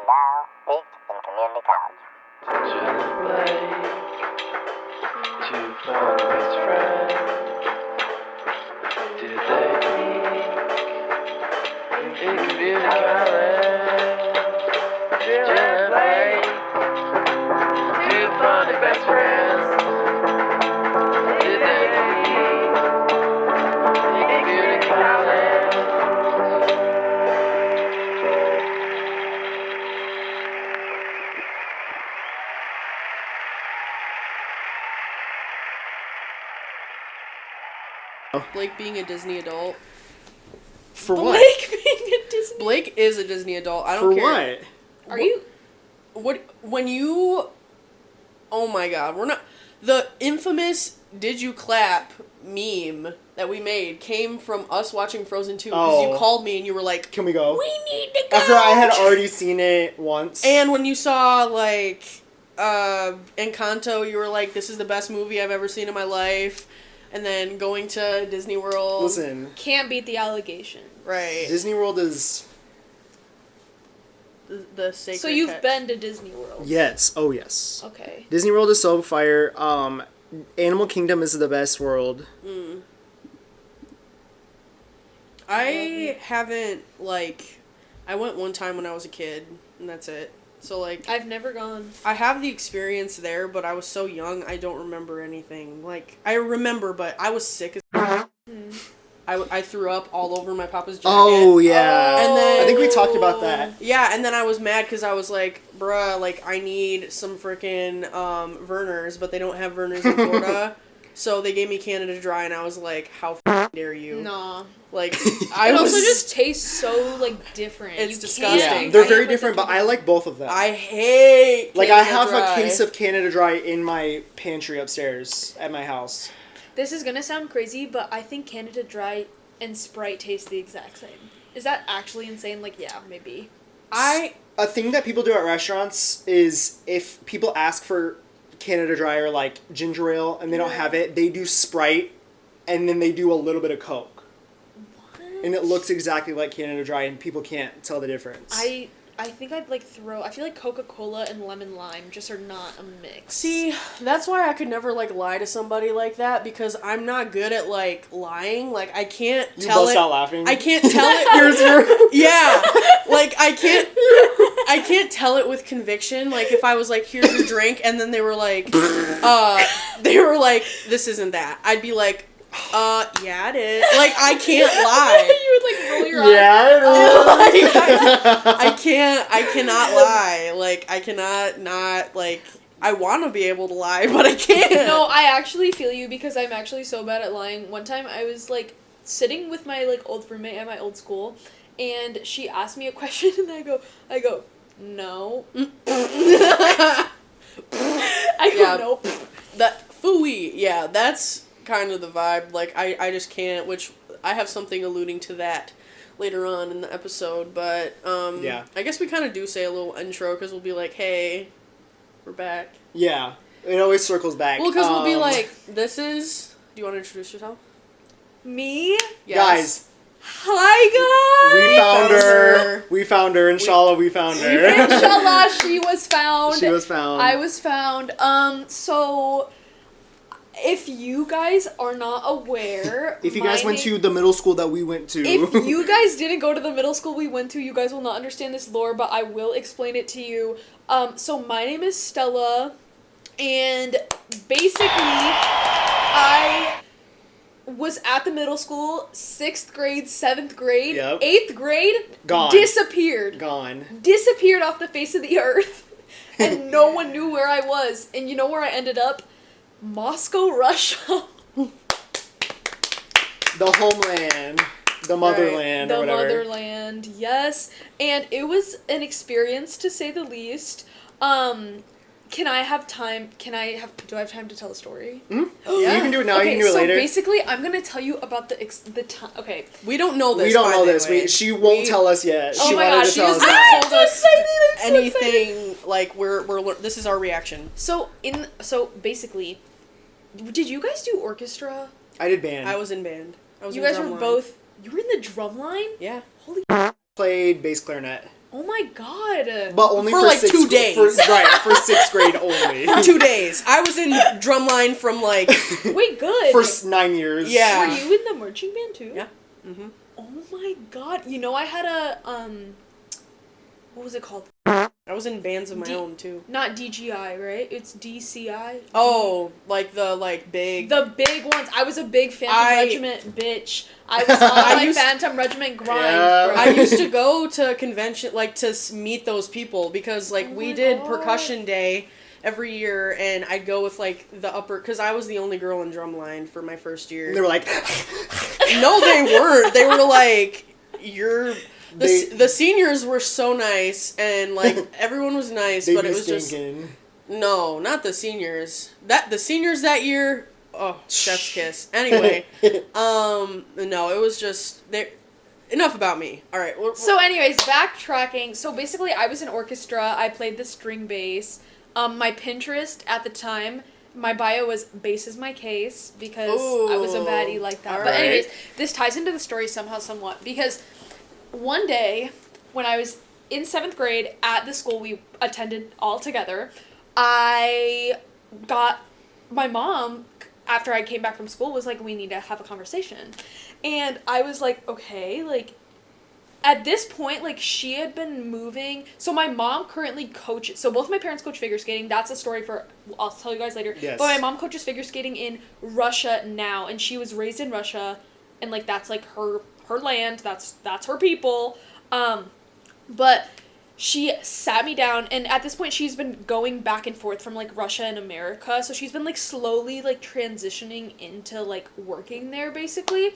now speaks in community college. To find best friend. Do they meet in community college? Just play to find best friends. Do they meet in community college? Blake being a Disney adult. For what? Blake being a Disney. Blake is a Disney adult. I don't For care. what? Are you? What when you? Oh my God, we're not. The infamous "Did you clap" meme that we made came from us watching Frozen 2 because you Oh. called me and you were like, Can we go? "We need to go." After I had already seen it once. And when you saw like Encanto, you were like, "This is the best movie I've ever seen in my life." And then going to Disney World. Listen, Can't beat the allegation. Right. Disney World is... The sacred So you've text. been to Disney World? Yes. Oh, yes. Okay. Disney World is so fire. Animal Kingdom is the best world. I haven't, like... I went one time when I was a kid, and that's it. So, like... I've never gone. I have the experience there, but I was so young, I don't remember anything. Like, I remember, but I was sick as... I threw up all over my papa's jacket. Oh, yeah. And then... I think we talked about that. Yeah, and then I was mad because I was like, bruh, like, I need some freaking Vernors, but they don't have Vernors in Florida. So they gave me Canada Dry, and I was like, how dare you? Nah. Like, It I was... also just tastes so, like, different. It's You disgusting. can't- Yeah, they're I very hate different, what but they I like both of them. I hate Like, I Canada have Dry. a case of Canada Dry in my pantry upstairs at my house. This is gonna sound crazy, but I think Canada Dry and Sprite taste the exact same. Is that actually insane? Like, yeah, maybe. A thing that people do at restaurants is if people ask for Canada Dry or, like, ginger ale and they don't have it, they do Sprite and then they do a little bit of Coke. And it looks exactly like Canada Dry, and people can't tell the difference. I think I'd like throw. I feel like Coca-Cola and lemon lime just are not a mix. See, that's why I could never, like, lie to somebody like that, because I'm not good at, like, lying. Like, I can't You tell bust it. out laughing. I can't tell it. Here's your... Yeah. Like, I can't tell it with conviction. Like, if I was like, here's your drink, and then they were like, this isn't that. I'd be like, yeah, it is. Like, I can't lie. You would like roll your eyes. Yeah. I cannot lie. Like, I cannot not, like, I want to be able to lie, but I can't. No, I actually feel you because I'm actually so bad at lying. One time I was like sitting with my like old roommate at my old school, and she asked me a question, and I go, no. I go, Yeah. nope. That phooey, yeah, that's kind of the vibe. Like, I just can't, which I have something alluding to that later on in the episode, but Yeah. I guess we kind of do say a little intro, because we'll be like, hey, we're back. Yeah. It always circles back. Well, because we'll be like, this is... Do you want to introduce yourself? Me? Yes. Guys, Hi guys! we found her. her. We found her. Inshallah, we found her. Inshallah, she was found. She was found. I was found. So if you guys are not aware, If you guys went to the middle school that we went to. if you guys didn't go to the middle school we went to, you guys will not understand this lore, but I will explain it to you. So my name is Stella, and basically, I was at the middle school, 6th grade, 7th grade, Yep. 8th grade, Gone. disappeared. Disappeared off the face of the earth, and no one knew where I was. And you know where I ended up? Moscow, Russia. The homeland. The motherland, or The whatever. motherland, yes. And it was an experience, to say the least. Do I have time to tell a story? Yeah. You can do it now, Okay, you can do it so later. basically, I'm gonna tell you about the time. Okay. We don't know this. We don't by know the this. way. She won't tell us yet. Oh She my wanted gosh, to she tell was us that. told us excited, I'm so excited. anything. Like, this is our reaction. So basically, did you guys do orchestra? I did band. I was in band. I was You in guys were drumline. both. You were in the drum line? Yeah. Holy. Played bass clarinet. Oh my god. But only For for like sixth, 2 days. For 6th grade only. For 2 days. I was in drumline from like, Wait, good. For 9 years. Yeah. Were you in the marching band too? yeah. Mm-hmm. Oh my god. You know, I had a, what was it called? I was in bands of my own too. Not DGI, right? It's DCI. Oh, like the big. The big ones. I was a big Phantom Regiment bitch. I was on my used- Phantom Regiment grind. Yeah. bro. I used to go to convention like to meet those people because like Oh we my did God. percussion day every year and I'd go with like the upper because I was the only girl in drumline for my first year. And they were like, No, they weren't. They were like, you're. They- The seniors were so nice and like everyone was nice, they but be it was just stinking. no, not the seniors. The seniors that year. Oh, chef's kiss. Anyway, no, it was just they. Enough about me. All right. So, anyways, backtracking. So, basically, I was in orchestra. I played the string bass. My Pinterest at the time, my bio was bass is my case because I was a baddie like that. All But right. anyways, this ties into the story somehow, somewhat. Because one day, when I was in 7th grade at the school we attended all together, I got my mom, after I came back from school, was like, we need to have a conversation. And I was like, okay, like, at this point, like, she had been moving. So my mom currently coaches. So both my parents coach figure skating. That's a story for, I'll tell you guys later. Yes. But my mom coaches figure skating in Russia now. And she was raised in Russia. And, like, that's, like, her land. That's her people. But she sat me down. And at this point, she's been going back and forth from, like, Russia and America. So she's been, like, slowly, like, transitioning into, like, working there, basically.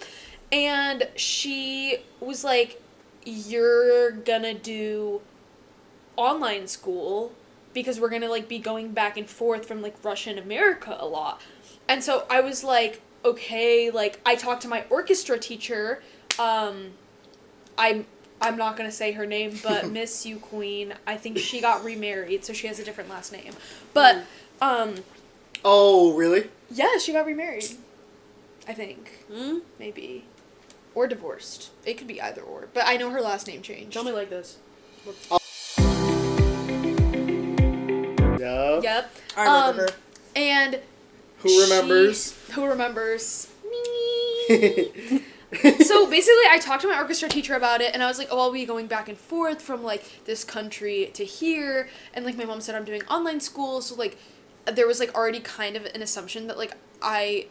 And she was like, you're gonna do online school because we're gonna like be going back and forth from like Russia and America a lot. And so I was like, okay, like I talked to my orchestra teacher. I'm not gonna say her name, but Miss You Queen. I think she got remarried, so she has a different last name. But Oh, really? yeah, she got remarried. I think Hmm? maybe. Or divorced. It could be either or. But I know her last name changed. Tell me like this. Yup. Yep. I remember her. And Who remembers? Who remembers? Me. So basically, I talked to my orchestra teacher about it, and I was like, oh, I'll be going back and forth from, like, this country to here. And, like, my mom said I'm doing online school, so, like, there was, like, already kind of an assumption that, like, I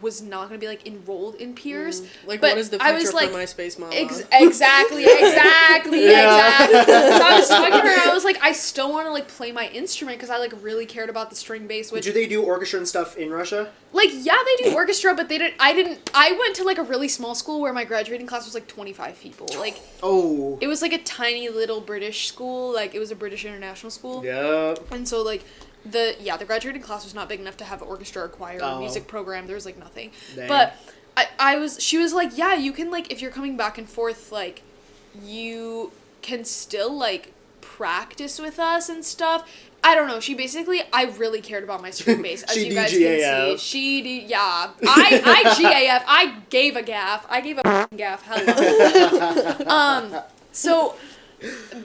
was not going to be, like, enrolled in Pierce. Like, But what is the I future was, like, for MySpace Mama? Exactly. Yeah. So I was talking to her, and I was like, I still want to, like, play my instrument, because I, like, really cared about the string bass, which... Do they do orchestra and stuff in Russia? Like, yeah, they do orchestra, but I went to, like, a really small school where my graduating class was, like, 25 people. Like, Oh. it was, like, a tiny little British school. Like, it was a British international school. Yep. And so, like, the graduating class was not big enough to have an orchestra or choir or Oh. music program. There was, like, nothing. Dang. But she was like, yeah, you can, like, if you're coming back and forth, like, you can still, like, practice with us and stuff. I don't know. She basically, I really cared about my string bass, as She you guys DGAF. can see. Yeah. I GAF. I gave a gaff. I gave a gaff. Hello. So,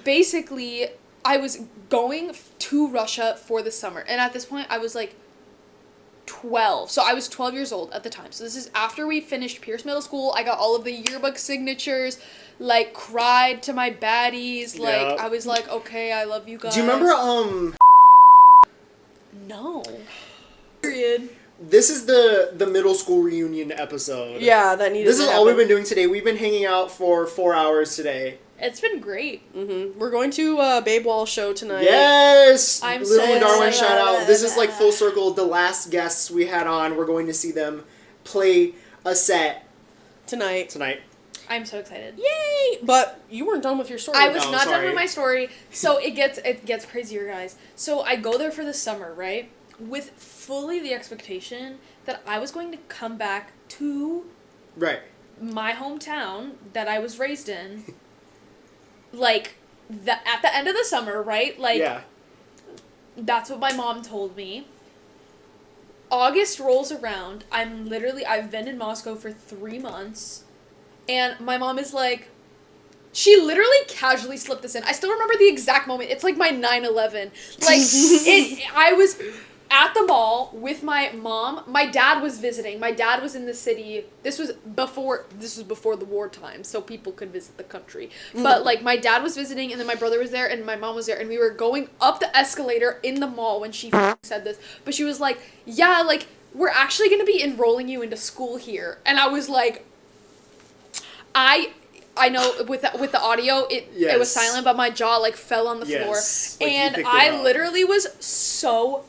basically, I was going to Russia for the summer. And at this point, I was, like, 12. So I was 12 years old at the time. So this is after we finished Pierce Middle School. I got all of the yearbook signatures, like, cried to my baddies. Like, Yep. I was like, okay, I love you guys. Do you remember, No. Period. this is the middle school reunion episode. Yeah, that needed This to is happen. all we've been doing today. We've been hanging out for 4 hours today. It's been great. Mm-hmm. We're going to Babe Wall show tonight. Yes! I'm Lily so and Darwin, excited. shout out. This is like full circle. The last guests we had on, we're going to see them play a set Tonight. tonight. I'm so excited. Yay! But you weren't done with your story. I was No, not done sorry. with my story. So it gets crazier, guys. So I go there for the summer, right? With fully the expectation that I was going to come back to Right. my hometown that I was raised in. Like, at the end of the summer, right? Like, Yeah. that's what my mom told me. August rolls around. I've been in Moscow for 3 months. And my mom is like, She literally casually slipped this in. I still remember the exact moment. It's like my 9/11. Like, I was at the mall with my mom. My dad was visiting. My dad was in the city. This was before the wartime, so people could visit the country. But, like, my dad was visiting, and then my brother was there, and my mom was there, and we were going up the escalator in the mall when she said this. But she was like, yeah, like, we're actually going to be enrolling you into school here. And I was like, I know with the audio, it was silent, but my jaw, like, fell on the floor. Like, and I literally was so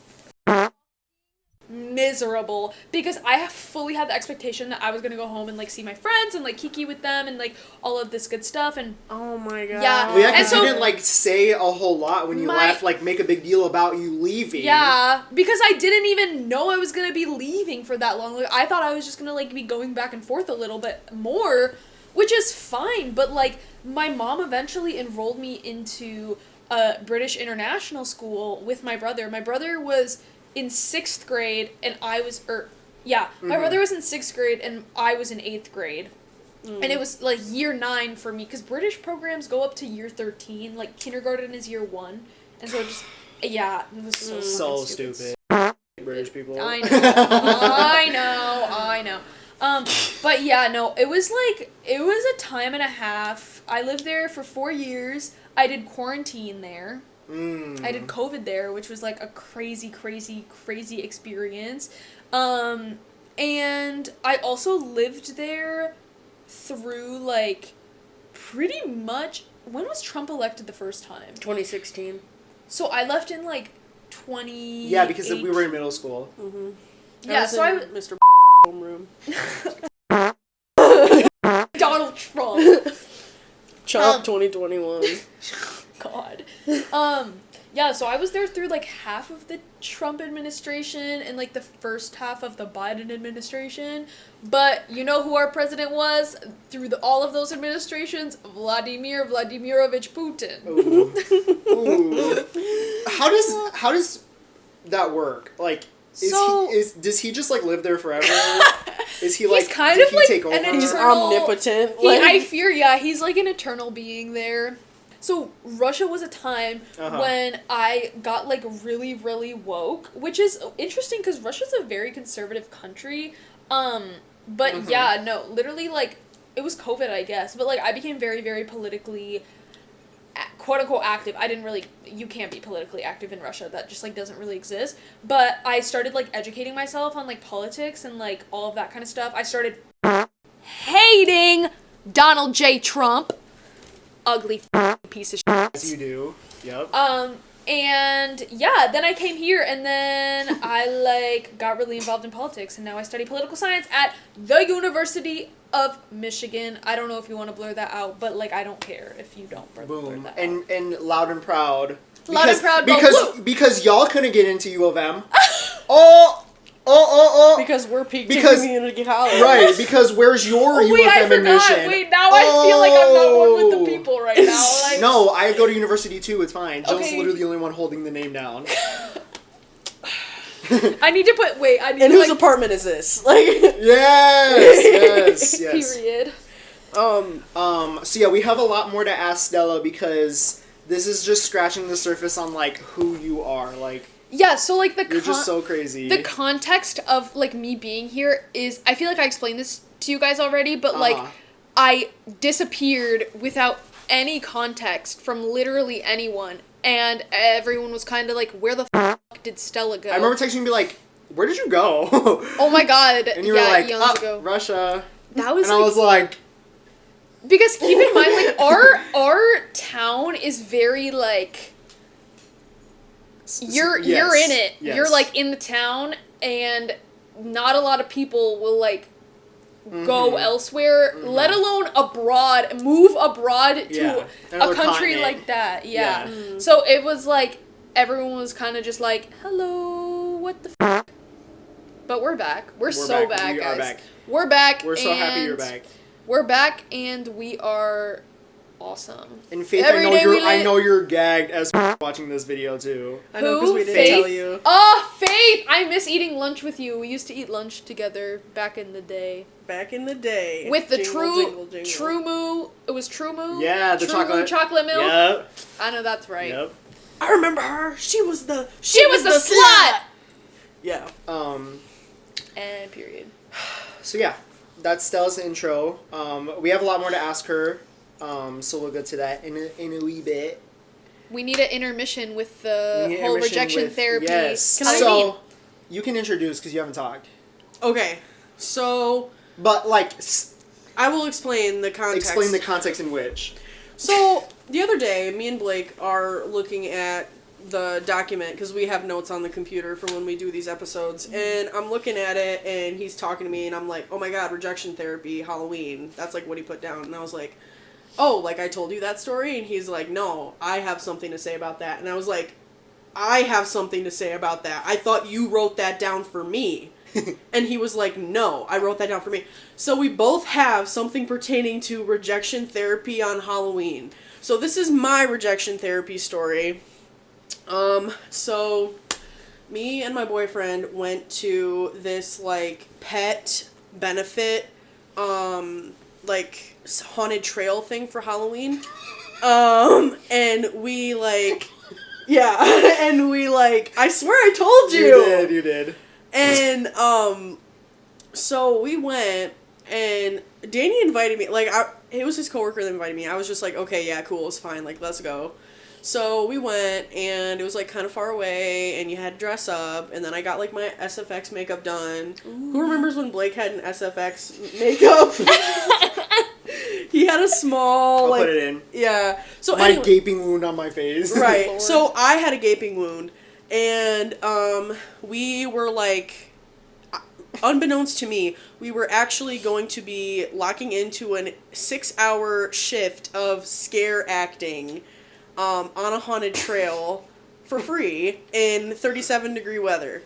miserable because I fully had the expectation that I was going to go home and, like, see my friends and, like, kiki with them and, like, all of this good stuff. And oh my god. Yeah. Well, yeah, And because so you didn't, like, say a whole lot when you left, like, make a big deal about you leaving. Yeah, because I didn't even know I was going to be leaving for that long. Like, I thought I was just going to, like, be going back and forth a little bit more, which is fine. But, like, my mom eventually enrolled me into a British international school with my brother. My brother was in 6th grade and I was, my brother was in 6th grade and I was in 8th grade. And it was, like, year 9 for me, because British programs go up to year 13. Like, kindergarten is year 1. And so it just, yeah, it was so stupid. British people. I know. I know. But yeah, no, it was a time and a half. I lived there for 4 years. I did quarantine there. I did COVID there, which was, like, a crazy, crazy, crazy experience. And I also lived there through, like, pretty much, when was Trump elected the first time? 2016. So I left in, like, 20. Yeah, because we were in middle school. Mm-hmm. Yeah, so I Mr. homeroom. Donald Trump. Chomp 2021. God. Yeah, so I was there through, like, half of the Trump administration and, like, the first half of the Biden administration. But you know who our president was through all of those administrations? Vladimir Vladimirovich Putin. Ooh. Ooh. How does that work? Like, does he just, like, live there forever? Is he, like, He's kind did of he like take over? an He's eternal- omnipotent. I fear, yeah, he's like an eternal being there. So Russia was a time when I got, like, really, really woke, which is interesting because Russia's a very conservative country. But yeah, no, literally, like, it was COVID, I guess. But, like, I became very, very politically, quote unquote, active. You can't be politically active in Russia. That just, like, doesn't really exist. But I started, like, educating myself on, like, politics and, like, all of that kind of stuff. I started hating Donald J. Trump. Ugly piece of shit. As you do. Yep. And yeah, then I came here and then I, like, got really involved in politics and now I study political science at the University of Michigan. I don't know if you want to blur that out, but, like, I don't care if you don't blur that out. And loud and proud. Loud and proud, because y'all couldn't get into U of M. Because we're peaked community college. Right, because where's your U of M admission? Wait, now I feel like I'm not one with the people right now. Like, no, I go to university too, it's fine. Jill's Okay. literally the only one holding the name down. I need to put, And whose apartment is this? Like, yes. Period. So yeah, we have a lot more to ask Stella because this is just scratching the surface on, like, who you are, like. Yeah, so, like, you're just so crazy. The context of, like, me being here is, I feel like I explained this to you guys already, but, like, I disappeared without any context from literally anyone, and everyone was kind of like, where the fuck did Stella go? I remember texting you and be like, where did you go? Oh my god. And you were like, eons ago. Russia. That was, and I was like... Because keep in mind, like, our town is very, like... You're in it. Yes. You're, like, in the town, and not a lot of people will, like, go elsewhere, let alone move abroad to a country like that. Yeah. So it was, like, everyone was kind of just like, hello, what the f***? But we're back. We're so back, we guys. Are back. We're back. We're so happy you're back. We're back, and we are awesome. And Faith, I know you're gagged as watching this video too. I know, because we didn't Faith? tell you. Oh, Faith! I miss eating lunch with you. We used to eat lunch together back in the day. back in the day. With the Jingle, jingle. True Moo. It was True Moo? Yeah, the True Moo chocolate. chocolate milk? Yep. I know that's right. Yep. I remember her. She was the slut! Yeah. And period. So yeah, that's Stella's intro. We have a lot more to ask her. So we'll go to that in a wee bit. We need an intermission with the We need whole intermission rejection with- therapy. Yes. Can I- So you can introduce because you haven't talked. Okay. So But like, I will explain the context. explain the context in which. So the other day, me and Blake are looking at the document because we have notes on the computer for when we do these episodes, and I'm looking at it, and he's talking to me, and I'm like, oh my god, rejection therapy, Halloween. That's like what he put down, and I was like, oh, like I told you that story, and he's like, no, I have something to say about that, and I was like, I have something to say about that. I thought you wrote that down for me. And he was like, no, I wrote that down for me. So we both have something pertaining to rejection therapy on Halloween. So this is my rejection therapy story. So me and my boyfriend went to this like pet benefit, like haunted trail thing for Halloween. And we like, yeah, and we like, I swear I told you. You did. And, so we went, and Danny invited me, like, it was his coworker that invited me. I was just like, okay, yeah, cool, it's fine, like, let's go. So we went, and it was, like, kind of far away, and you had to dress up, and then I got, like, my SFX makeup done. Ooh. Who remembers when Blake had an SFX makeup? He had a small, I'll like... put it in. Yeah. So My anyway, gaping wound on my face. right. Lord. So I had a gaping wound. And we were like, unbeknownst to me, we were actually going to be locking into a 6-hour shift of scare acting on a haunted trail for free in 37-degree weather.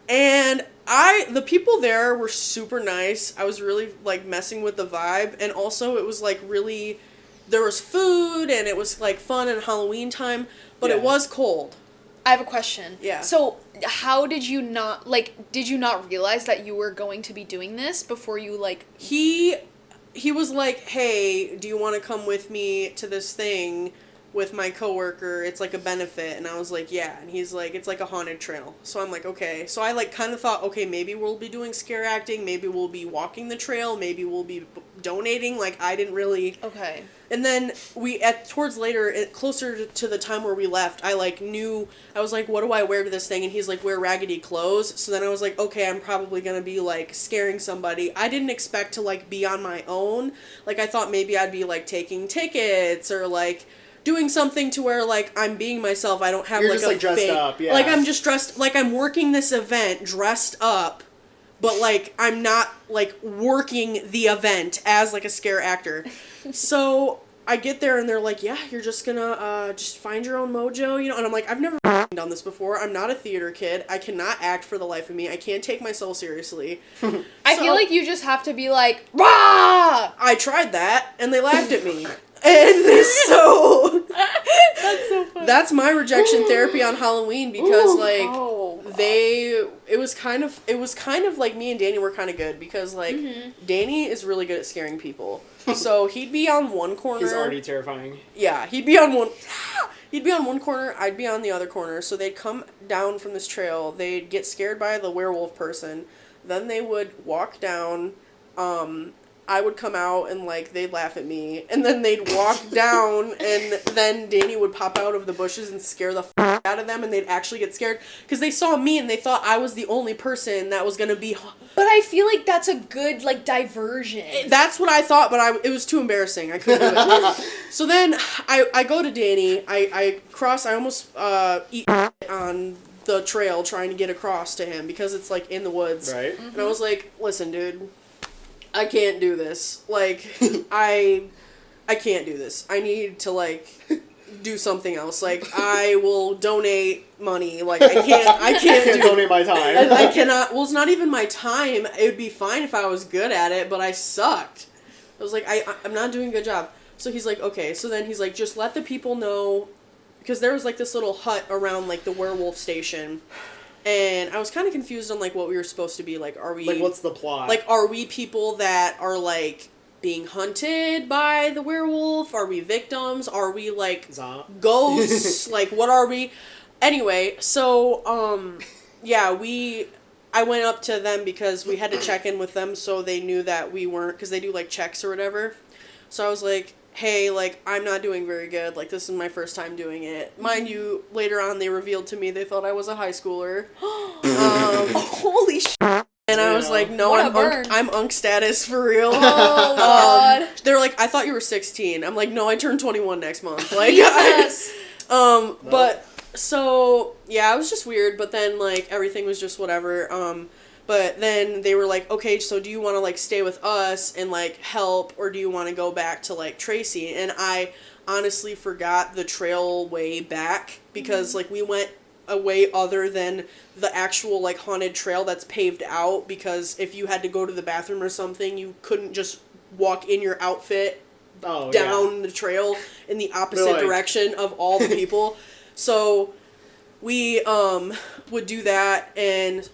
And the people there were super nice. I was really like messing with the vibe, and also it was like really, there was food and it was like fun and Halloween time, but Yeah. it was cold. I have a question. Yeah. So, how did you not realize that you were going to be doing this before you, like... He was like, hey, do you want to come with me to this thing with my coworker? It's like a benefit. And I was like, yeah. And he's like, it's like a haunted trail. So I'm like, okay. So I like kind of thought, okay, maybe we'll be doing scare acting. Maybe we'll be walking the trail. Maybe we'll be donating. Like, I didn't really... Okay. And then towards later, closer to the time where we left, I like knew, I was like, what do I wear to this thing? And he's like, wear raggedy clothes. So then I was like, okay, I'm probably going to be like scaring somebody. I didn't expect to like be on my own. Like I thought maybe I'd be like taking tickets or like doing something to where like I'm being myself. I don't have You're like just a like dressed fake, up, yeah. like I'm just dressed, like I'm working this event dressed up. But, like, I'm not, like, working the event as, like, a scare actor. So, I get there, and they're like, yeah, you're just gonna, just find your own mojo, you know? And I'm like, I've never done this before. I'm not a theater kid. I cannot act for the life of me. I can't take myself seriously. I feel like you just have to be like, rah! I tried that, and they laughed at me. And so... That's so funny. That's my rejection therapy on Halloween because, like... Oh, it was kind of like me and Danny were kind of good because like Danny is really good at scaring people. So he'd be on one corner. He's already terrifying. Yeah, he'd be on one corner, I'd be on the other corner. So they'd come down from this trail, they'd get scared by the werewolf person, then they would walk down, I would come out and like they'd laugh at me, and then they'd walk down, and then Danny would pop out of the bushes and scare the out of them, and they'd actually get scared because they saw me and they thought I was the only person that was gonna be. but I feel like that's a good like diversion. That's what I thought, but it was too embarrassing. I couldn't do it. So then I go to Danny. I cross. I almost eat on the trail trying to get across to him because it's like in the woods. Right. And I was like, listen, dude. I can't do this. Like, I can't do this. I need to, like, do something else. Like, I will donate money. Like, I can't donate my time. I cannot. Well, it's not even my time. It would be fine if I was good at it, but I sucked. I was like, I'm not doing a good job. So he's like, okay. So then he's like, just let the people know, because there was, like, this little hut around, like, the werewolf station. and I was kind of confused on like what we were supposed to be. Like, are we Like, what's the plot? like, are we people that are like being hunted by the werewolf? Are we victims? Are we like ghosts? Like, what are we? Anyway, so yeah, I went up to them because we had to check in with them so they knew that we weren't, because they do like checks or whatever. So I was like, hey, like, I'm not doing very good. Like, this is my first time doing it. Mind you, later on they revealed to me they thought I was a high schooler. Holy shit. And I was like, no, I'm unk status for real. Oh, God. They're like, I thought you were 16. I'm like, no, I turned 21 next month. Like, Jesus. But, so, yeah, it was just weird, but then, like, everything was just whatever. But then they were like, okay, so do you want to, like, stay with us and, like, help, or do you want to go back to, like, Tracy? And I honestly forgot the trail way back, because, like, we went a way other than the actual, like, haunted trail that's paved out, because if you had to go to the bathroom or something, you couldn't just walk in your outfit down the trail in the opposite direction of all the people. So we would do that,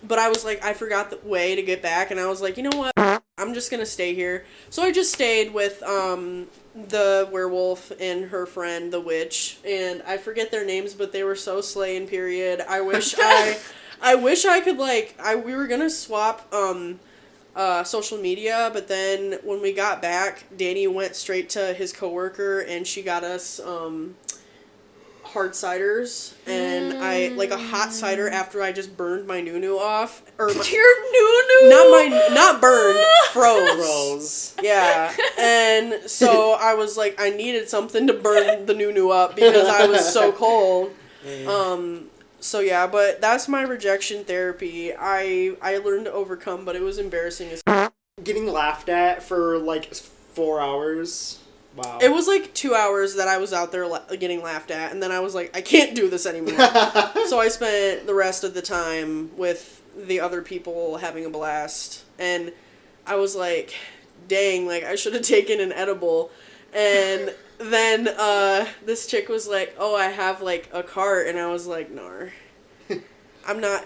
but I was like, I forgot the way to get back, and I was like, you know what, I'm just gonna stay here. So I just stayed with the werewolf and her friend, the witch, and I forget their names, but they were so slayin', period. I wish I wish I could, like, we were gonna swap social media, but then when we got back, Danny went straight to his coworker, and she got us hard ciders, and I like a hot cider after I just burned my nunu off, or Your nunu? not burned, froze. Froze. Yeah, and so I was like, I needed something to burn the nunu up because I was so cold. So yeah, but that's my rejection therapy. I learned to overcome, but it was embarrassing as Getting laughed at for like 4 hours. Wow. It was like 2 hours that I was out there getting laughed at, and then I was like, I can't do this anymore. So I spent the rest of the time with the other people having a blast, and I was like, dang, like, I should have taken an edible. And then this chick was like, oh, I have like a cart, and I was like, nar. I'm not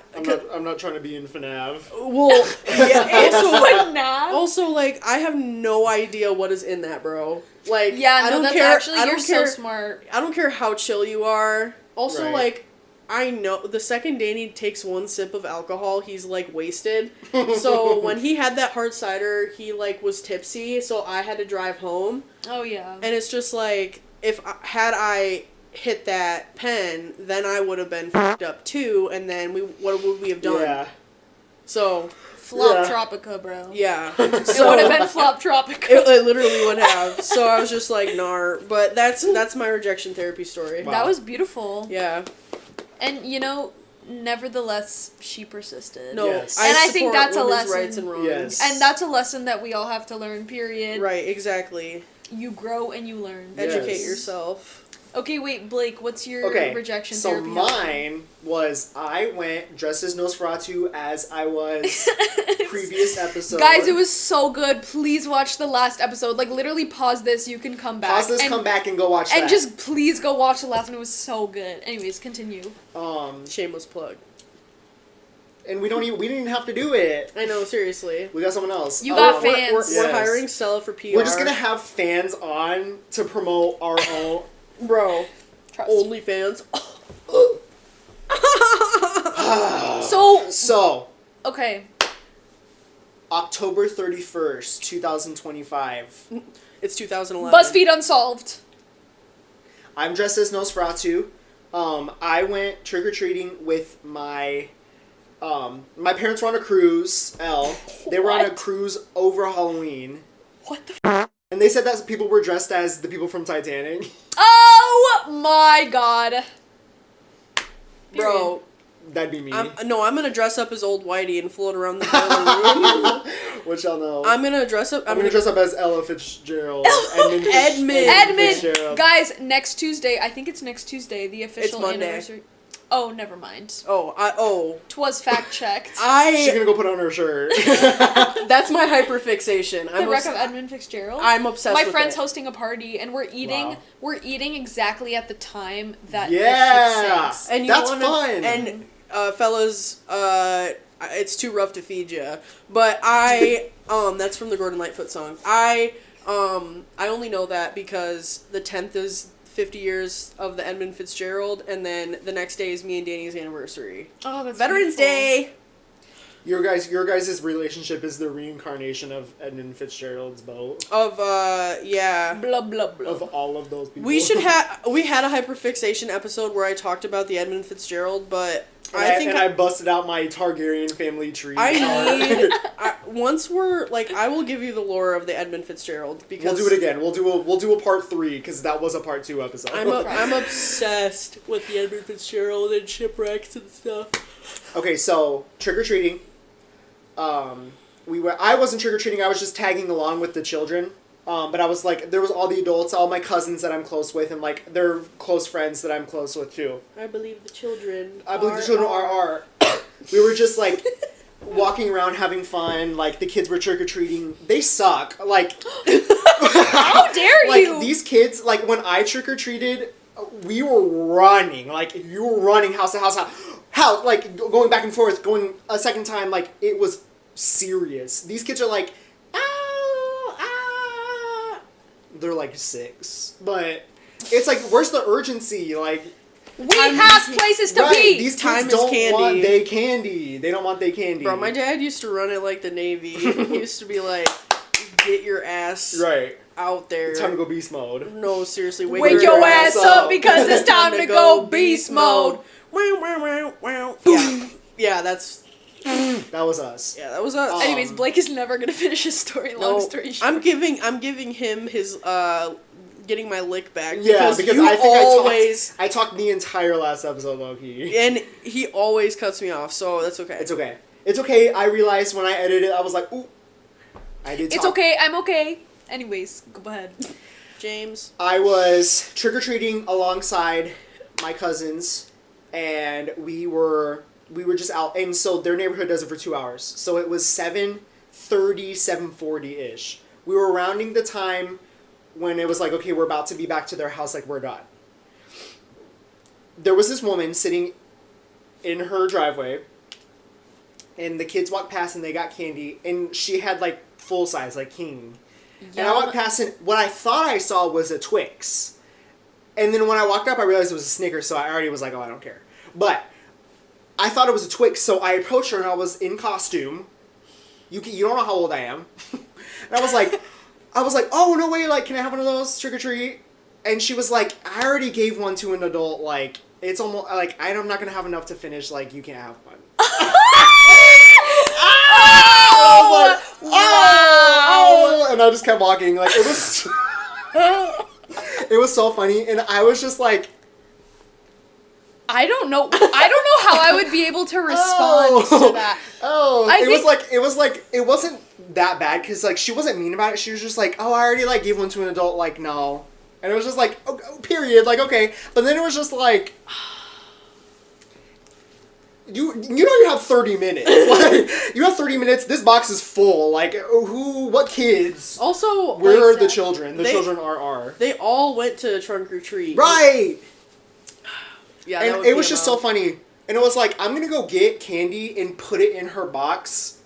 trying to be in FNAF. Well, yeah, FNAF? also, like, I have no idea what is in that, bro. Like, Yeah, no, I don't that's care. actually, I don't you're care, so smart. I don't care how chill you are. Also, Right. like, I know the second Danny takes one sip of alcohol, he's like wasted. So when he had that hard cider, he like was tipsy. So I had to drive home, Oh, yeah. and it's just like, had I hit that pen, then I would have been fucked up too, and then what would we have done? Yeah. So Flop Tropica, bro. yeah, It so would have been Flop Tropica. it literally would have. So I was just like, nar. But that's my rejection therapy story. Wow. That was beautiful. Yeah. And, you know, nevertheless, she persisted. No, Yes. And I think support that's a women's lesson. rights and wrongs. Yes. And that's a lesson that we all have to learn, period. Right, exactly. You grow and you learn. Yes. Educate yourself. Okay, wait, Blake, what's your rejection so therapy? mine was I went dressed as Nosferatu as I was previous episode. Guys, it was so good. Please watch the last episode. Like, literally pause this. You can come back. Pause this, come back, and go watch that. And just please go watch the last one. It was so good. Anyways, continue. Shameless plug. And we didn't even have to do it. I know, seriously. We got someone else. You got We're fans. we're Yes. hiring Stella for PR. We're just gonna have fans on to promote our own. Bro, Trust. OnlyFans. So, Okay. October 31st, 2025. It's 2011. BuzzFeed Unsolved. I'm dressed as Nosferatu. I went trick-or-treating with my parents were on a cruise, They were on a What? cruise over Halloween. What the And they said that people were dressed as the people from Titanic. Oh my god. Bro, That'd be me. I'm gonna dress up as old Whitey and float around the boiler room. Which y'all know. I'm gonna dress up. I'm gonna dress up as Ella Fitzgerald. Edmund. Edmund! Guys, next Tuesday, I think it's next Tuesday, the official Monday. anniversary. Oh, never mind. Oh, Twas fact checked. She's gonna go put on her shirt. That's my hyperfixation. The wreck of Edmund Fitzgerald. I'm obsessed My with friend's it. hosting a party, and we're eating. Wow. We're eating exactly at the time that Yeah. the ship sinks. And That's fun. And fellas, it's too rough to feed ya. But that's from the Gordon Lightfoot song. I only know that because the 10th is 50 years of the Edmund Fitzgerald, and then the next day is me and Danny's anniversary. Oh, that's Veterans beautiful. Day. Your guys' relationship is the reincarnation of Edmund Fitzgerald's boat. Of yeah. Blah blah blah. Of all of those people. We had a hyperfixation episode where I talked about the Edmund Fitzgerald, but I busted out my Targaryen family tree. Once we're like, I will give you the lore of the Edmund Fitzgerald because we'll do it again. We'll do a part 3 because that was a part 2 episode. I'm obsessed with the Edmund Fitzgerald and shipwrecks and stuff. Okay, so trick or treating. I wasn't trick or treating. I was just tagging along with the children. But I was like, there was all the adults, all my cousins that I'm close with, and like their close friends that I'm close with too. I believe the children. are. We were just like walking around having fun. Like the kids were trick or treating. They suck. Like, how dare you? Like these kids. Like when I trick or treated, we were running. Like you were running house to house. How like going back and forth, going a second time. Like it was serious. These kids are like, they're like 6, but it's like, where's the urgency? Like, we have places to be. These Time kids is don't candy. want they candy. They don't want they candy. Bro, my dad used to run it like the Navy. He used to be like, get your ass out there. Time to go beast mode. No, seriously, wake your ass up because it's time to go beast mode. Yeah, that's. That was us. Yeah, that was us. Anyways, Blake is never gonna finish his story. Long story short, I'm giving him his getting my lick back. Yeah, because you I think always I talked the entire last episode, low-key. and he always cuts me off, so that's okay. It's okay. It's okay. I realized when I edited it, I was like, ooh, I did. It's okay. I'm okay. Anyways, go ahead. James. I was trick or treating alongside my cousins, and we were just out, and so their neighborhood does it for 2 hours. So it was 7:30, 7:40-ish. We were rounding the time when it was like, okay, we're about to be back to their house, like we're done. There was this woman sitting in her driveway, and the kids walked past and they got candy, and she had like full size, like king. And I walked past, and what I thought I saw was a Twix. And then when I walked up, I realized it was a Snickers, so I already was like, oh, I don't care. But I thought it was a Twix, so I approached her, and I was in costume. You don't know how old I am. And I was like, oh, no way, like, can I have one of those, trick or treat? And she was like, I already gave one to an adult, like, it's almost, like, I'm not going to have enough to finish, like, you can't have one. I was like, oh! And I just kept walking, like, it was, it was so funny, and I was just like, I don't know how I would be able to respond to that. It wasn't that bad, because, like, she wasn't mean about it. She was just like, oh, I already, like, gave one to an adult, like, no. And it was just like, oh, period, like, okay. But then it was just like, you know you have 30 minutes. Like, you have 30 minutes, this box is full. Like, what kids? Also, where are the children? The children are. They all went to trunk or treat. Right! Yeah, and it was just so funny. And it was like, I'm going to go get candy and put it in her box.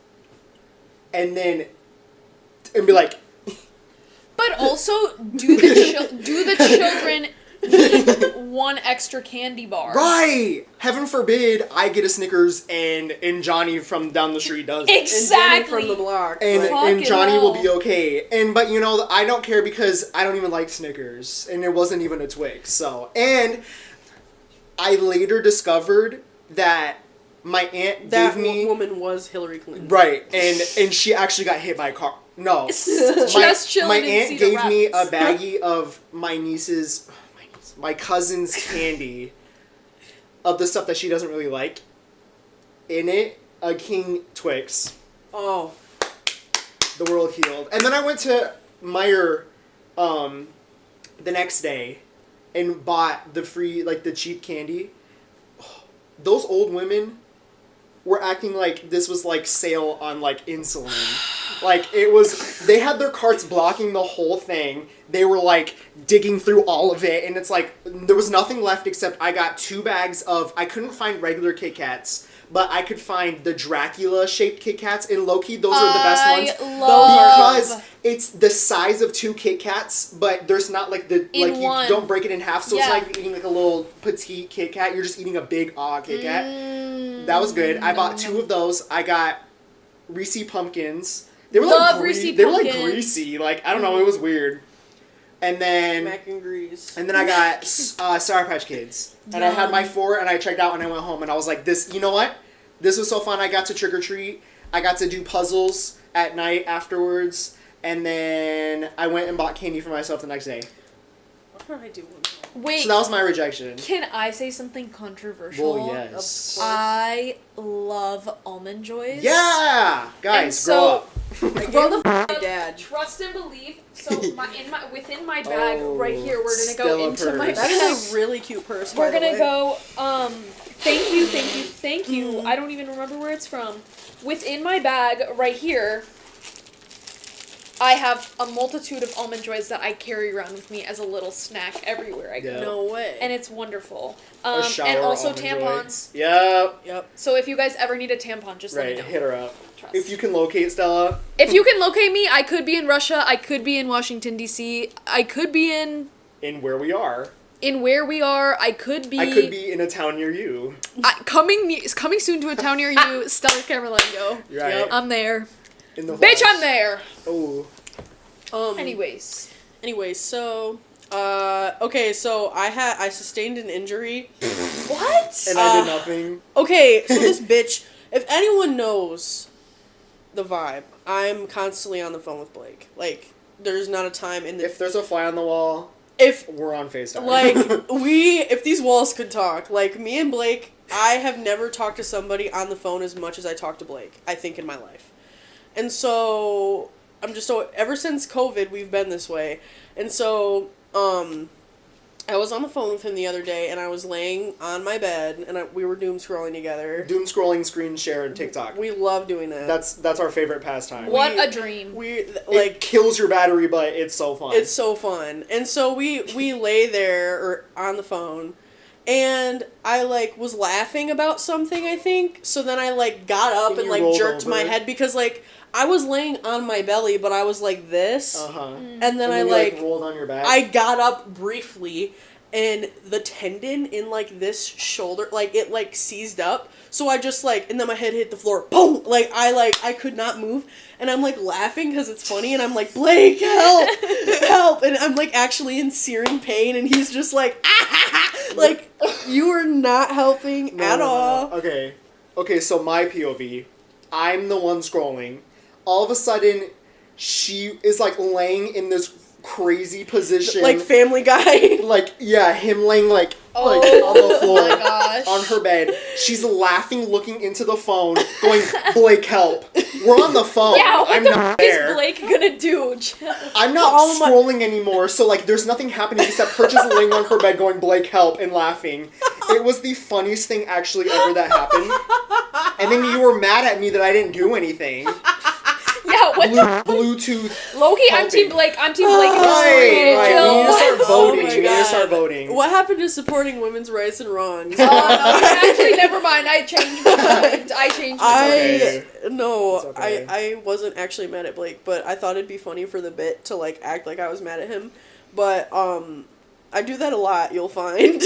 And be like... But also, do the children need one extra candy bar? Right! Heaven forbid I get a Snickers and Johnny from down the street does. Exactly! And Danny from the block. And Johnny will be okay. But, you know, I don't care because I don't even like Snickers. And it wasn't even a Twix. So, and I later discovered that my aunt gave me... That woman was Hillary Clinton. Right. And she actually got hit by a car. No. My aunt gave me a baggie of my cousin's candy, of the stuff that she doesn't really like. In it, a King Twix. Oh. The world healed. And then I went to Meijer the next day and bought the free, like, the cheap candy. Those old women were acting like this was, like, sale on, like, insulin. Like, it was they had their carts blocking the whole thing. They were like digging through all of it, and it's like there was nothing left except I got 2 bags of. I couldn't find regular Kit Kats, but I could find the Dracula shaped Kit Kats, and low-key those are the best ones because it's the size of 2 Kit Kats, but there's not like the In like one. you don't break it in half, so Yeah. it's not like you're eating like a little petite Kit Kat. You're just eating a big Kit Kat. That was good. I bought 2 of those. I got Reese pumpkins. They were Love like Reese they were like pumpkins. greasy. Like I don't know, it was weird. And then Mac and grease. I got Sour Patch Kids. And I had my 4 and I checked out and I went home and I was like, this, you know what? This was so fun. I got to trick or treat. I got to do puzzles at night afterwards. And then I went and bought candy for myself the next day. What did I do one time? Wait, So that was my rejection. can I say something controversial? Well, yes. I love Almond Joys. Yeah! Guys, And grow so- up. Grow the my dad. Trust and believe. So within my bag Oh, right here, we're gonna Stella go into my purse. That bag. is a really cute purse. We're by the gonna way. go. Thank you. I don't even remember where it's from. Within my bag right here, I have a multitude of Almond Joys that I carry around with me as a little snack everywhere I go. Yeah. No way. And it's wonderful. A shower And also Almond Joy. tampons. Yep. Yep. So if you guys ever need a tampon, just let Right, me know. hit her up. Trust. If you can locate Stella. If you can locate me, I could be in Russia. I could be in Washington D.C. I could be in Where we are. where we are. I could be. I could be in a town near you. coming soon to a town near you. Stella Camerlengo. You're right. Yep. I'm there. In the Bitch, flesh. I'm there. Oh. Anyways. Anyway, so okay, so I sustained an injury. What? And I did nothing. Okay, so this bitch, if anyone knows the vibe, I'm constantly on the phone with Blake. Like, there's not a time in the If there's a fly on the wall, if we're on FaceTime. like if these walls could talk, like me and Blake, I have never talked to somebody on the phone as much as I talk to Blake, I think, in my life. And so I'm just so ever since COVID we've been this way. And so I was on the phone with him the other day and I was laying on my bed and we were doom scrolling together. Doom scrolling, screen share, and TikTok. We love doing that. That's our favorite pastime. What a dream. We It like kills your battery, but it's so fun. it's so fun. And so we lay there or on the phone and I like was laughing about something, I think. So then I like got up And and you like rolled jerked over. my head because like I was laying on my belly, but I was like this. Uh-huh. And then And I then you, like rolled on your back. I got up briefly and the tendon in like this shoulder like it like seized up, so I just like, and then my head hit the floor, boom, like I could not move, and I'm like laughing because it's funny, and I'm like, Blake, help, help, and I'm like actually in searing pain, and he's just like, ah, like you are not helping at all. Okay, so my POV, I'm the one scrolling. All of a sudden, she is like laying in this crazy position. Like Family Guy. Like, yeah, him laying like on Oh the floor. my gosh. On her bed. She's laughing, looking into the phone, going, Blake, help. We're on the phone. Yeah, what I'm the not f*** is there. Blake gonna do? I'm not Oh my- scrolling anymore, so like there's nothing happening except her just laying on her bed going, Blake, help, and laughing. It was the funniest thing actually ever that happened. And then you were mad at me that I didn't do anything. Yeah, what the Bluetooth. Loki, I'm Team Blake. I'm Team Blake. in this Right, story. right. Jill. We need to start Oh voting. my We need to God. start voting. What happened to supporting women's rights and wrongs? Oh, no, actually, never mind. I changed my mind. I changed my mind. okay. No, It's okay. I wasn't actually mad at Blake, but I thought it'd be funny for the bit to like act like I was mad at him. But I do that a lot, you'll find.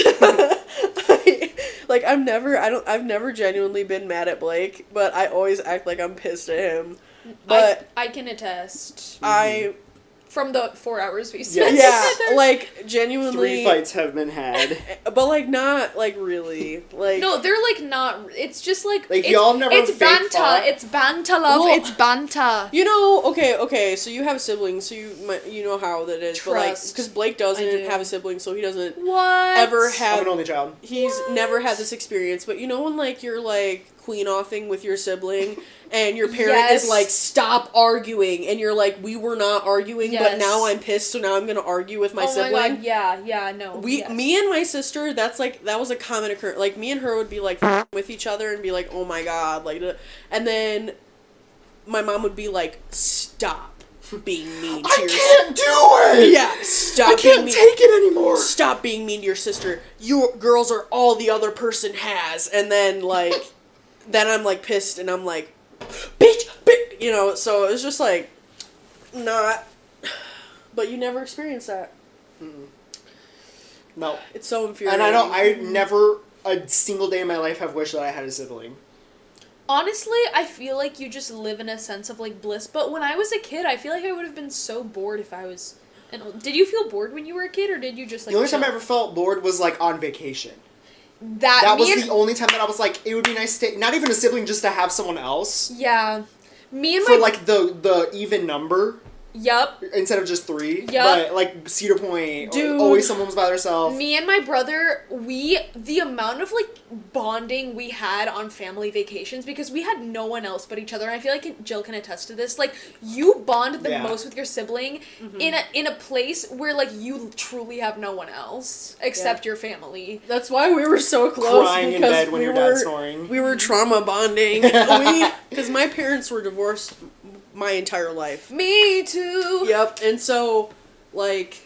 I've never genuinely been mad at Blake, but I always act like I'm pissed at him. But I can attest I from the 4 hours we spent. Yes. yeah, like genuinely 3 fights have been had. but like not like really. Like No, they're like not. It's just like Like, it's, y'all never It's fake banter. fought? It's banter, love. Well, it's banter. you know, okay, so you have siblings, so you know how that is. But like, Trust. because Blake I doesn't do. have a sibling, so he doesn't What? ever I'm have. an only child. He's never had this experience. But you know when like you're like queen offing with your sibling, and your parent Yes. is like, stop arguing, and you're like, we were not arguing, but Yes. now I'm pissed, so now I'm gonna argue with my Oh sibling. my god! Yeah, no. yes. Me and my sister, that was a common occurrence. Like, me and her would be, like, with each other and be like, oh my god, like, and then my mom would be like, stop. being mean to I your can't do it! Yeah, stop I can't being mean. take it anymore! Stop being mean to your sister. You girls are all the other person has. And then, like, then I'm, like, pissed and I'm like, bitch, you know, so it was just, like, not, but you never experienced that. No. It's so infuriating. And I never, a single day in my life, have wished that I had a sibling. Honestly, I feel like you just live in a sense of, like, bliss. But when I was a kid, I feel like I would have been so bored if I was Did you feel bored when you were a kid, or did you just, like, The only time I chill? ever felt bored was, like, on vacation. That That was me and, the only time that I was like, it would be nice to, not even a sibling, just to have someone else. Yeah. Me and For, my... like, the even number. Yup. Instead of just 3. Yup. But, like, Cedar Point, Dude. always someone was by themselves. Me and my brother, the amount of, like, bonding we had on family vacations, because we had no one else but each other, and I feel like Jill can attest to this, like, you bond the Yeah. most with your sibling in a place where, like, you truly have no one else except your family. That's why we were so close. Crying in because bed when we your were, dad's snoring. We were trauma bonding. Because my parents were divorced my entire life. Me too! Yep, and so, like,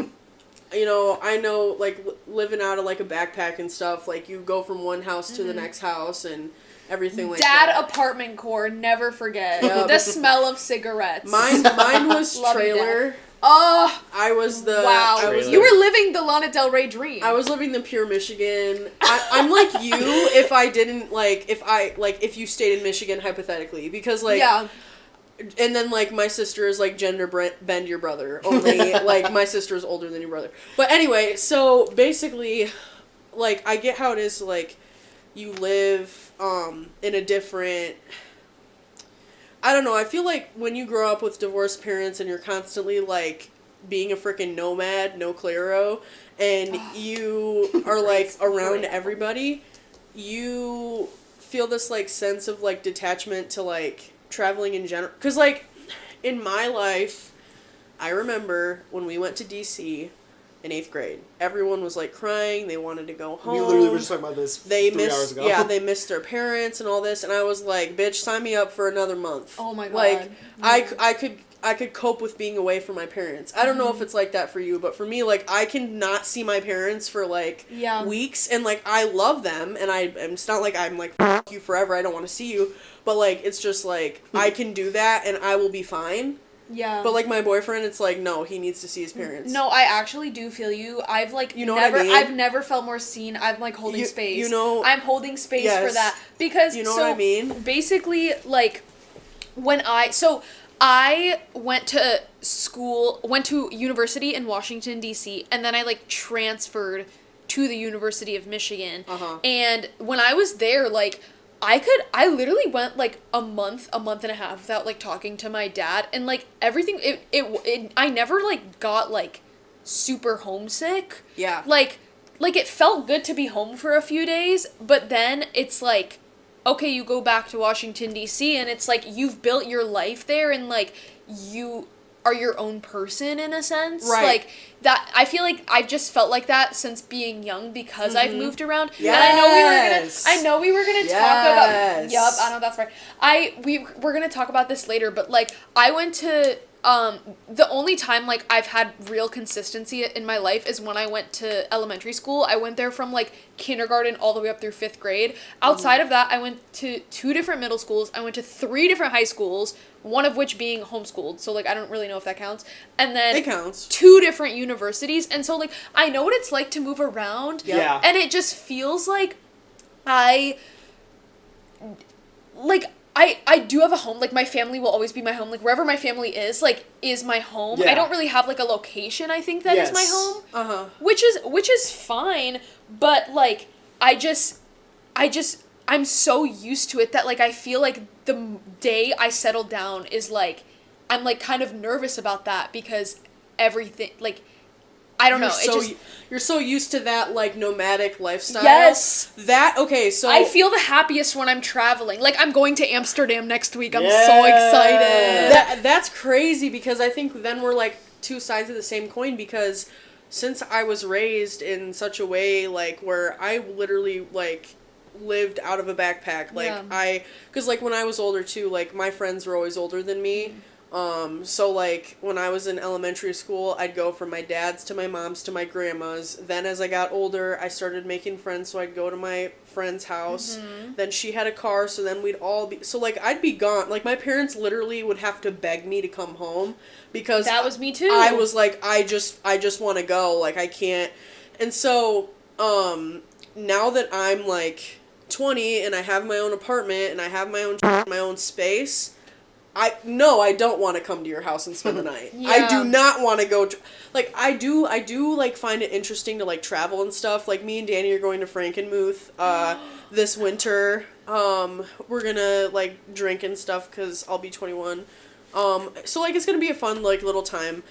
you know, I know, like, living out of, like, a backpack and stuff, like, you go from one house to the next house and everything like Dad that. apartment core, never forget. Yep. The smell of cigarettes. Mine was Love you, trailer. Dad. Oh, I was the... wow. I was You were living the Lana Del Rey dream. I was living the pure Michigan. I'm like you if I didn't, like, if you stayed in Michigan, hypothetically. Because, like... Yeah. And then, like, my sister is, like, gender bend your brother. Only, like, my sister is older than your brother. But anyway, so, basically, like, I get how it is, like, you live, in a different... I don't know, I feel like when you grow up with divorced parents and you're constantly, like, being a freaking nomad, no claro, and you are, like, around everybody, you feel this, like, sense of, like, detachment to, like... traveling in general, because, like, in my life, I remember when we went to DC in 8th grade, everyone was, like, crying, they wanted to go home. We literally were just talking about this 3 hours ago. Yeah, they missed their parents and all this, and I was like, bitch, sign me up for another month. Oh my God. Like, I could cope with being away from my parents. I don't know if it's like that for you, but for me, like, I can not see my parents for, like, weeks, and, like, I love them, and it's not like I'm like, fuck you forever, I don't want to see you, but, like, it's just, like, I can do that, and I will be fine. Yeah. But, like, my boyfriend, it's like, no, he needs to see his parents. No, I actually do feel you. I've, like, You know never, what I mean? I've never felt more seen. I'm, like, holding space. You know... I'm holding space Yes. for that. Because, You know so, what I mean? basically, like, I went to went to university in Washington, D.C., and then I, like, transferred to the University of Michigan. Uh-huh. And when I was there, like, I literally went, like, a month and a half without, like, talking to my dad, and, like, everything, I never, like, got, like, super homesick. Yeah. Like, it felt good to be home for a few days, but then it's, like, okay, you go back to Washington, D.C., and it's, like, you've built your life there, and, like, you are your own person in a sense. Right. Like, that, I feel like I've just felt like that since being young because I've moved around. Yes. And I know we were gonna talk about, yup, I know that's right. We're gonna talk about this later, but, like, I went to, the only time, like, I've had real consistency in my life is when I went to elementary school. I went there from, like, kindergarten all the way up through 5th grade. Outside of that, I went to 2 different middle schools. I went to 3 different high schools, one of which being homeschooled. So, like, I don't really know if that counts. And then It counts. 2 different universities. And so, like, I know what it's like to move around. Yeah. And it just feels like I do have a home. Like, my family will always be my home. Like, wherever my family is, like, is my home. Yeah. I don't really have, like, a location, I think, that is my Yes. home. Uh-huh. Which is fine, but, like, I'm so used to it that, like, I feel like the day I settle down is, like, I'm, like, kind of nervous about that because everything, like, I don't know. You're so used to that, like, nomadic lifestyle. Yes. Okay, so... I feel the happiest when I'm traveling. Like, I'm going to Amsterdam next week. I'm so Yes. excited. That's crazy because I think then we're, like, 2 sides of the same coin because since I was raised in such a way, like, where I literally, like, lived out of a backpack, like, Yeah. because, like, when I was older, too, like, my friends were always older than me, So like when I was in elementary school, I'd go from my dad's to my mom's to my grandma's. Then as I got older, I started making friends, so I'd go to my friend's house. Then she had a car, so then we'd all be, so like I'd be gone. Like my parents literally would have to beg me to come home because That was me too. I was like, I just want to go. Like I can't. And so now that I'm like 20 and I have my own apartment and I have my own space, I don't want to come to your house and spend the night. Yeah. I do not want to go like I do like find it interesting to like travel and stuff. Like me and Danny are going to Frankenmuth this winter. We're going to like drink and stuff cuz I'll be 21. So like it's going to be a fun like little time.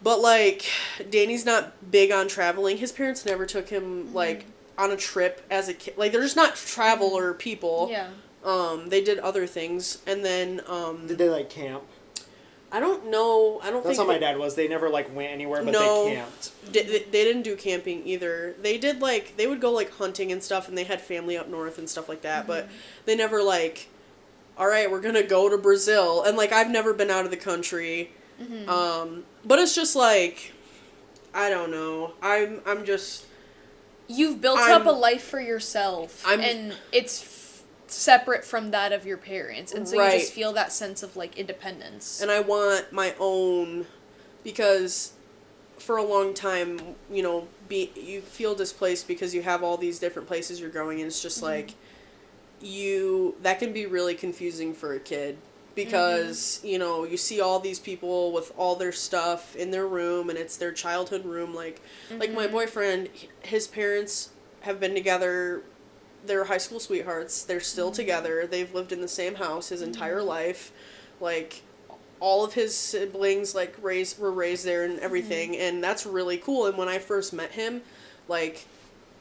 But like Danny's not big on traveling. His parents never took him like on a trip as a kid. Like they're just not traveler people. Yeah. They did other things, and then Did they like camp? I don't know. I don't That's think how my dad was. They never like went anywhere, but No. they camped. they didn't do camping either. They did like they would go like hunting and stuff, and they had family up north and stuff like that. But they never like, all right, we're gonna go to Brazil, and like I've never been out of the country. But it's just like, I don't know. I'm just. You've built up a life for yourself, and it's separate from that of your parents, and so you just feel that sense of like independence. And I want my own, because for a long time, you know, you feel displaced because you have all these different places you're going, and it's just like that can be really confusing for a kid. Because, you know, you see all these people with all their stuff in their room, and it's their childhood room. Like my boyfriend, his parents have been together. They're high school sweethearts. They're still together. They've lived in the same house his entire life. Like, all of his siblings, like, were raised there and everything. And that's really cool. And when I first met him, like,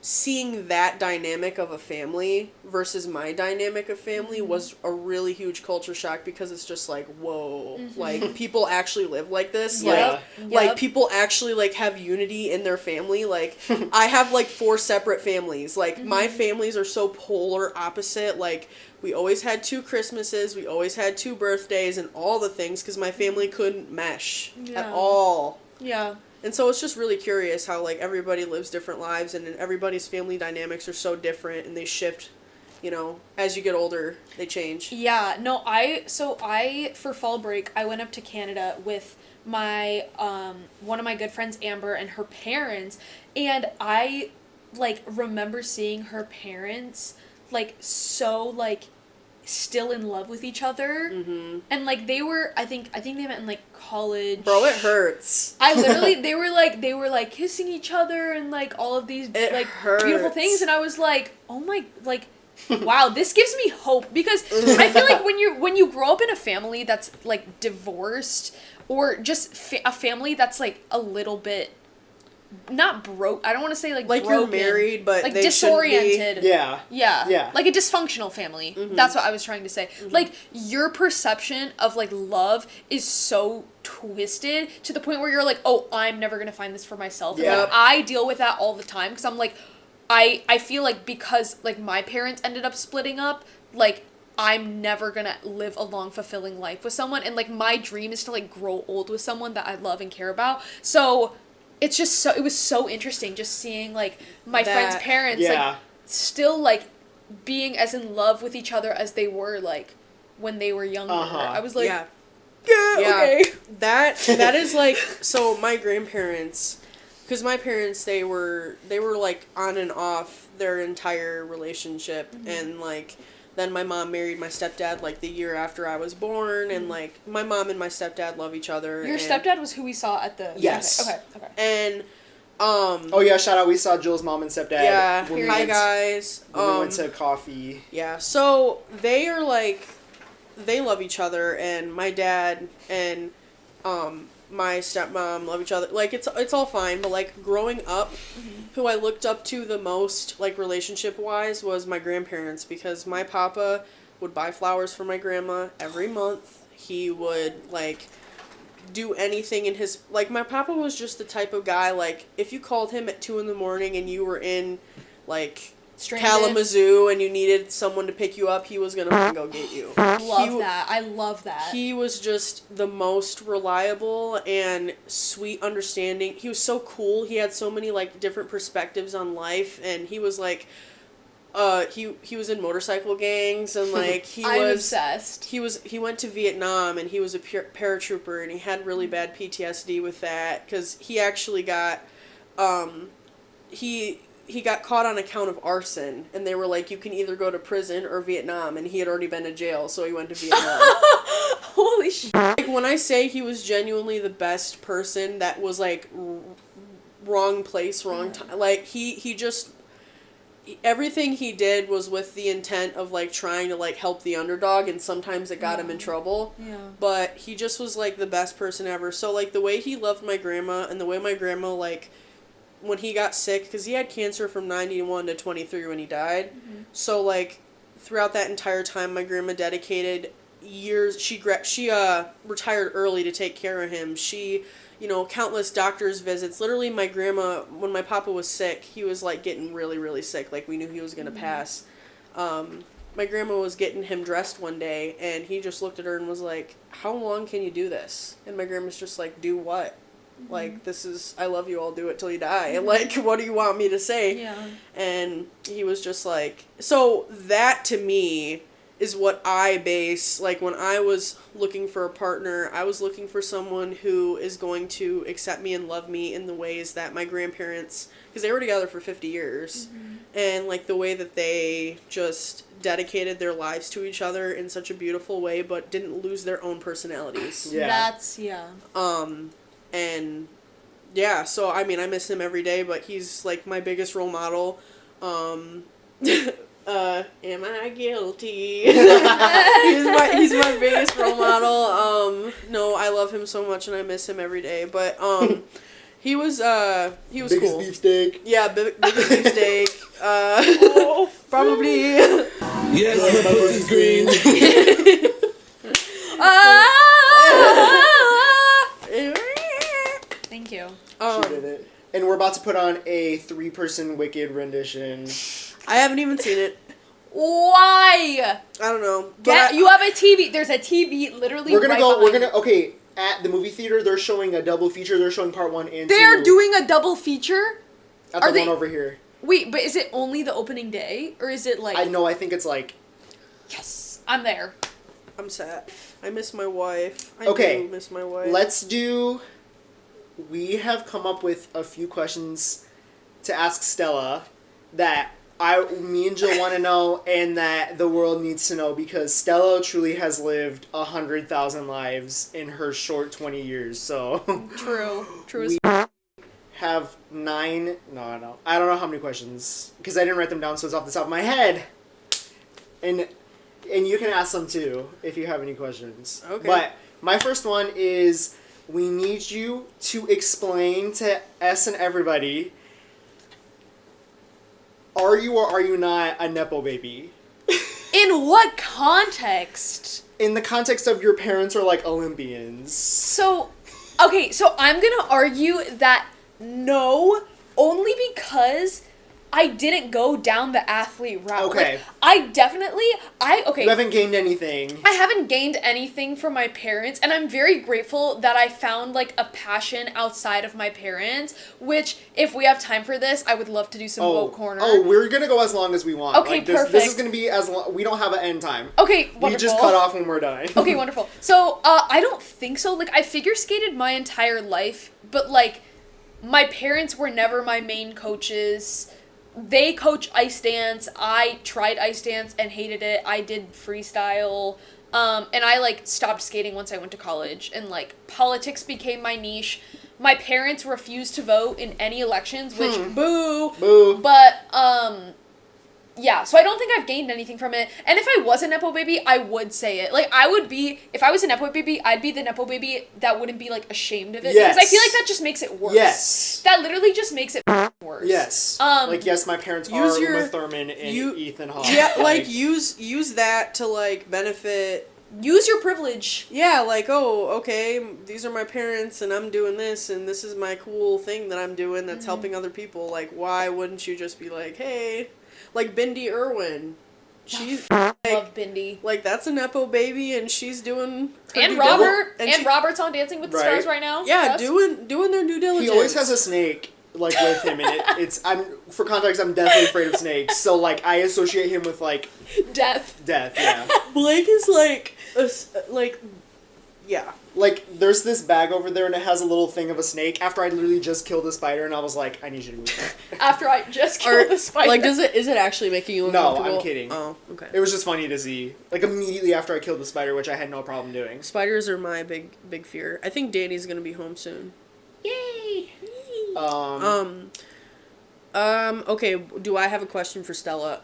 seeing that dynamic of a family versus my dynamic of family was a really huge culture shock, because it's just like, whoa, like people actually live like this. Like people actually like have unity in their family. Like I have like 4 separate families. Like my families are so polar opposite. Like we always had 2 Christmases, we always had 2 birthdays and all the things, because my family couldn't mesh at all. Yeah. And so it's just really curious how, like, everybody lives different lives, and everybody's family dynamics are so different, and they shift, you know, as you get older, they change. Yeah, no, for fall break, I went up to Canada with my, one of my good friends, Amber, and her parents, and I, like, remember seeing her parents, like, so, like, still in love with each other, and like they were, I think they met in like college. Bro, it hurts. I literally, they were like kissing each other and like all of these beautiful things, and I was like, oh my, like, wow, this gives me hope, because I feel like when you grow up in a family that's like divorced, or just a family that's like a little bit not broke. I don't want to say like broken, you're married, but like they disoriented. Yeah. Like a dysfunctional family. That's what I was trying to say. Like your perception of like love is so twisted to the point where you're like, oh, I'm never gonna find this for myself. And, like, I deal with that all the time, because I'm like, I feel like because like my parents ended up splitting up, like I'm never gonna live a long, fulfilling life with someone, and like my dream is to like grow old with someone that I love and care about. So it's just it was so interesting just seeing like my friends' parents like still like being as in love with each other as they were like when they were younger. I was like, okay. That is like, so my grandparents, because my parents, they were like on and off their entire relationship, and like then my mom married my stepdad like the year after I was born, and like my mom and my stepdad love each other. Your stepdad was who we saw at the Okay. And oh yeah, shout out, we saw Jill's mom and stepdad. Yeah, when hi guys. When we went to coffee. Yeah, so they are like, they love each other, and my dad and my stepmom love each other. Like it's all fine, but like growing up, who I looked up to the most, like relationship wise, was my grandparents, because my papa would buy flowers for my grandma every month. He would like do anything in his, like my papa was just the type of guy, like if you called him at 2 a.m. and you were in like Stranded. Kalamazoo and you needed someone to pick you up, he was gonna fucking go get you. Love that. I love that. He was just the most reliable and sweet, understanding. He was so cool. He had so many like different perspectives on life, and he was like, he was in motorcycle gangs, and like I'm obsessed. He went to Vietnam, and he was a paratrooper, and he had really bad PTSD with that because he actually got, he got caught on account of arson, and they were like, you can either go to prison or Vietnam, and he had already been to jail, so he went to Vietnam. Holy shit. Like, when I say he was genuinely the best person that was, like, wrong place, wrong time, like, he just, everything he did was with the intent of, like, trying to, like, help the underdog, and sometimes it got him in trouble. Yeah. But he just was, like, the best person ever. So, like, the way he loved my grandma, and the way my grandma, like, when he got sick, because he had cancer from 91 to 23 when he died. Mm-hmm. So, like, throughout that entire time, my grandma dedicated years. She retired early to take care of him. She, countless doctor's visits. Literally, my grandma, when my papa was sick, he was, like, getting really, really sick. Like, we knew he was going to pass. My grandma was getting him dressed one day, and he just looked at her and was like, how long can you do this? And my grandma's just like, do what? Like, this is, I love you, I'll do it till you die. And, like, what do you want me to say? Yeah. And he was just like, so that to me is what I base, like, when I was looking for a partner, I was looking for someone who is going to accept me and love me in the ways that my grandparents, because they were together for 50 years, and, like, the way that they just dedicated their lives to each other in such a beautiful way, but didn't lose their own personalities. Yeah. And yeah, so I mean, I miss him every day, but he's like my biggest role model. Am I guilty? he's my biggest role model. No, I love him so much and I miss him every day, but he was Biggest cool. beefsteak. Yeah, biggest beefsteak. Probably. Yes, my pussy's green. Thank you. She did it. And we're about to put on a 3-person Wicked rendition. I haven't even seen it. Why? I don't know. You have a TV. There's a TV literally. We're gonna right go. behind We're gonna. Okay, at the movie theater, they're showing a double feature. They're showing part 1 and 2. They're doing a double feature. At the one over here. Wait, but is it only the opening day, or is it like? I know. I think it's like. Yes, I'm there. I'm sad. I miss my wife. I Okay, do miss my wife. Let's do. We have come up with a few questions to ask Stella that me and Jill want to know, and that the world needs to know, because Stella truly has lived 100,000 lives in her short 20 years. So True. we have 9. No, I don't know how many questions because I didn't write them down, so it's off the top of my head. And you can ask them too if you have any questions. Okay. But my first one is, we need you to explain to us and everybody, are you or are you not a Nepo baby? In what context? In the context of your parents are like Olympians. So, okay, so I'm gonna argue that no, only because I didn't go down the athlete route. Okay. Like, You haven't gained anything. I haven't gained anything from my parents, and I'm very grateful that I found, like, a passion outside of my parents, which, if we have time for this, I would love to do some vote corner. Oh, we're gonna go as long as we want. Okay, like, this perfect. is gonna be as long. We don't have an end time. Okay, wonderful. We just cut off when we're done. Okay, wonderful. So, I don't think so. Like, I figure skated my entire life, but, like, my parents were never my main coaches. They coach ice dance. I tried ice dance and hated it. I did freestyle. And I, like, stopped skating once I went to college. And, like, politics became my niche. My parents refused to vote in any elections, which, boo. Boo. But, yeah, so I don't think I've gained anything from it. And if I was a Nepo baby, I would say it. Like, if I was a Nepo baby, I'd be the Nepo baby that wouldn't be, like, ashamed of it. Yes. Because I feel like that just makes it worse. Yes. That literally just makes it worse. Yes. Like, yes, my parents are Uma Thurman and Ethan Hawke. Yeah, like, use that to, like, benefit use your privilege. Yeah, like, oh, okay, these are my parents, and I'm doing this, and this is my cool thing that I'm doing that's helping other people. Like, why wouldn't you just be like, hey, like Bindi Irwin, she's Love Bindi. like that's a nepo baby, and she's doing her And due Robert, dili- and Robert's on Dancing with the Right. Stars right now. yeah, Trust. doing their due diligence. He always has a snake like with him, and for context, I'm definitely afraid of snakes. So like I associate him with like Death. death. Yeah. Blake is like yeah. Like, there's this bag over there, and it has a little thing of a snake. After I literally just killed a spider, and I was like, I need you to move that. After I just killed the spider. Like, is it actually making you No, uncomfortable? I'm kidding. Oh, okay. It was just funny to see. Like, immediately after I killed the spider, which I had no problem doing. Spiders are my big fear. I think Danny's gonna be home soon. Yay! Okay, do I have a question for Stella?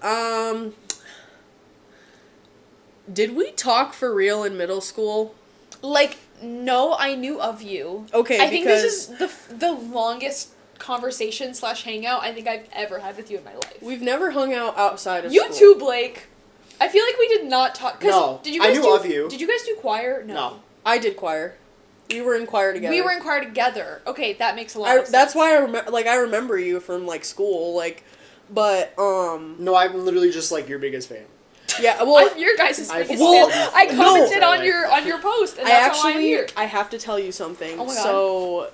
Did we talk for real in middle school? Like, no, I knew of you. Okay, I think this is the longest conversation / hangout I think I've ever had with you in my life. We've never hung out outside of You school. too, Blake. I feel like we did not talk. No, did you I guys knew do, of you. Did you guys do choir? No. I did choir. We were in choir together. We were in choir together. Okay, that makes a lot of sense. That's why I remember you from like school, like, but No, I'm literally just, like, your biggest fan. yeah. Well, I'm your guys' I biggest followed fan. you. I commented No. on your post, and I that's how I'm actually here. I have to tell you something. Oh my God. So,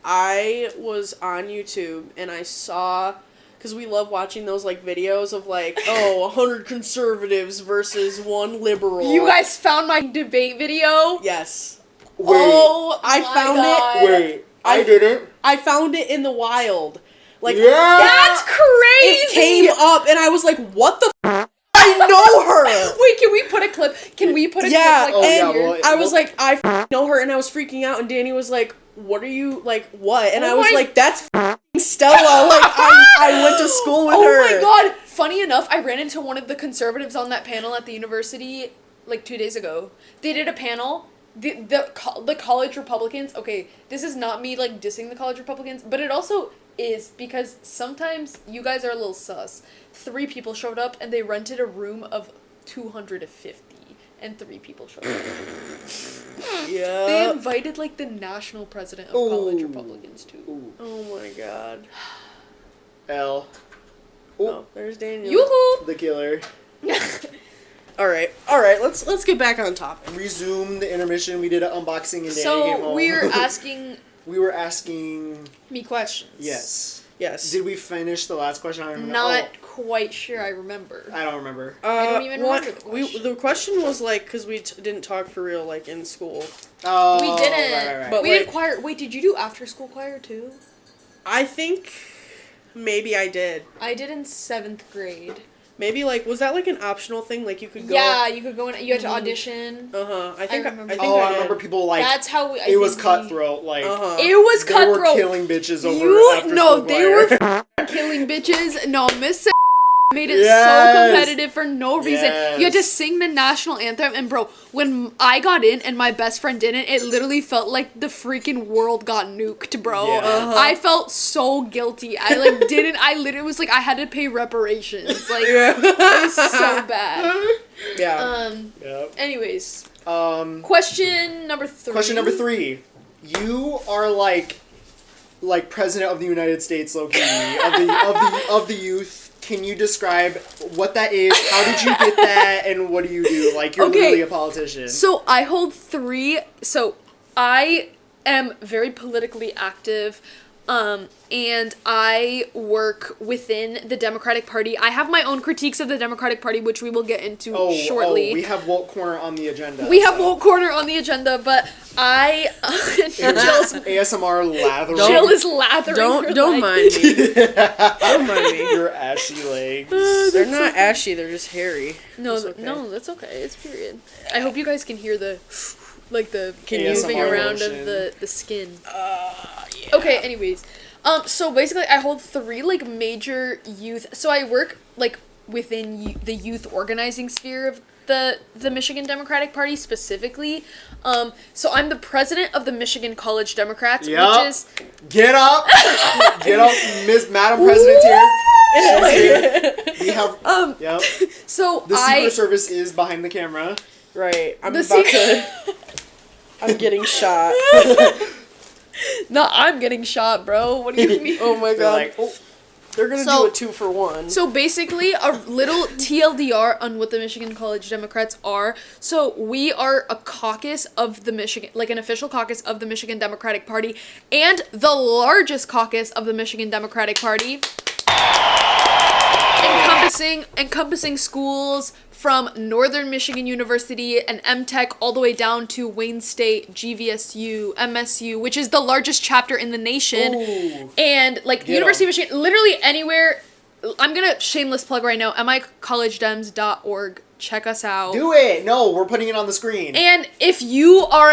I was on YouTube and I saw. Because we love watching those, like, videos of, like, 100 conservatives versus 1 liberal. You guys found my debate video? Yes. Wait. Oh, I my found God. it. Wait. I didn't? I found it in the wild. Like, Yeah! That's crazy! it came up, and I was like, what the f***? I know her! Wait, can we put a clip? Can we put a Yeah, clip Oh, like yeah, here? well, I was like, I f- know her, and I was freaking out, and Danny was like, what are you, like, what? And Oh I was my- like, that's f***ing Stella. Like, I went to school with Oh her. my God! Funny enough, I ran into one of the conservatives on that panel at the university like 2 days ago. They did a panel. The college Republicans. Okay, this is not me like dissing the college Republicans, but it also is because sometimes you guys are a little sus. 3 people showed up and they rented a room of 250, and 3 people showed up. They Yeah. invited like the national president of college Ooh. Republicans too. Ooh. Oh my God. L. Oh, there's Daniel. Yoo-hoo! The killer. All right. Let's get back on topic. Resume the intermission. We did an unboxing and Danny came So home. we're asking We were asking. me questions. Yes. Yes. Did we finish the last question? I don't remember. Not quite sure I remember. I don't remember. I don't even remember the question. The question was like, because we didn't talk for real like in school. Oh, We didn't. Right. But we like- did choir. Wait, did you do after school choir too? I think maybe I did. I did in 7th grade. Maybe like was that like an optional thing? Like you could go. Yeah, you could go in. You had to audition. I think remember. I think Oh, I I did. remember people like. That's how we. It was cutthroat. Like It was they were cutthroat. killing bitches over You after no, school they choir. were killing bitches. No, Miss made it Yes. so competitive for no reason. Yes. You had to sing the national anthem, and bro, when I got in and my best friend didn't, it literally felt like the freaking world got nuked, bro. Yeah. I felt so guilty. I like didn't. I literally was like I had to pay reparations. Like it was so bad. Yeah. Yep. Anyways, Question number 3. Question number 3. You are like president of the United States, low key, of the youth. Can you describe what that is? How did you get that? And what do you do? Like you're Okay. literally a politician. So I hold 3. So I am very politically active, and I work within the Democratic Party. I have my own critiques of the Democratic Party, which we will get into shortly. we have Woke Corner on the agenda. We have Woke Corner on the agenda, but I Jill's, ASMR lathering. Jill is lathering. her Don't leg. mind me. Don't mind me. your ashy legs. They're not ashy. They're just hairy. No, It's okay. no, that's okay. It's period. I hope you guys can hear the Can you moving ASMR around motion. of the skin. Okay, anyways. So basically I hold 3 like major youth. So I work like within the youth organizing sphere of the Michigan Democratic Party specifically. So I'm the president of the Michigan College Democrats, Yup. which is Get up! Get up, Miss Madam President's here. She's here. We have. Yep. so The I Secret Service is behind the camera. Right. I'm The about secret- to. I'm getting shot. No, I'm getting shot, bro. What do you mean? Oh my They're god. like, oh, They're gonna So- do a 2-for-1. So basically, a little TLDR on what the Michigan College Democrats are. So we are a caucus of the Michigan, like an official caucus of the Michigan Democratic Party, and the largest caucus of the Michigan Democratic Party, encompassing schools from Northern Michigan University and MTech all the way down to Wayne State, GVSU, MSU, which is the largest chapter in the nation. Ooh. And like Get University 'em. of Michigan, literally anywhere. I'm gonna shameless plug right now, micollegedems.org. Check us out. do it. No, we're putting it on the screen. And if you are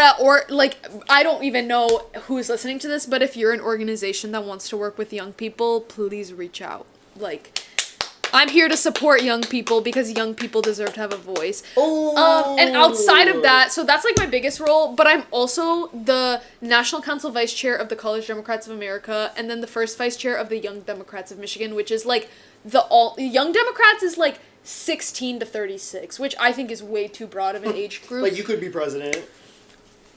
I don't even know who's listening to this, but if you're an organization that wants to work with young people, please reach out. Like, I'm here to support young people because young people deserve to have a voice. Oh. And outside of that, so that's like my biggest role, but I'm also the National Council Vice Chair of the College Democrats of America, and then the first Vice Chair of the Young Democrats of Michigan, which is like Young Democrats is like 16 to 36, which I think is way too broad of an age group. Like, you could be president.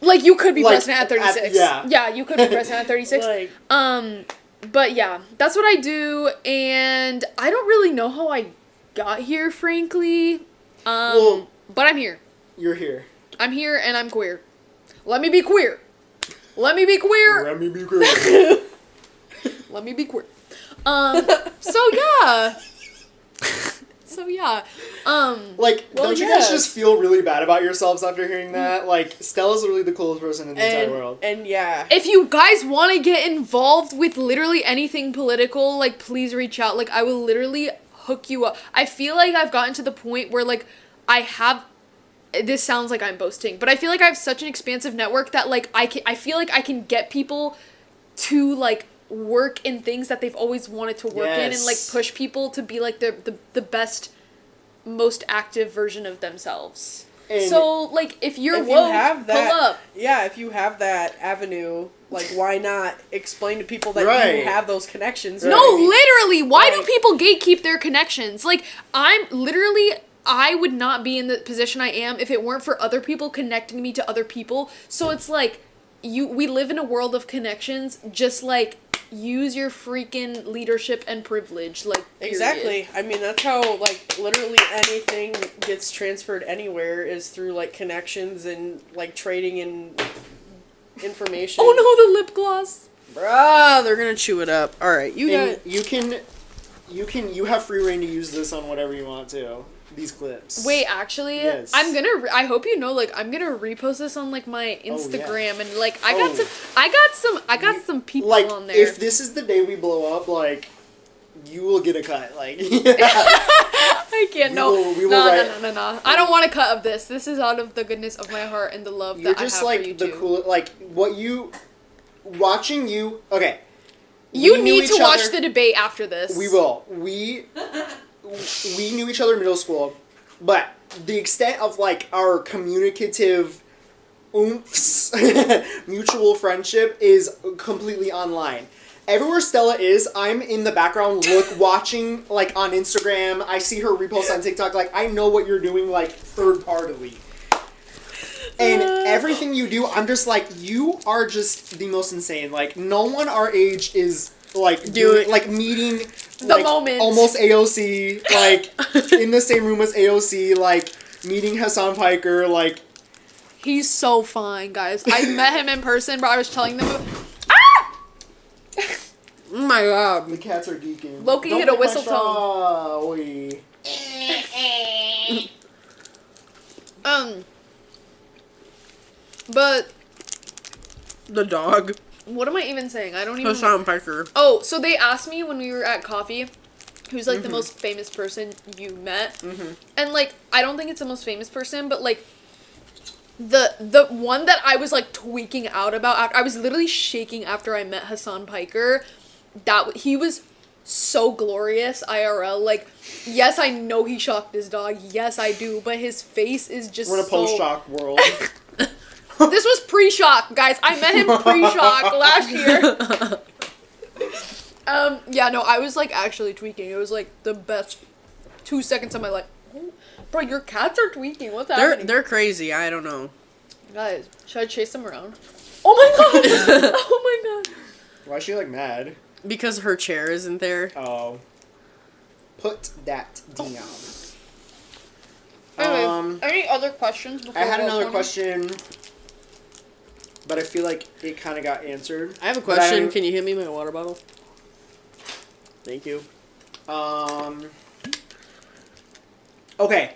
Like, you could be Like, president at 36. yeah. Yeah, you could be president at 36. Like, But yeah, that's what I do, and I don't really know how I got here, frankly. Well- But I'm here. You're here. I'm here, and I'm queer. Let me be queer. Let me be queer. Let me be great. Let me be queer. So yeah. So yeah. Like, Well, don't you yes. guys just feel really bad about yourselves after hearing that? Like, Stella's really the coolest person in the entire world. and yeah. If you guys want to get involved with literally anything political, like, please reach out. Like, I will literally hook you up. I feel like I've gotten to the point where, like, this sounds like I'm boasting, but I feel like I have such an expansive network that, like, I feel like I can get people to, like, work in things that they've always wanted to work in, and like Yes. push people to be like the best, most active version of themselves. And So like if you're If you woke, have that, pull up. yeah, if you have that avenue, like, why not explain to people that Right. you have those connections? Right. No, literally, why do Like- people gatekeep their connections? Like, I would not be in the position I am if it weren't for other people connecting me to other people. So it's like, we live in a world of connections, just like, use your freaking leadership and privilege, like, period. Exactly. I mean, that's how, like, literally anything gets transferred anywhere is through, like, connections and, like, trading in information. Oh no, the lip gloss. Bruh, they're gonna chew it up. Alright, you And got... you have free reign to use this on whatever you want to. These clips. Wait, actually, Yes. I hope you know, like, I'm gonna repost this on, like, my Instagram, and, like, I got some people Like, on there. if this is the day we blow up, like, you will get a cut. Like, I can't, no. We will No. I don't want a cut of this. This is out of the goodness of my heart and the love you're that I just have like for you the too. cool. Like, watching you. Okay. You We knew need to each watch other- the debate after this. We will. We knew each other in middle school, but the extent of, like, our communicative oomphs, mutual friendship is completely online. Everywhere Stella is, I'm in the background watching, like, on Instagram. I see her repost on TikTok. Like, I know what you're doing, like, third-partily. And everything you do, I'm just like, you are just the most insane. Like, no one our age is, like, doing, like, meeting, like, moment. almost AOC, like, in the same room as AOC, like, meeting Hassan Piker, like... He's so fine, guys. I met him in person, but I was telling them. Oh my god. The cats are geeking. Loki Don't hit a make my whistle straw. Oi. But The dog. what am I even saying? I don't even. Hassan Piker. Oh, so they asked me when we were at coffee, who's like the most famous person you met, and like I don't think it's the most famous person, but like the one that I was like tweaking out about. I was literally shaking after I met Hassan Piker. He was so glorious IRL. Like, yes, I know he shocked his dog. Yes, I do, but his face is just We're in a so... post-shock world. This was pre-shock, guys. I met him pre-shock last year. Yeah, no, I was like actually tweaking. It was like the best 2 seconds of my life. Bro, your cats are tweaking. What's happening? They're crazy. I don't know. Guys, should I chase them around? Oh my god! Oh my god! Why is she like mad? Because her chair isn't there. Oh. Put that down. Anyway, any other questions before I had we go another on? question, but I feel like it kind of got answered. I have a But question. don't- Can you hand me my water bottle? Thank you. Okay.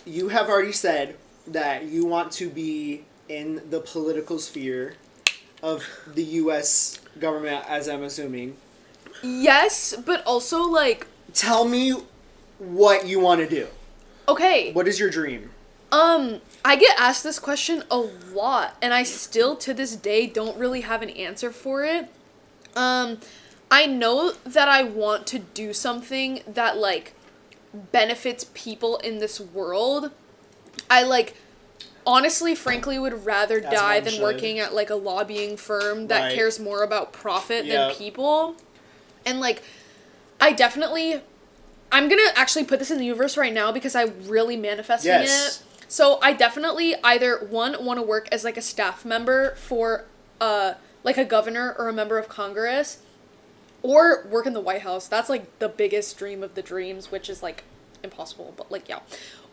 You have already said that you want to be in the political sphere of the U.S. government, as I'm assuming. Yes, but also, like... Tell me what you want to do. Okay. What is your dream? I get asked this question a lot, and I still, to this day, don't really have an answer for it. I know that I want to do something that, like, benefits people in this world. I, like, honestly, frankly, would rather As die one than should. working at, like, a lobbying firm that Right. cares more about profit Yep. than people. And, like, I'm gonna actually put this in the universe right now because I'm really manifesting Yes. it. So I definitely either, one, want to work as, like, a staff member for, like, a governor or a member of Congress, or work in the White House. That's, like, the biggest dream of the dreams, which is, like, impossible, but, like, yeah.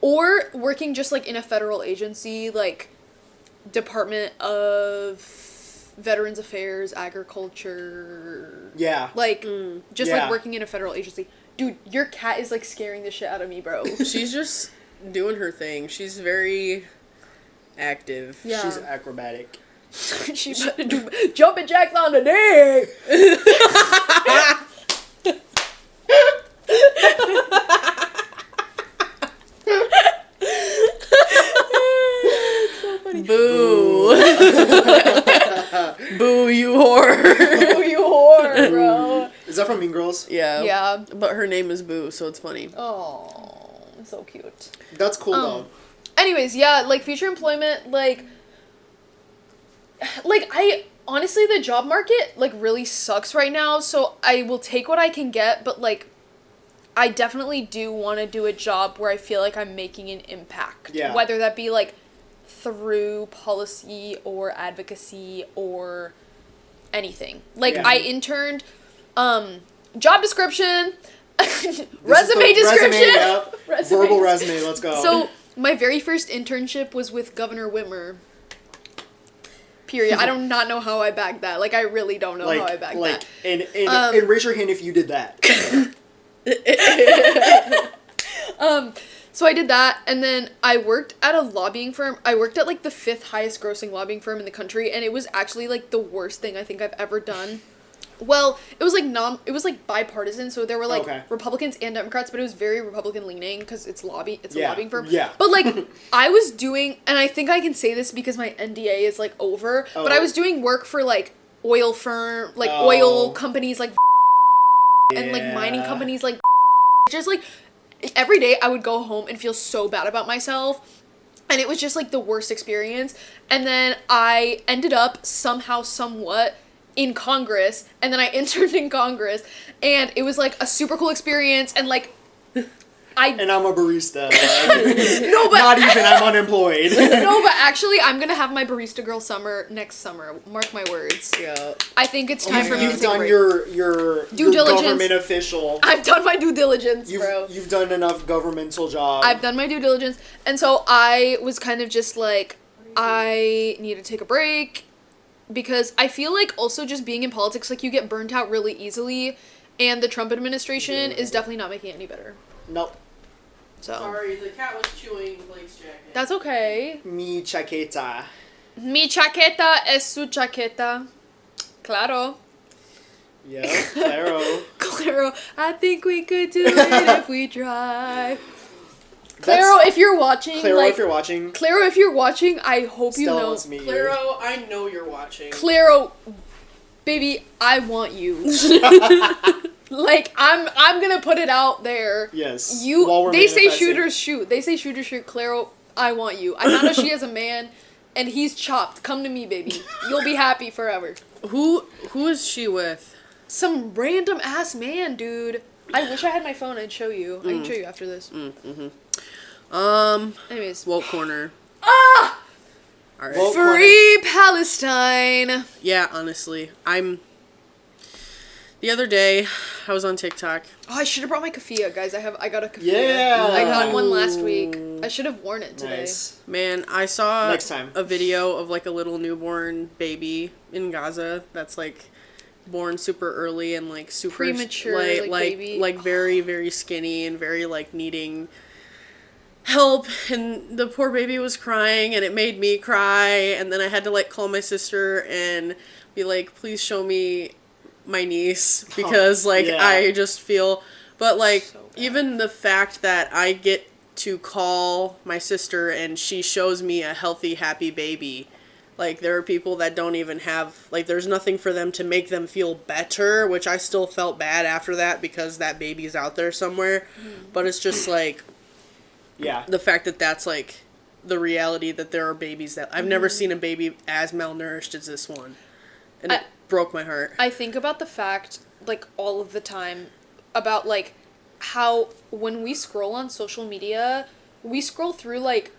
Or working just, like, in a federal agency, like, Department of Veterans Affairs, Agriculture... Yeah. Like, just, Yeah. like, working in a federal agency. Dude, your cat is, like, scaring the shit out of me, bro. She's just doing her thing. She's very active. Yeah. She's acrobatic. She about to do jumping jacks on the dick. Boo. Boo, you whore. Oh, you whore, bro. Is that from Mean Girls? Yeah. Yeah. But her name is Boo, so it's funny. Oh, so cute. That's cool, though. Anyways, yeah, like, future employment, like, I, honestly, the job market, like, really sucks right now, so I will take what I can get, but, like, I definitely do want to do a job where I feel like I'm making an impact. Yeah. Whether that be, like, through policy or advocacy or anything. Like, Yeah. I interned, job description, This resume is the description. Resume, yep. Resume Verbal des- resume, let's go. So, my very first internship was with Governor Whitmer. Period. I do not know how I bagged that. Like, I really don't know how I bagged that. And raise your hand if you did that. So I did that, and then I worked at a lobbying firm. I worked at, like, the 5th highest grossing lobbying firm in the country, and it was actually, like, the worst thing I think I've ever done. Well, it was, like, bipartisan, so there were, like, Okay. Republicans and Democrats, but it was very Republican-leaning, because it's a Yeah, lobbying firm. yeah. But, like, I was doing, and I think I can say this because my NDA is, like, over, but I was doing work for, like, oil companies, like, and, like, mining Yeah. companies, like, just, like, every day I would go home and feel so bad about myself, and it was just, like, the worst experience. And then I ended up somehow, somewhat, in Congress, and then I interned in Congress, and it was, like, a super cool experience, and, like, And I'm a barista. no, but Not even, I'm unemployed. no, but actually, I'm gonna have my barista girl summer next summer. Mark my words. Yeah. I think it's time for me to You've take a done break. your Due diligence. government official. I've done my due diligence, bro. You've done enough governmental job. I've done my due diligence, and so I was kind of just like, I need to take a break, because I feel like also just being in politics, like, you get burnt out really easily, and the Trump administration is definitely not making it any better. Nope. So Sorry, the cat was chewing Blake's jacket. that's okay. Mi chaqueta. Mi chaqueta es su chaqueta. Claro. Yeah, claro. Claro, I think we could do it if we try. Claro, if you're watching, Claro, like, if you're watching, Claro, if you're watching, I hope you Stella know. wants to meet you. Claro, I know you're watching. Claro, baby, I want you. Like, I'm gonna put it out there. Yes. You. While we're They say manifesting. shooters shoot. They say shooters shoot. Claro, I want you. I found out she has a man, and he's chopped. Come to me, baby. You'll be happy forever. Who is she with? some random ass man, dude. I wish I had my phone. I'd show you. I can show you after this. Anyways, Woke corner. ah, All right. Woke free Palestine. Yeah, honestly, the other day, I was on TikTok. Oh, I should have brought my keffiyeh, guys. I got a keffiyeh. Yeah. I got one last week. I should have worn it today. Nice. Man, I saw Next time. a video of like a little newborn baby in Gaza that's like born super early and like super Premature, like baby. like very very skinny and very like needing help, and the poor baby was crying and it made me cry, and then I had to like call my sister and be like, please show me my niece, because like yeah. I just feel, but like So bad. even the fact that I get to call my sister and she shows me a healthy happy baby, like there are people that don't even have, like there's nothing for them to make them feel better, which I still felt bad after that because that baby's out there somewhere. But it's just like Yeah. the fact that that's like the reality, that there are babies that I've never seen a baby as malnourished as this one, and it broke my heart. I think about the fact, like, all of the time, about, like, how when we scroll on social media, we scroll through, like,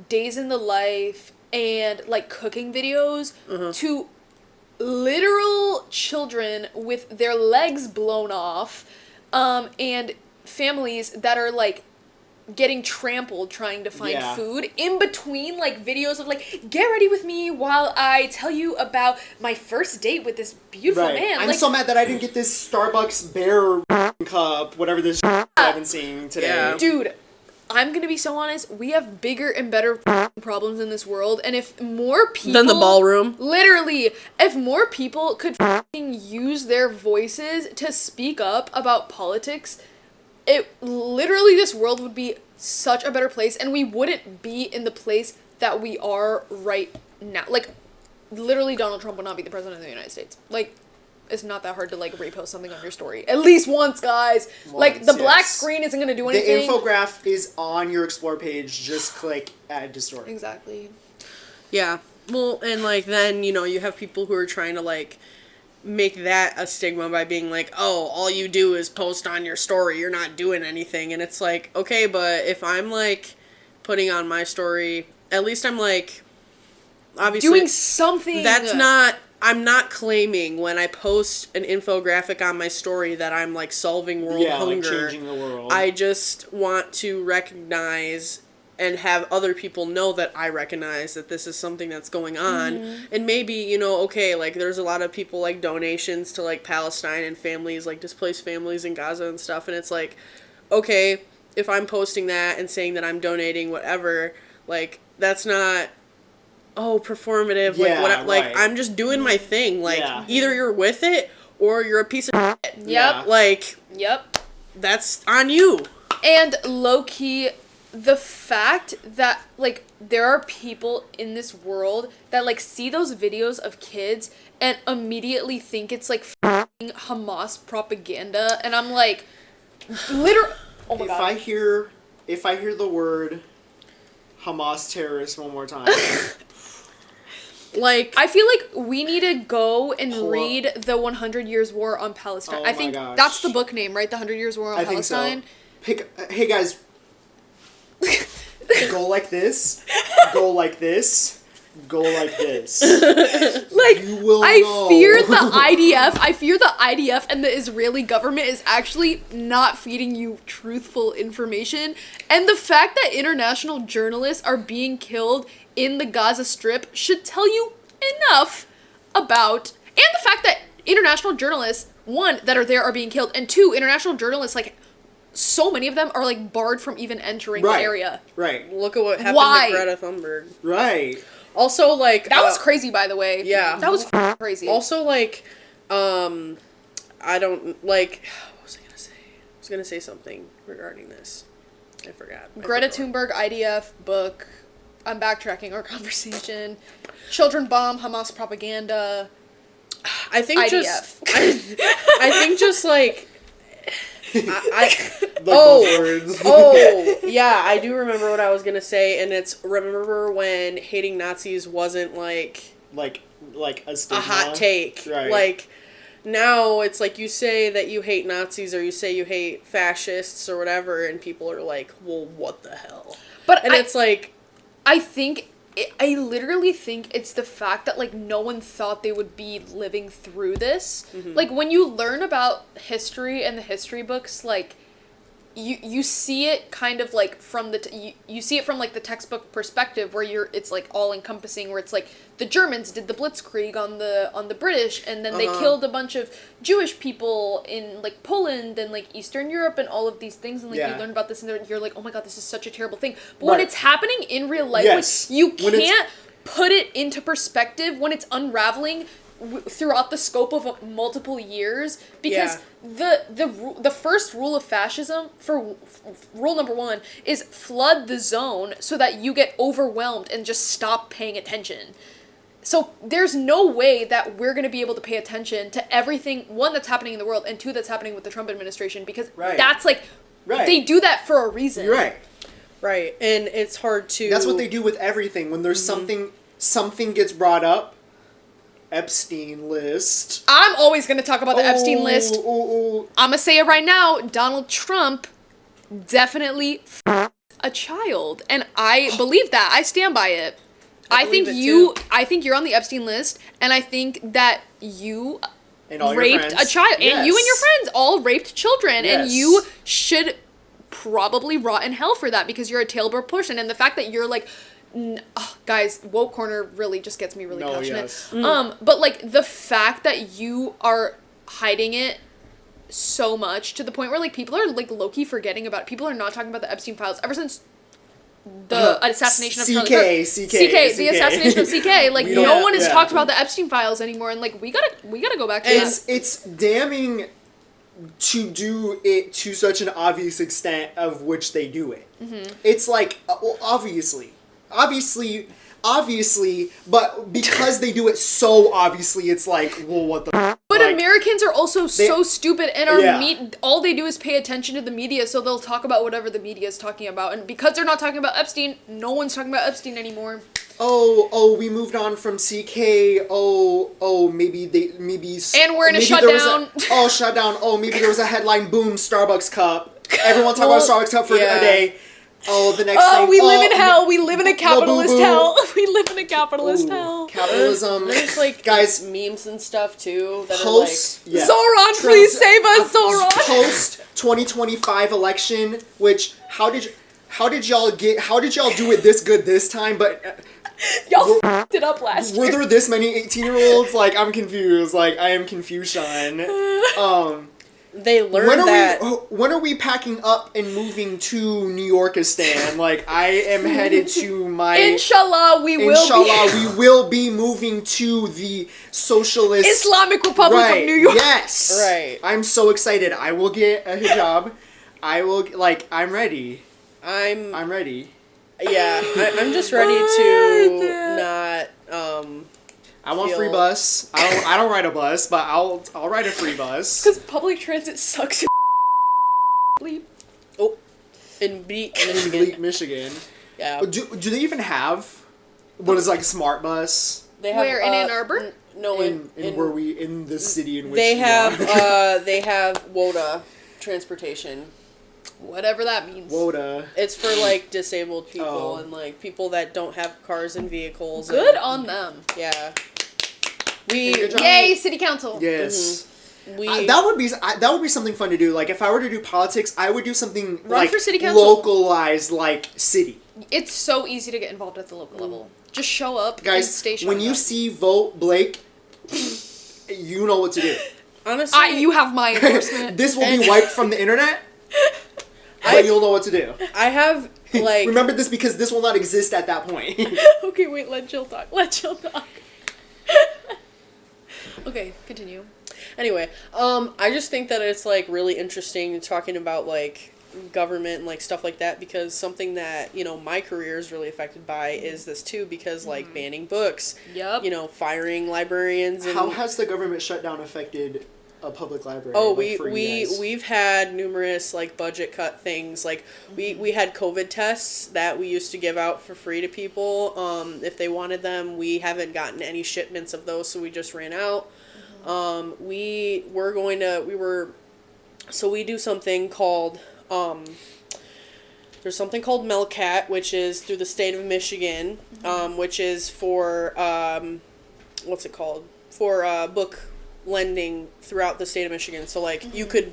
days in the life and, like, cooking videos to literal children with their legs blown off, and families that are, like, getting trampled trying to find Yeah. food in between like videos of like, get ready with me while I tell you about my first date with this beautiful Right. man. I'm like, so mad that I didn't get this Starbucks bear cup, whatever this I've been seeing today. Yeah. dude, I'm gonna be so honest, we have bigger and better problems in this world, and if more people Than the ballroom. literally, if more people could use their voices to speak up about politics, this world would be such a better place, and we wouldn't be in the place that we are right now. Like, literally, Donald Trump would not be the president of the United States. Like, it's not that hard to, like, repost something on your story. At least once, guys. Like, the black yes. screen isn't gonna do The anything. infograph is on your Explore page. Just click Add to Story. Exactly. Yeah. Well, and like then, you know, you have people who are trying to like make that a stigma by being like, oh, all you do is post on your story, you're not doing anything. And it's like, okay, but if I'm like putting on my story, at least I'm like obviously Doing something. I'm not claiming when I post an infographic on my story that I'm like solving world Yeah, like hunger. changing the world. I just want to recognize and have other people know that I recognize that this is something that's going on. And maybe, you know, okay, like there's a lot of people like donations to like Palestine and families, like displaced families in Gaza and stuff. And it's like, okay, if I'm posting that and saying that I'm donating whatever, like that's not, oh, performative. Yeah, like what? Like right. I'm just doing my thing. Like Yeah. either you're with it or you're a piece of shit. Yeah. Like Yep. that's on you. And low-key, the fact that, like, there are people in this world that, like, see those videos of kids and immediately think it's, like, f***ing Hamas propaganda, and I'm like, literally, oh my If god. I hear the word Hamas terrorist one more time, Like I feel like we need to go and Hold up. read the 100 Years War on Palestine. Oh I my think gosh. that's the book name, right? The 100 Years War on I think so. Palestine. Hey guys, go like this, go like this, go like this. Like, You will I know. fear the IDF and the Israeli government is actually not feeding you truthful information. And the fact that international journalists are being killed in the Gaza Strip should tell you enough about, and the fact that international journalists, one, that are there are being killed, and two, international journalists, like, so many of them are, like, barred from even entering Right. the area. Right, look at what happened Why? to Greta Thunberg. right. Also, like That was crazy, by the way. yeah. That was crazy. Also, like, I don't like. What was I gonna say? I was gonna say something regarding this. I forgot. Greta Thunberg IDF book. I'm backtracking our conversation. Children bomb Hamas propaganda. I think IDF. just. I think just like. I Like Oh. those words. oh yeah, I do remember what I was gonna say, and it's remember when hating Nazis wasn't like like a a stigma. hot take. Right. Like now it's like you say that you hate Nazis or you say you hate fascists or whatever, and people are like, well, what the hell? But And it's like, I literally think it's the fact that, like, no one thought they would be living through this. Mm-hmm. Like, when you learn about history and the history books, like, you see it kind of, like, from you see it from, like, the textbook perspective where it's, like, all-encompassing, where it's, like, the Germans did the Blitzkrieg on the British, and then they killed a bunch of Jewish people in, like, Poland and, like, Eastern Europe and all of these things, and, like, you learn about this, and you're like, oh my god, this is such a terrible thing. But when it's happening in real life, like, you can't put it into perspective when it's unraveling throughout the scope of multiple years, because the first rule of fascism, for rule number 1, is flood the zone so that you get overwhelmed and just stop paying attention. So there's no way that we're going to be able to pay attention to everything, 1, that's happening in the world, and 2, that's happening with the Trump administration, because that's like, they do that for a reason. You're right. Right, and it's hard to... That's what they do with everything. When there's something gets brought up, Epstein list. I'm always going to talk about the Epstein list. I'm going to say it right now. Donald Trump definitely a child. And I believe that. I stand by it. I think you're on the Epstein list, and I think that you raped a child. Yes. And you and your friends all raped children. Yes. And you should probably rot in hell for that, because you're a tailbird person. And the fact that you're like... guys, woke corner really just gets me really passionate. Yes. But like the fact that you are hiding it so much to the point where like people are like low-key forgetting about it. People are not talking about the Epstein files ever since the assassination of Charlie Kirk. The assassination of CK. Like no one has talked about the Epstein files anymore, and like we gotta go back to that. It's damning to do it to such an obvious extent of which they do it. It's like, well, obviously, but because they do it so obviously, it's like, well, what the f-? But like, Americans are also so stupid, and all they do is pay attention to the media, so they'll talk about whatever the media is talking about. And because they're not talking about Epstein, no one's talking about Epstein anymore. We moved on from CK. Maybe and we're in a shutdown. Shutdown. Maybe there was a headline, boom, Starbucks cup. Everyone talk about Starbucks cup for a day. The next thing. We live in hell. We live in a capitalist hell. We live in a capitalist hell. Capitalism. There's like guys, memes and stuff too that post, are like Zoran, please save us, Zoran. Post 2025 election, which how did y'all do it this good this time? But y'all f***ed it up last year. Were there this many 18-year-olds? Like, I'm confused. Like, I am confusion. They learned when are we packing up and moving to New Yorkistan? Like, I am headed to my... Inshallah, we will be moving to the socialist... Islamic Republic of New York. Yes. Right. I'm so excited. I will get a hijab. I'm ready. I'm ready. Yeah, I'm just ready to not, I want free bus. I don't ride a bus, but I'll ride a free bus. Because public transit sucks. Bleep. Oh, in Michigan. Bleak, Michigan. Yeah. Do they even have what is like a smart bus? They have, where in Ann Arbor? No, in the city in which they have they have WOTA transportation. Whatever that means. WOTA. It's for like disabled people and like people that don't have cars and vehicles. Good on them. Yeah. Yay, city council. Yes. Mm-hmm. That would be something fun to do. Like if I were to do politics, I would do something like for city council. Localized, like city. It's so easy to get involved at the local level. Just show up, guys. And stay when you see vote Blake, you know what to do. Honestly, you have my endorsement. This will be wiped from the internet. But you'll know what to do. I have, like... Remember this because this will not exist at that point. Okay, wait, let Jill talk. Okay, continue. Anyway, I just think that it's, like, really interesting talking about, like, government and, like, stuff like that, because something that, you know, my career is really affected by is this, too, because, like, banning books. Yep. You know, firing librarians and... How has the government shutdown affected... a public library? We've had numerous like budget cut things. Like we had COVID tests that we used to give out for free to people if they wanted them. We haven't gotten any shipments of those, so we just ran out. We do something called, there's something called MELCAT, which is through the state of Michigan, which is for, what's it called? For, book lending throughout the state of Michigan. So, like, you could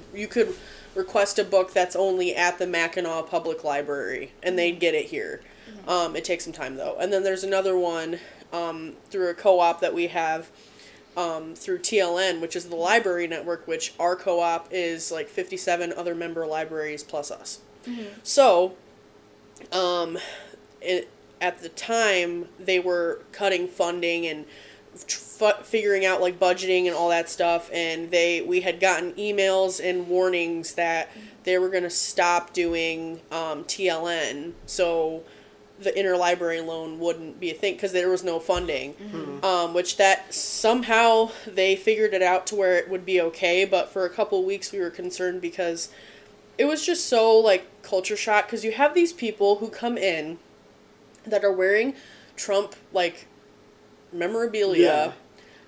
request a book that's only at the Mackinac Public Library, and they'd get it here. It takes some time, though. And then there's another one, through a co-op that we have, through TLN, which is the library network, which our co-op is like 57 other member libraries plus us. So, at the time, they were cutting funding and figuring out like budgeting and all that stuff, and we had gotten emails and warnings that they were going to stop doing TLN, so the interlibrary loan wouldn't be a thing because there was no funding. Which that somehow they figured it out to where it would be okay, but for a couple weeks we were concerned because it was just so like culture shock, because you have these people who come in that are wearing Trump like memorabilia,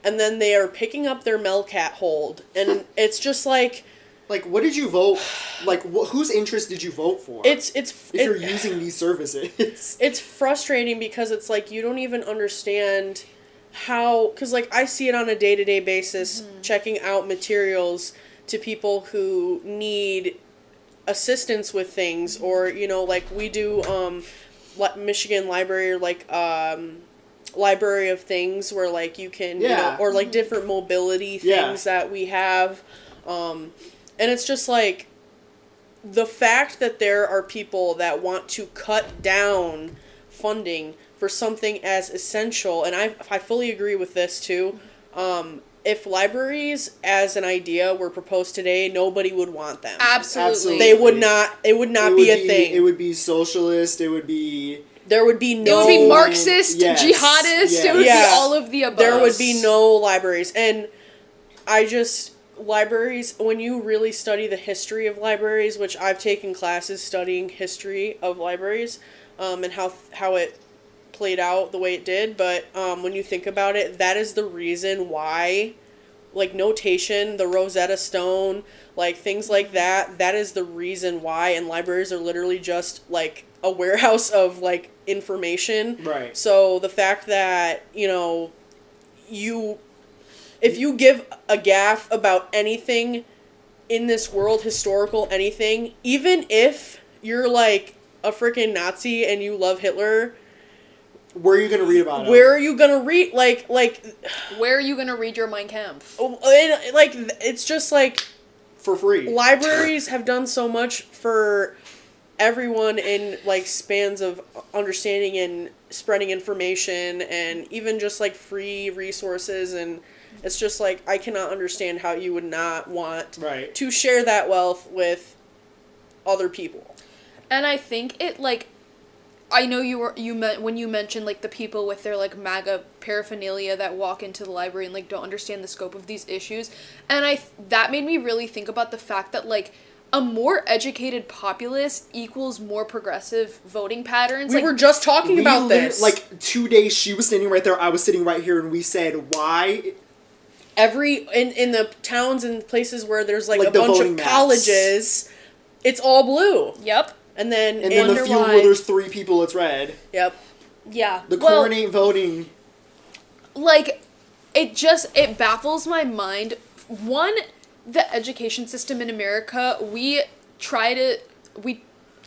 and then they are picking up their MELCAT hold, and it's just like what did you vote? Like, whose interest did you vote for? If you're using these services, it's frustrating because it's like you don't even understand how, because like I see it on a day-to-day basis, checking out materials to people who need assistance with things, or like we do Michigan Library, or like Library of Things, where like you can or like different mobility things that we have, and it's just like the fact that there are people that want to cut down funding for something as essential, and I fully agree with this too. If libraries as an idea were proposed today, nobody would want them. Absolutely. They would not. It would not be a thing. It would be socialist. It would be. There would be no. It would be Marxist, jihadist. It would be all of the above. There would be no libraries, and libraries. When you really study the history of libraries, which I've taken classes studying history of libraries, and how it played out the way it did, but when you think about it, that is the reason why, like notation, the Rosetta Stone, like things like that is the reason why, and libraries are literally just like a warehouse of like information. Right. So the fact that, if you give a gaffe about anything in this world, historical anything, even if you're like a freaking Nazi and you love Hitler, where are you going to read about it? Where are you going to read, like... Where are you going to read your Mein Kampf? Like, it's just like... For free. Libraries have done so much for everyone in, like, spans of understanding and spreading information, and even just, like, free resources, and it's just, like, I cannot understand how you would not want to share that wealth with other people. And I think it, like... I know when you mentioned like the people with their like MAGA paraphernalia that walk into the library and like don't understand the scope of these issues, and that made me really think about the fact that like a more educated populace equals more progressive voting patterns. We were just talking about this. Like 2 days, she was standing right there, I was sitting right here, and we said, why? In the towns and places where there's like a bunch of colleges, it's all blue. Yep. And And then the few where there's 3 people, it's red. Yep. Yeah. The corn ain't voting. Like, it baffles my mind. One, the education system in America, we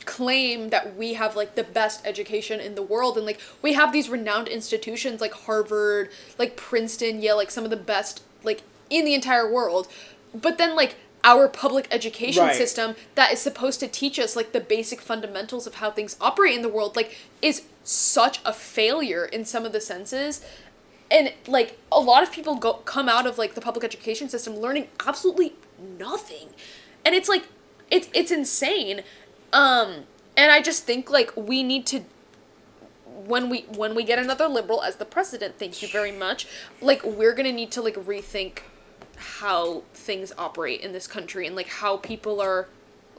claim that we have, like, the best education in the world. And, like, we have these renowned institutions like Harvard, like Princeton, Yale, like some of the best, like, in the entire world. But then, like, our public education system that is supposed to teach us like the basic fundamentals of how things operate in the world like is such a failure in some of the senses, and like a lot of people come out of like the public education system learning absolutely nothing, and it's like it's insane, and I just think like we need to, when we get another liberal as the president, thank you very much, like we're gonna need to like rethink how things operate in this country and like how people are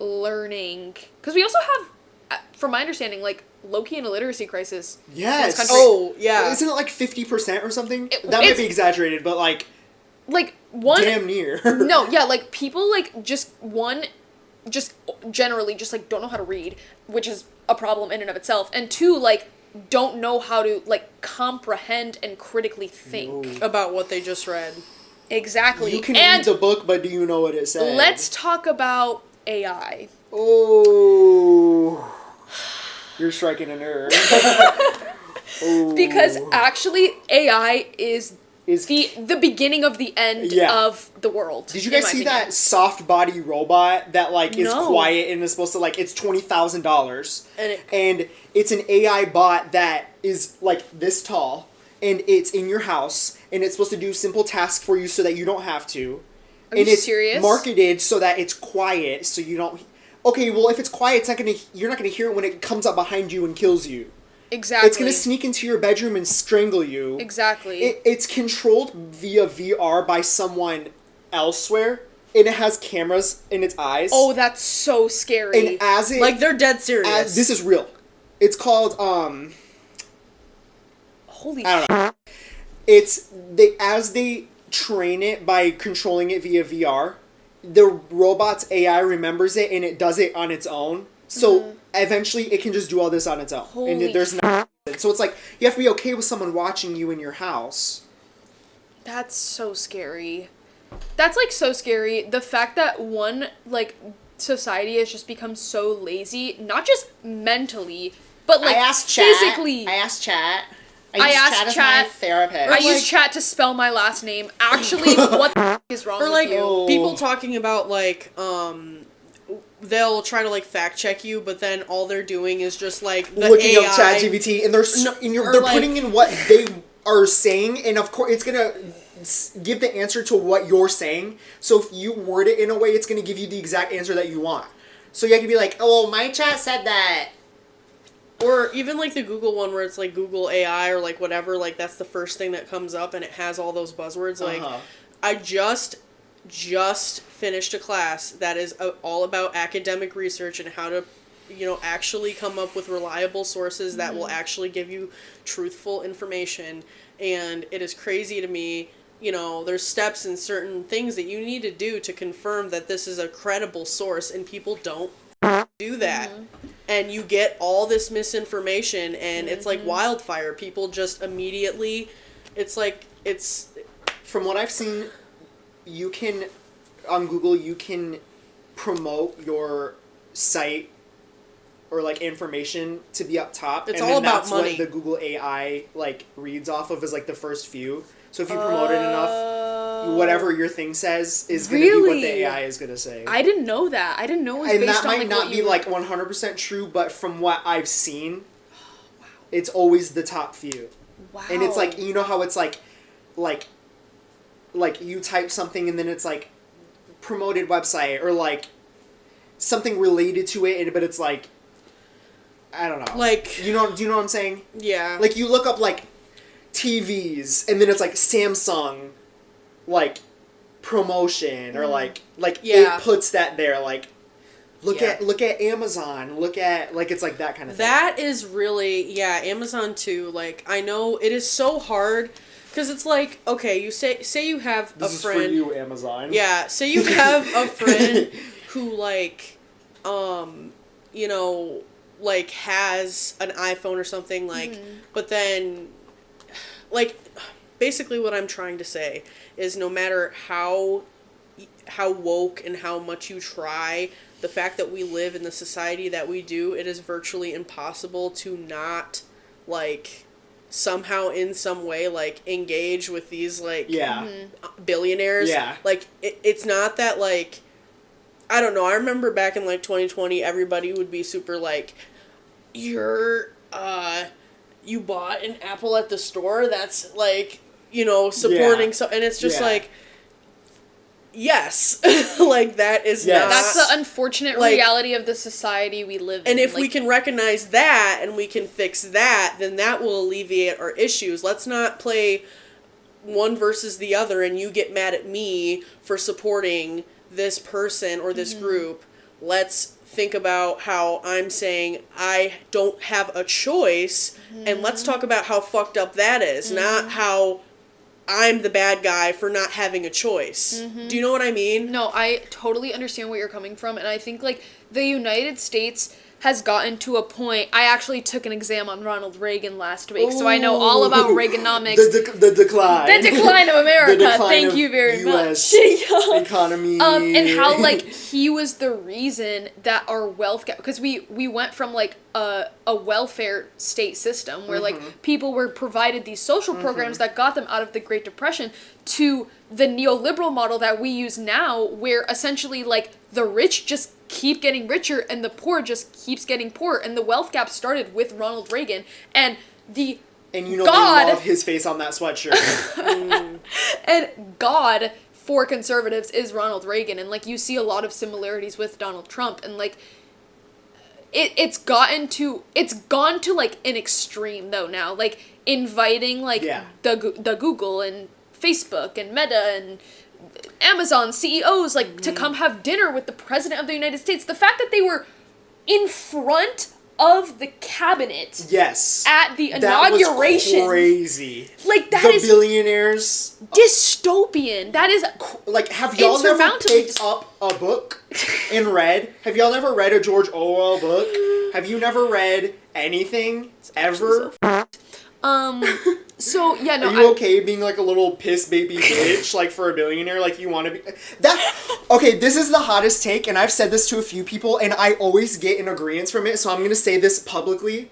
learning, because we also have, from my understanding, like low-key an illiteracy crisis in this country. Oh yeah, isn't it like 50% or something? That might be exaggerated, but like damn near. No, yeah, like, people, like, just generally just, like, don't know how to read, which is a problem in and of itself, and two, like, don't know how to, like, comprehend and critically think. About what they just read. Exactly. You can read the book, but do you know what it says? Let's talk about AI. Oh, you're striking a nerve. Because actually, AI is the beginning of the end of the world. Did you guys see that soft body robot that like is No. quiet and is supposed to like it's $20,000 and it's an AI bot that is like this tall and it's in your house and it's supposed to do simple tasks for you so that you don't have to. Are and you it's serious? marketed so that it's quiet so you don't. Okay, well if it's quiet, you're not gonna hear it when it comes up behind you and kills you. Exactly. It's gonna sneak into your bedroom and strangle you. Exactly. It's controlled via VR by someone elsewhere, and it has cameras in its eyes. Oh, that's so scary. And as it Like, they're dead serious. this is real. It's called Holy I don't know. As they train it by controlling it via VR, the robot's AI remembers it and it does it on its own. So eventually it can just do all this on its own. Holy and there's no. So it's like you have to be okay with someone watching you in your house. That's so scary. That's, like, so scary. The fact that society has just become so lazy, not just mentally, but, like, physically. I asked chat. I asked chat as chat- my therapist. I use chat to spell my last name. Actually, what the f- is wrong Or, like, with you? people talking about, like, they'll try to, like, fact check you, but then all they're doing is just, like, the looking AI. up ChatGPT, and they're or they're like- putting in what they are saying, and of course it's gonna give the answer to what you're saying. So if you word it in a way, it's gonna give you the exact answer that you want. So you have to be like, oh, my chat said that. Or even, like, the Google one where it's, like, Google AI or, like, whatever, like, that's the first thing that comes up and it has all those buzzwords. Like, I just finished a class that is all about academic research and how to, actually come up with reliable sources that will actually give you truthful information. And it is crazy to me, there's steps and certain things that you need to do to confirm that this is a credible source, and people don't do that. And you get all this misinformation, and it's like wildfire. People just immediately, From what I've seen, you can, on Google, you can promote your site or, like, information to be up top. It's and all then about that's money. what the Google AI, like, reads off of is, like, the first few. So if you promote it enough, whatever your thing says is going to be what Really? the AI is going to say. I didn't know that. I didn't know it was And based that on, might like, not what be, you... like, 100% true, but from what I've seen, it's always the top few. Wow. And it's like, you know how it's like you type something and then it's like promoted website or like something related to it, but it's like, I don't know. like, do you know what I'm saying? yeah. Like you look up like TVs and then it's like Samsung, like promotion or like Yeah. it puts that there like. Look Yeah. at Amazon. Look at like it's like that kind of thing. That is really, Amazon too. Like, I know it is so hard because it's like, okay, you say you have This a is friend. for you, Amazon. Yeah, say you have a friend who like, like has an iPhone or something like, but then, like, basically what I'm trying to say is no matter how woke and how much you try, the fact that we live in the society that we do, it is virtually impossible to not, like, somehow in some way, like, engage with these, like, billionaires. Yeah. Like, it's not that, like, I don't know, I remember back in, like, 2020, everybody would be super, like, you bought an Apple at the store, that's, like, supporting, and it's just, like, yes, like, that is Yes. not... That's the unfortunate like, reality of the society we live in. and if like, we can recognize that and we can fix that, then that will alleviate our issues. Let's not play one versus the other and you get mad at me for supporting this person or this group. Let's think about how I'm saying I don't have a choice, and let's talk about how fucked up that is, not how I'm the bad guy for not having a choice. Do you know what I mean? No, I totally understand where you're coming from, and I think, like, the United States has gotten to a point. I actually took an exam on Ronald Reagan last week, so I know all about Reaganomics. The decline. The decline of America. The decline Thank of you very US much. economy. And how, like, he was the reason that our wealth gap, because we went from, like, a welfare state system where, like, people were provided these social programs that got them out of the Great Depression to the neoliberal model that we use now, where essentially, like, the rich just keep getting richer and the poor just keeps getting poorer, and the wealth gap started with Ronald Reagan, and the and you know God, they love his face on that sweatshirt. and God for conservatives is Ronald Reagan, and, like, you see a lot of similarities with Donald Trump, and, like, it's gone to like an extreme though now, like inviting like the Google and Facebook and Meta and Amazon CEOs like to come have dinner with the President of the United States. The fact that they were in front of the cabinet at the inauguration, that was crazy. Like, that the is billionaires dystopian. That is like, have y'all never picked up a book and read? Have y'all never read a George Orwell book? Have you never read anything ever? So yeah, no. Are you okay being like a little piss baby bitch, like, for a billionaire? Like, you want to be that? Okay, this is the hottest take, and I've said this to a few people, and I always get an agreement from it. So I'm gonna say this publicly.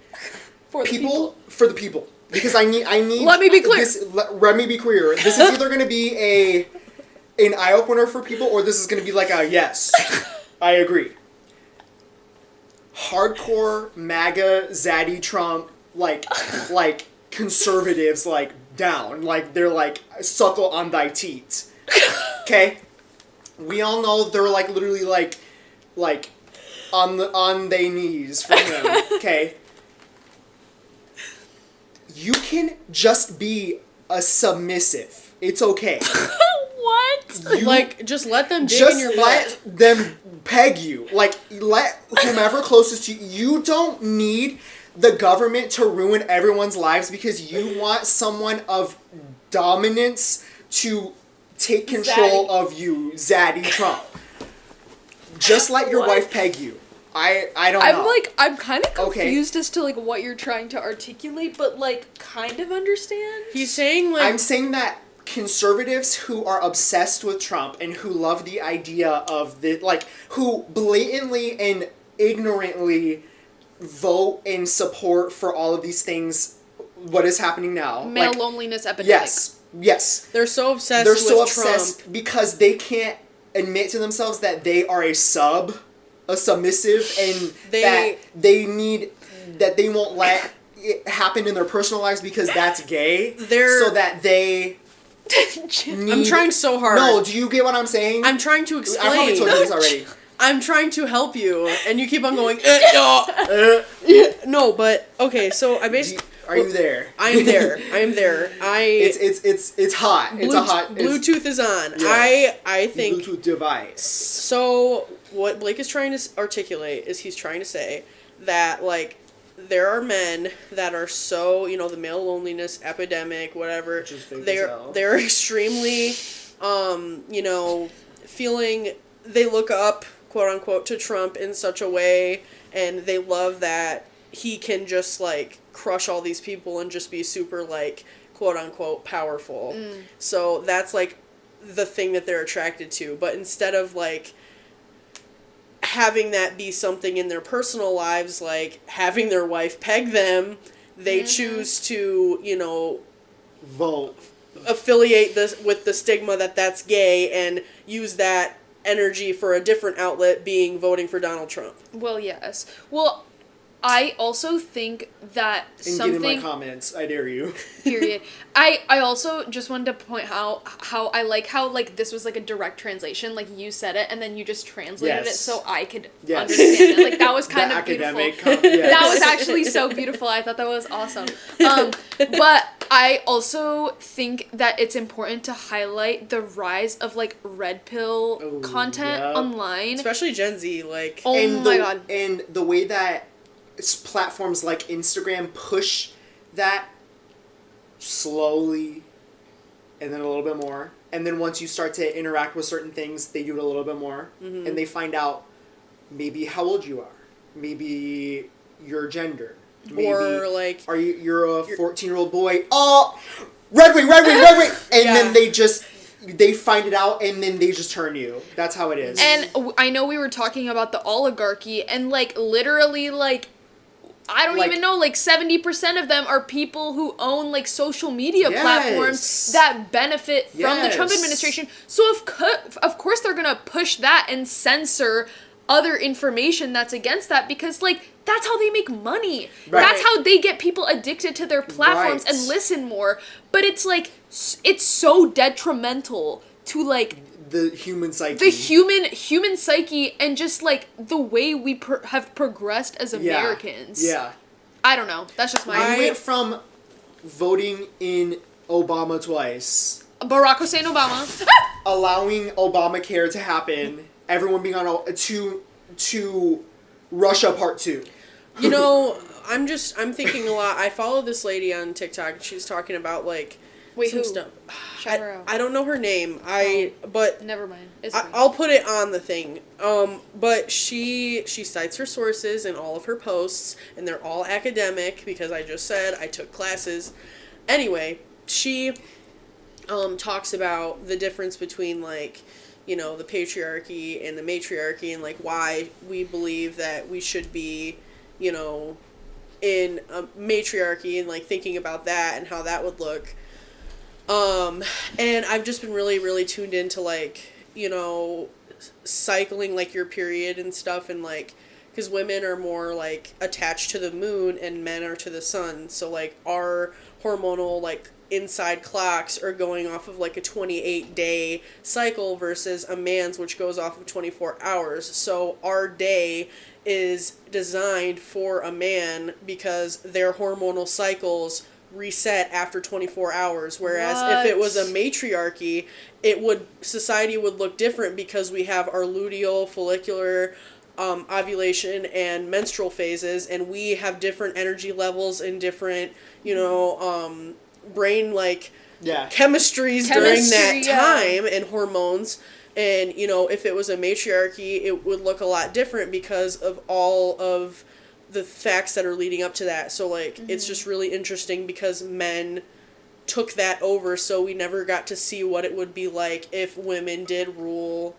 For the people, because I need. Let me be clear. Let me be clear. This is either gonna be an eye opener for people, or this is gonna be like a yes, I agree. Hardcore MAGA zaddy Trump like conservatives, like, down, like, they're like, suckle on thy teat. Okay, we all know they're like literally like on they knees for him. Okay, you can just be a submissive. It's okay. What? Like, just let them dig in your butt. Just let them peg you. Like, let whomever closest to you. You don't need the government to ruin everyone's lives because you want someone of dominance to take control of you, Zaddy Trump. Just let your wife peg you. I don't know. I'm kind of confused as to, like, what you're trying to articulate, but, like, kind of understand. He's saying, like... I'm saying that conservatives who are obsessed with Trump and who love the idea of the, like, who blatantly and ignorantly vote in support for all of these things, what is happening now. Male loneliness epidemic. Yes. They're so obsessed with Trump. They're so obsessed because they can't admit to themselves that they are a submissive, and that they won't let it happen in their personal lives because that's gay. So that they I'm trying so hard. No, do you get what I'm saying? I'm trying to explain. I probably told you this already. I'm trying to help you, and you keep on going, no, but, okay, so I basically... Are you there? I am there. It's hot. It's a hot... Bluetooth is on. Yeah. I think... Bluetooth device. So, what Blake is trying to articulate is he's trying to say that, like, there are men that are so, you know, the male loneliness epidemic, whatever. They're extremely, you know, feeling... They look up, quote unquote, to Trump in such a way, and they love that he can just, like, crush all these people and just be super, like, quote unquote, powerful. So that's, like, the thing that they're attracted to. But instead of, like, having that be something in their personal lives, like having their wife peg them, they choose to, you know, affiliate this with the stigma that that's gay and use that energy for a different outlet, being voting for Donald Trump. Well, yes. Well, I also think that something... get in my comments, I dare you. Period. I also just wanted to point how I like how, like, this was, like, a direct translation. Like, you said it, and then you just translated it so I could understand it. Like, that was kind of beautiful. That was actually so beautiful. I thought that was awesome. But I also think that it's important to highlight the rise of, like, red pill content online. Especially Gen Z, like... Oh my god. And the way that platforms like Instagram push that slowly and then a little bit more. And then once you start to interact with certain things, they do it a little bit more. Mm-hmm. And they find out maybe how old you are, maybe your gender. Maybe, or like you're a 14-year-old boy. Oh, Red Wing. And then they find it out, and then they just turn you. That's how it is. And I know we were talking about the oligarchy, and like literally like I don't even know, like 70% of them are people who own like social media platforms that benefit from the Trump administration. So of course they're gonna push that and censor other information that's against that, because like that's how they make money. Right. That's how they get people addicted to their platforms and listen more. But it's like it's so detrimental to like the human psyche. The human psyche, and just like the way we have progressed as Americans. Yeah. I don't know. That's just my. I went from voting in Obama twice, Barack Hussein Obama, allowing Obamacare to happen, everyone being on to Russia Part 2. You know, I'm thinking a lot. I follow this lady on TikTok, and she's talking about like some stuff. Shout her out. I don't know her name. But never mind. I'll put it on the thing. But she cites her sources in all of her posts, and they're all academic because I just said I took classes. Anyway, she talks about the difference between like, you know, the patriarchy and the matriarchy, and like why we believe that we should be, you know, in a matriarchy, and like thinking about that and how that would look. And I've just been really, really tuned into like, you know, cycling like your period and stuff, and like, because women are more like attached to the moon and men are to the sun. So like our hormonal like inside clocks are going off of like a 28-day cycle versus a man's, which goes off of 24 hours. So our day is designed for a man because their hormonal cycles reset after 24 hours, whereas if it was a matriarchy, society would look different, because we have our luteal, follicular, ovulation and menstrual phases, and we have different energy levels and different, you know, brain like chemistries during that time, and hormones. And you know, if it was a matriarchy, it would look a lot different because of all of the facts that are leading up to that. So like it's just really interesting because men took that over, so we never got to see what it would be like if women did rule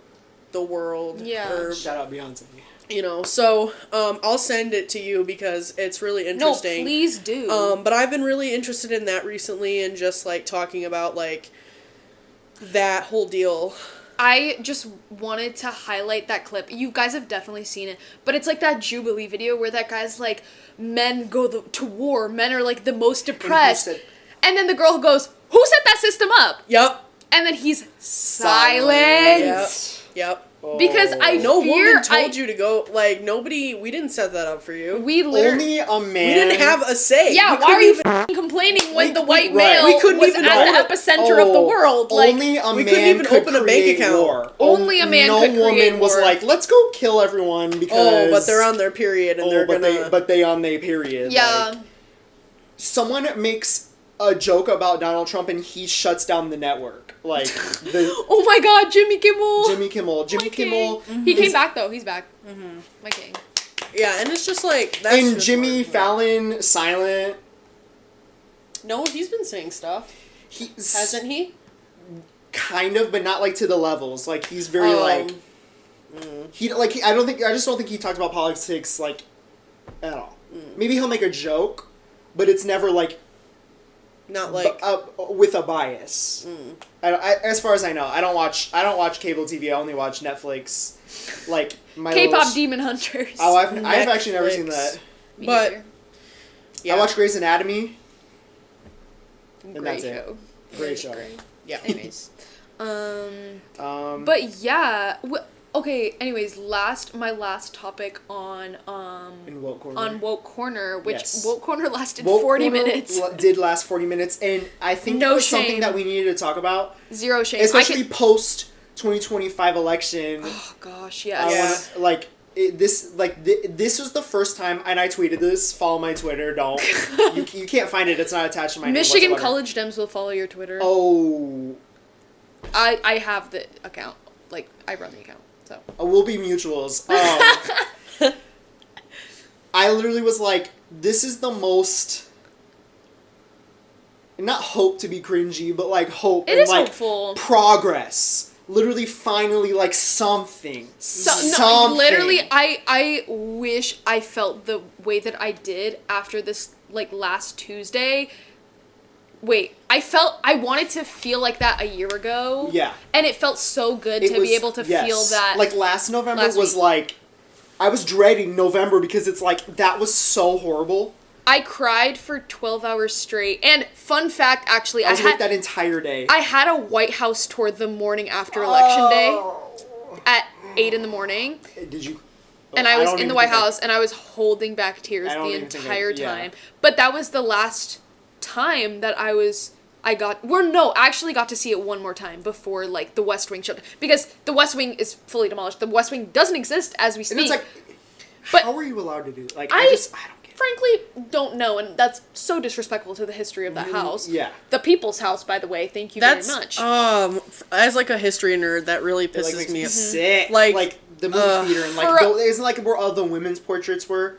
the world. Or, shout out Beyonce. You know, so I'll send it to you because it's really interesting. No, please do. But I've been really interested in that recently, and just like talking about like that whole deal. I just wanted to highlight that clip. You guys have definitely seen it, but it's like that Jubilee video where that guy's like, men go to war, men are like the most depressed. And then the girl goes, who set that system up? Yep. And then he's silent. Yep. Because no woman told you to go, like, nobody, we didn't set that up for you. We literally... Only a man... We didn't have a say. Yeah, why are you complaining when the white male we couldn't was even at the epicenter of the world? Like, only a we man couldn't even could open a bank account. War. Only a man could create No woman was war. like, let's go kill everyone because... Oh, but they're on their period and they're gonna... But they on their period. Yeah. Like, someone makes a joke about Donald Trump and he shuts down the network. Like, oh my god, Jimmy Kimmel. Jimmy Kimmel. Mm-hmm. He came back, though. He's back. Mm-hmm. My king. Yeah, and it's just like... That's and just Jimmy hard. Fallon, silent. No, he's been saying stuff. Hasn't he? Kind of, but not like to the levels. Like, he's very I just don't think he talks about politics like at all. Maybe he'll make a joke, but it's never like not like with a bias. As far as I know, I don't watch cable TV. I only watch Netflix. Like my K-pop Demon Hunters. Oh, I've actually never seen that. But I watch Grey's Anatomy. And Great that's show. it. Great show. Yeah. Anyways, but yeah. Okay. Anyways, my last topic on in Woke Corner. On Woke Corner, which Yes. Woke Corner lasted Woke 40 Corner minutes. Did last 40 minutes, and I think No it was shame. something that we needed to talk about. Zero shame. Especially post 2025 election. Oh gosh, yes. this was the first time, and I tweeted this. Follow my Twitter. Don't you can't find it. It's not attached to my name Michigan whatsoever. College Dems will follow your Twitter. Oh, I have the account. Like, I run the account, so. we'll be mutuals. I literally was like, this is the most. Not hope to be cringy, but like hope It and is like hopeful. progress. Literally, finally, like something. No, literally, I wish I felt the way that I did after this, like, last Tuesday. Wait, I wanted to feel like that a year ago. Yeah. And it felt so good to be able to feel that. Like last November last was week. like, I was dreading November because it's like, that was so horrible. I cried for 12 hours straight. And fun fact, actually, I was awake that entire day. I had a White House tour the morning after Election Day at 8 in the morning. Did you? And I was in the White House, and I was holding back tears the entire time. But that was the last time that I actually got to see it one more time before, like, the West Wing shut. Because the West Wing is fully demolished. The West Wing doesn't exist as we speak. And it's like, But how are you allowed to do it? Like, I don't get it. frankly don't know, and that's so disrespectful to the history of that house. Yeah. The People's House, by the way. Thank you very much. As like a history nerd, that really It, like, pisses makes me off. sick. Like, the movie theater and like isn't like where all the women's portraits were.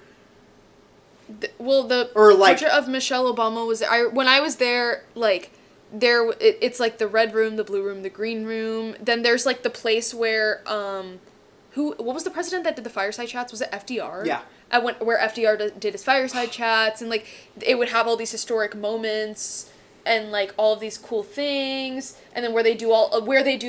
The Or, like- portrait of Michelle Obama was when I was there, like, it's like the red room, the blue room, the green room. Then there's like the place where what was the president that did the fireside chats? Was it FDR? Yeah. I went where FDR did his fireside chats, and like it would have all these historic moments and like all of these cool things, and then where they do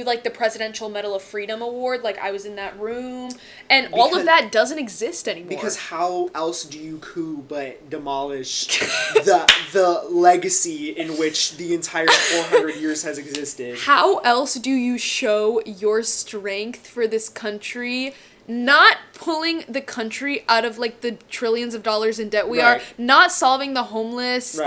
like the Presidential Medal of Freedom award, like I was in that room, and all of that doesn't exist anymore. Because how else do you coup but demolish the legacy in which the entire 400 years has existed? How else do you show your strength for this country? Not pulling the country out of like the trillions of dollars in debt we are, not solving the homeless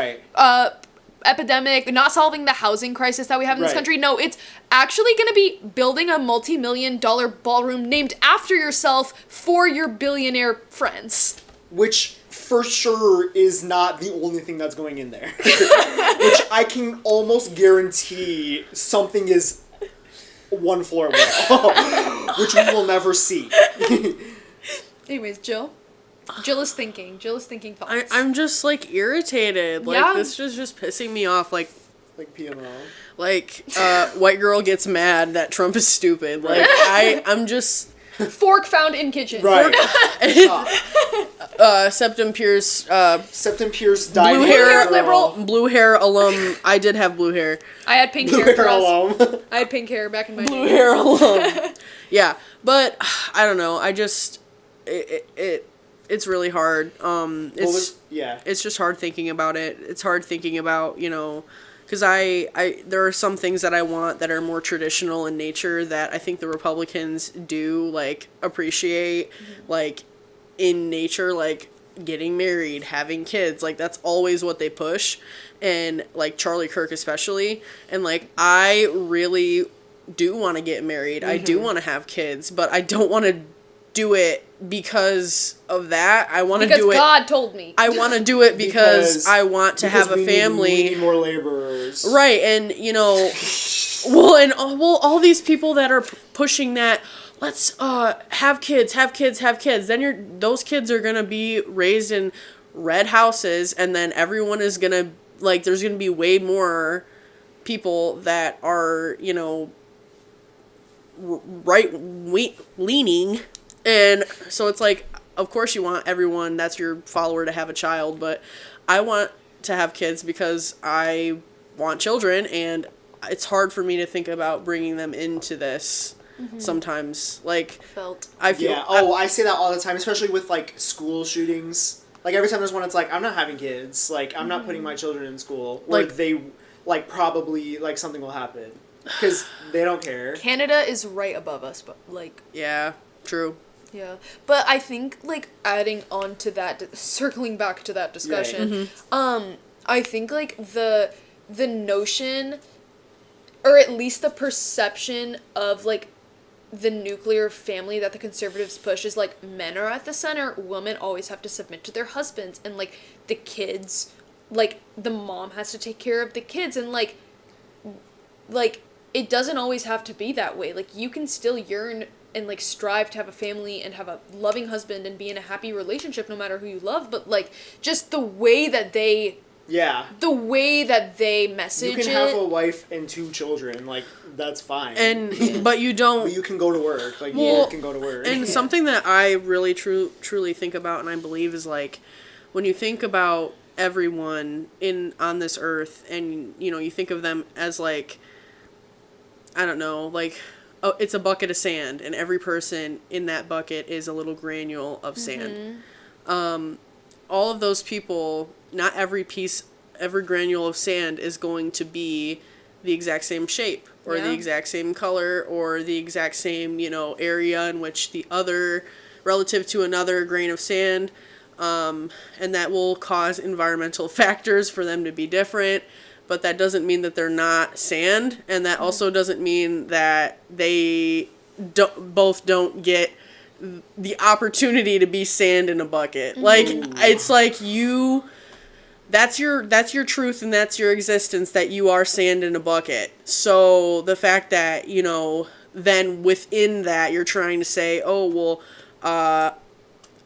epidemic, not solving the housing crisis that we have in this country. No, it's actually going to be building a multi-million-dollar ballroom named after yourself for your billionaire friends. Which for sure is not the only thing that's going in there. Which I can almost guarantee something is one floor wall, which we will never see. Anyways, Jill is thinking thoughts. I'm just like irritated. Like this is just pissing me off. Like PMO. Like white girl gets mad that Trump is stupid. Like I'm just fork found in kitchen. Right. Septum Pierce. Septum Pierce died. Blue hair liberal. Blue hair alum. I did have blue hair. I had pink Blue hair. hair alum. I had pink hair back in my Blue day. hair alum. Yeah, but I don't know. I just it's really hard. It's just hard thinking about it. It's hard thinking about, because there are some things that I want that are more traditional in nature that I think the Republicans do, like, appreciate, like, in nature, like, getting married, having kids, like, that's always what they push, and, like, Charlie Kirk especially, and, like, I really do want to get married, I do want to have kids, but I don't want to do it because of that. I want to do it. Because God told me. I want to do it because I want to have a family. We need more laborers. Right, and all these people that are pushing that, let's have kids. Then those kids are gonna be raised in red houses, and then everyone is gonna there's gonna be way more people that are right leaning. And so it's like, of course you want everyone that's your follower to have a child, but I want to have kids because I want children, and it's hard for me to think about bringing them into this sometimes. Like, I feel... Yeah, I say that all the time, especially with, like, school shootings. Like, every time there's one, it's like, I'm not having kids. Like, I'm not putting my children in school. Or they, probably, something will happen. Because they don't care. Canada is right above us, but, Yeah, true. Yeah, but I think, adding on to that, circling back to that discussion, I think, the notion, or at least the perception of, the nuclear family that the conservatives push is, like, men are at the center, women always have to submit to their husbands, and, like, the kids, like, the mom has to take care of the kids, and, like, it doesn't always have to be that way. Like, you can still yearn and, like, strive to have a family and have a loving husband and be in a happy relationship no matter who you love, but, like, just the way that they... Yeah. The way that they message You can have a wife and 2 children, like, that's fine. And, but you don't... But you can go to work. Like, Well, you can go to work. And something that I really truly think about and I believe is, like, when you think about everyone on this earth and, you know, you think of them as, like, I don't know, like, oh, it's a bucket of sand and every person in that bucket is a little granule of sand. All of those people, not every granule of sand is going to be the exact same shape or the exact same color or the exact same, you know, area in which the other, relative to another grain of sand, and that will cause environmental factors for them to be different, but that doesn't mean that they're not sand, and that also doesn't mean that they don't get the opportunity to be sand in a bucket. Like, it's like that's your truth and that's your existence, that you are sand in a bucket. So the fact that, you know, then within that you're trying to say, oh, well,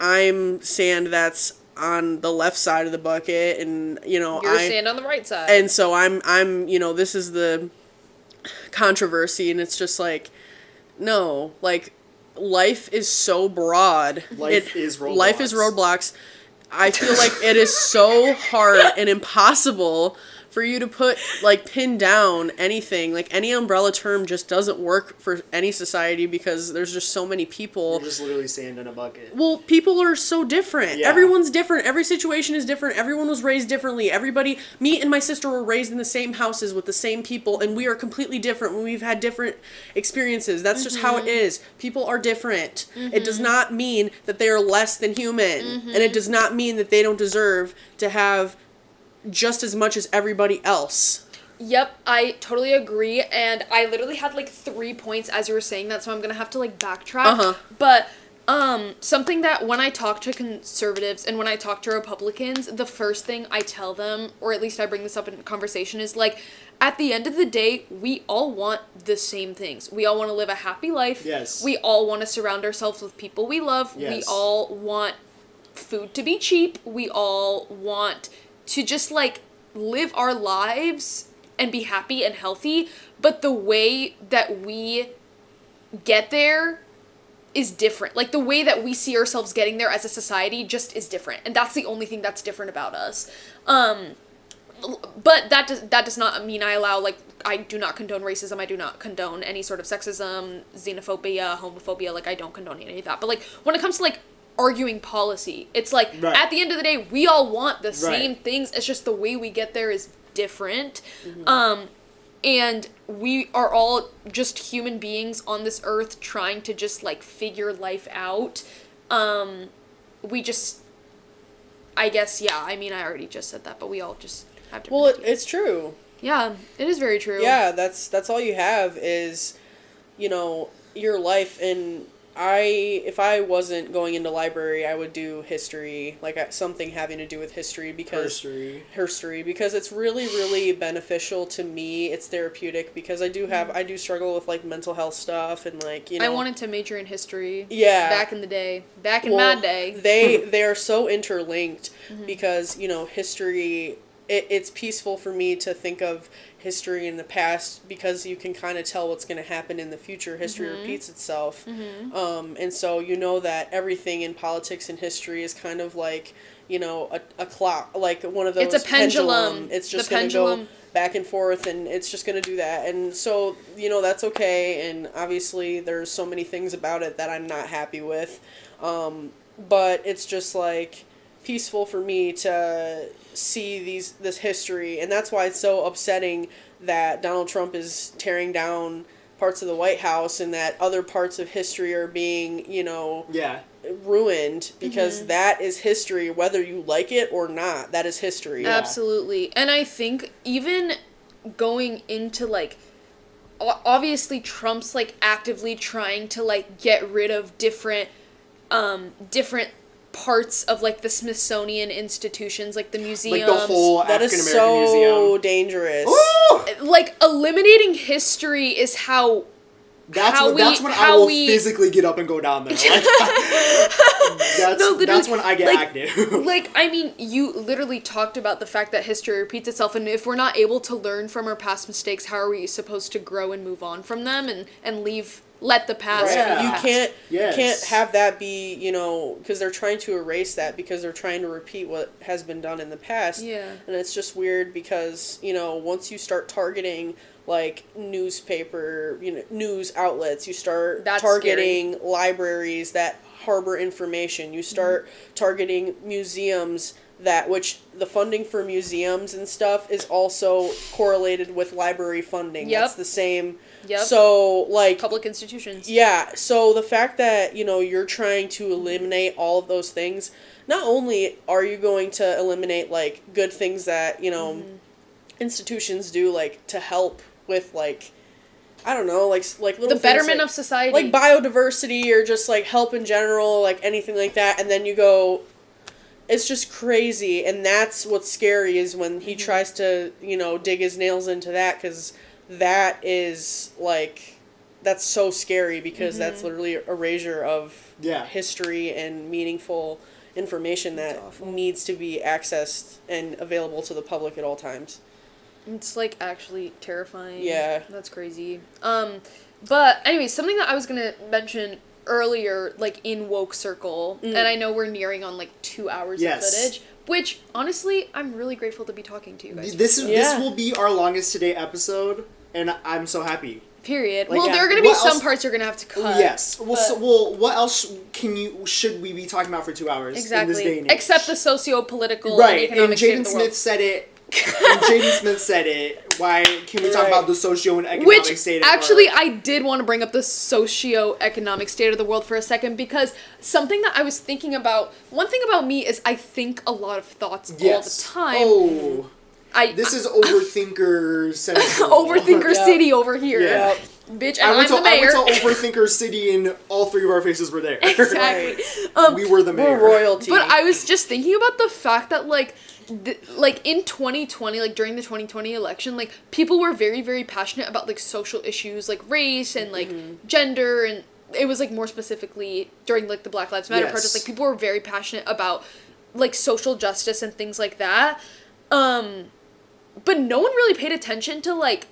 I'm sand that's on the left side of the bucket and, you know, You're sand on the right side. And so I'm, you know, this is the controversy, and it's just like, no, like, life is so broad. Life is roadblocks. Life is roadblocks. I feel like it is so hard and impossible for you to pin down anything. Like, any umbrella term just doesn't work for any society because there's just so many people. You're just literally sand in a bucket. Well, people are so different. Yeah. Everyone's different. Every situation is different. Everyone was raised differently. Me and my sister were raised in the same houses with the same people, and we are completely different when we've had different experiences. That's just how it is. People are different. It does not mean that they are less than human, and it does not mean that they don't deserve to have just as much as everybody else. Yep, I totally agree, and I literally had, like, 3 points as you were saying that, so I'm gonna have to, like, backtrack. But, something that when I talk to conservatives and when I talk to Republicans, the first thing I tell them, or at least I bring this up in conversation, is, like, at the end of the day, we all want the same things. We all want to live a happy life. Yes. We all want to surround ourselves with people we love. Yes. We all want food to be cheap. We all want to just, like, live our lives and be happy and healthy, but the way that we get there is different. Like, the way that we see ourselves getting there as a society just is different, and that's the only thing that's different about us. But that does not mean I do not condone racism. I do not condone any sort of sexism, xenophobia, homophobia. Like, I don't condone any of that. But, like, when it comes to, like, arguing policy, it's like, at the end of the day, we all want the same things. It's just the way we get there is different. And we are all just human beings on this earth trying to just, like, figure life out. We just, I guess, yeah, I mean, I already just said that, but we all just have different ideas. It's true. Yeah, it is very true. Yeah, that's all you have is, you know, your life. And if I wasn't going into library, I would do history, like something having to do with history, because because it's really, really beneficial to me. It's therapeutic because I do struggle with, like, mental health stuff, and, like, you know, I wanted to major in history. Yeah. Back in the day. Back in my day. They are so interlinked because, you know, history, it's peaceful for me to think of history in the past because you can kind of tell what's going to happen in the future. History repeats itself. And so you know that everything in politics and history is kind of like, you know, a clock, like one of those. It's a pendulum. It's just going to go back and forth, and it's just going to do that. And so, you know, that's okay. And obviously there's so many things about it that I'm not happy with. But it's just, like, peaceful for me to see this history, and that's why it's so upsetting that Donald Trump is tearing down parts of the White House and that other parts of history are being, you know, ruined, because that is history, whether you like it or not. That is history. Absolutely. And I think even going into, like, obviously Trump's, like, actively trying to, like, get rid of different parts of, like, the Smithsonian institutions, like the museums. Like the whole That African is American so museum. dangerous. Ooh! Like, eliminating history is how That's when I will physically get up and go down there. Like, that's when I get active. Like, I mean, you literally talked about the fact that history repeats itself, and if we're not able to learn from our past mistakes, how are we supposed to grow and move on from them and let the past Right. be the You past? can't have that be, because they're trying to erase that because they're trying to repeat what has been done in the past. Yeah. And it's just weird because, once you start targeting like newspaper, news outlets, you start That's targeting libraries that harbor information. You start targeting museums which the funding for museums and stuff is also correlated with library funding. Yep. That's the same. Yep. So, like, Public institutions. yeah, so the fact that, you're trying to eliminate all of those things, not only are you going to eliminate, like, good things that, institutions do, like, to help with, like, I don't know, like little The things betterment like, of society. like biodiversity or just, like, help in general, like, anything like that, and then you go, it's just crazy, and that's what's scary is when he tries to, dig his nails into that, because that is, like, that's so scary because that's literally erasure of history and meaningful information that needs to be accessed and available to the public at all times. It's, like, actually terrifying. Yeah. That's crazy. But, anyway, something that I was gonna mention earlier, like, in Woke Circle, and I know we're nearing on, like, 2 hours of footage, which, honestly, I'm really grateful to be talking to you guys. This will be our longest today episode, and I'm so happy. Period. Like, well, there are going to be some parts you're going to have to cut. Yes. What else should we be talking about for 2 hours exactly. in this day and age? Except the socio-political and economic state Jaden of the world. Smith said it. And Jaden Smith said it. Why can we talk about the socio and economic state of the world? Actually, I did want to bring up the socio-economic state of the world for a second because something that I was thinking about, one thing about me is I think a lot of thoughts all the time. Oh. This is Overthinker Central. Overthinker City over here. Yep. Bitch, and I'm the mayor. I went to Overthinker City and all three of our faces were there. Exactly. We were the mayor. We're royalty. But I was just thinking about the fact that, like, in 2020, like, during the 2020 election, like, people were very, very passionate about, like, social issues, like, race and, like, gender, and it was, like, more specifically during, like, the Black Lives Matter protests, like, people were very passionate about, like, social justice and things like that. But no one really paid attention to, like,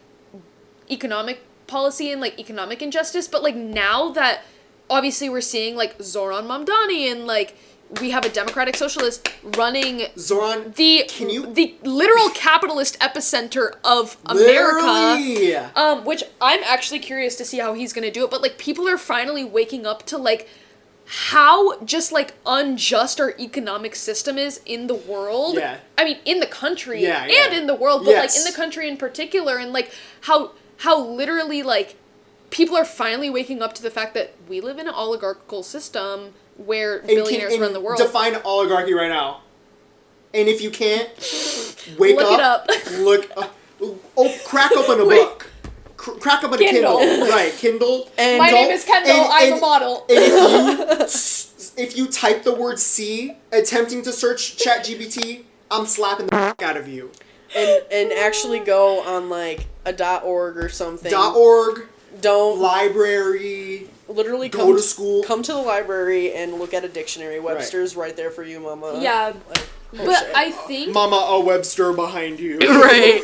economic policy and, like, economic injustice, but, like, now that obviously we're seeing, like, Zoran Mamdani and, like, we have a democratic socialist running Zoran, the literal capitalist epicenter of America, which I'm actually curious to see how he's gonna do it, but, like, people are finally waking up to, like, how just, like, unjust our economic system is in the world. Yeah. I mean, in the country Yeah. and in the world, but, like, in the country in particular, and, like, how literally, like, people are finally waking up to the fact that we live in an oligarchical system where billionaires run the world. Define oligarchy right now. And if you can't, wake up. Look it up. Crack open a book. Crack open a Kindle. Right, Kindle. And my name is Kendall, I'm a model. And if you type the word C, attempting to search ChatGPT, I'm slapping the fuck out of you. And actually go on, like, a .org or something. .org. Don't. Library. Literally go to school. Come to the library and look at a dictionary. Webster's right there for you, mama. Yeah. But shit. I think... Mama, a Webster behind you. Right.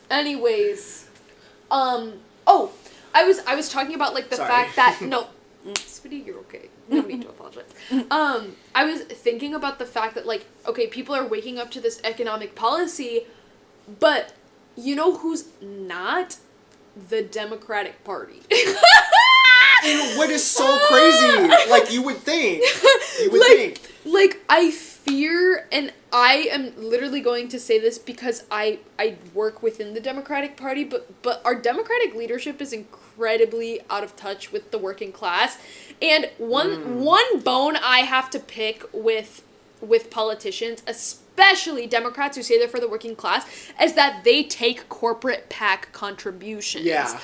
Anyways. I was talking about, like, the fact that... No. Sweetie, you're okay. No need to apologize. I was thinking about the fact that, like, okay, people are waking up to this economic policy, but you know who's not? The Democratic Party. And what is so crazy? Like, you would think. Like, I fear, and I am literally going to say this because I work within the Democratic Party, but our Democratic leadership is incredibly out of touch with the working class. And one bone I have to pick with with politicians, especially Democrats who say they're for the working class, is that they take corporate PAC contributions. Yeah.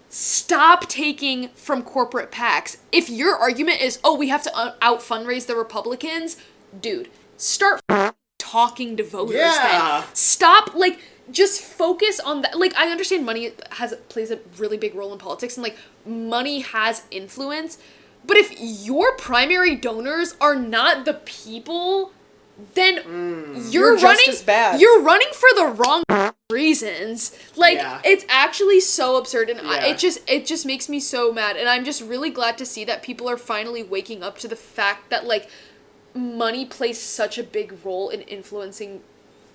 Stop taking from corporate PACs. If your argument is, oh, we have to out fundraise the Republicans, dude, start talking to voters. Yeah. Then. Stop, like, just focus on that. Like, I understand money plays a really big role in politics, and, like, money has influence. But if your primary donors are not the people, then you're just running as bad. You're running for the wrong reasons. Like, Yeah. it's actually so absurd, and Yeah. it just makes me so mad. And I'm just really glad to see that people are finally waking up to the fact that, like, money plays such a big role in influencing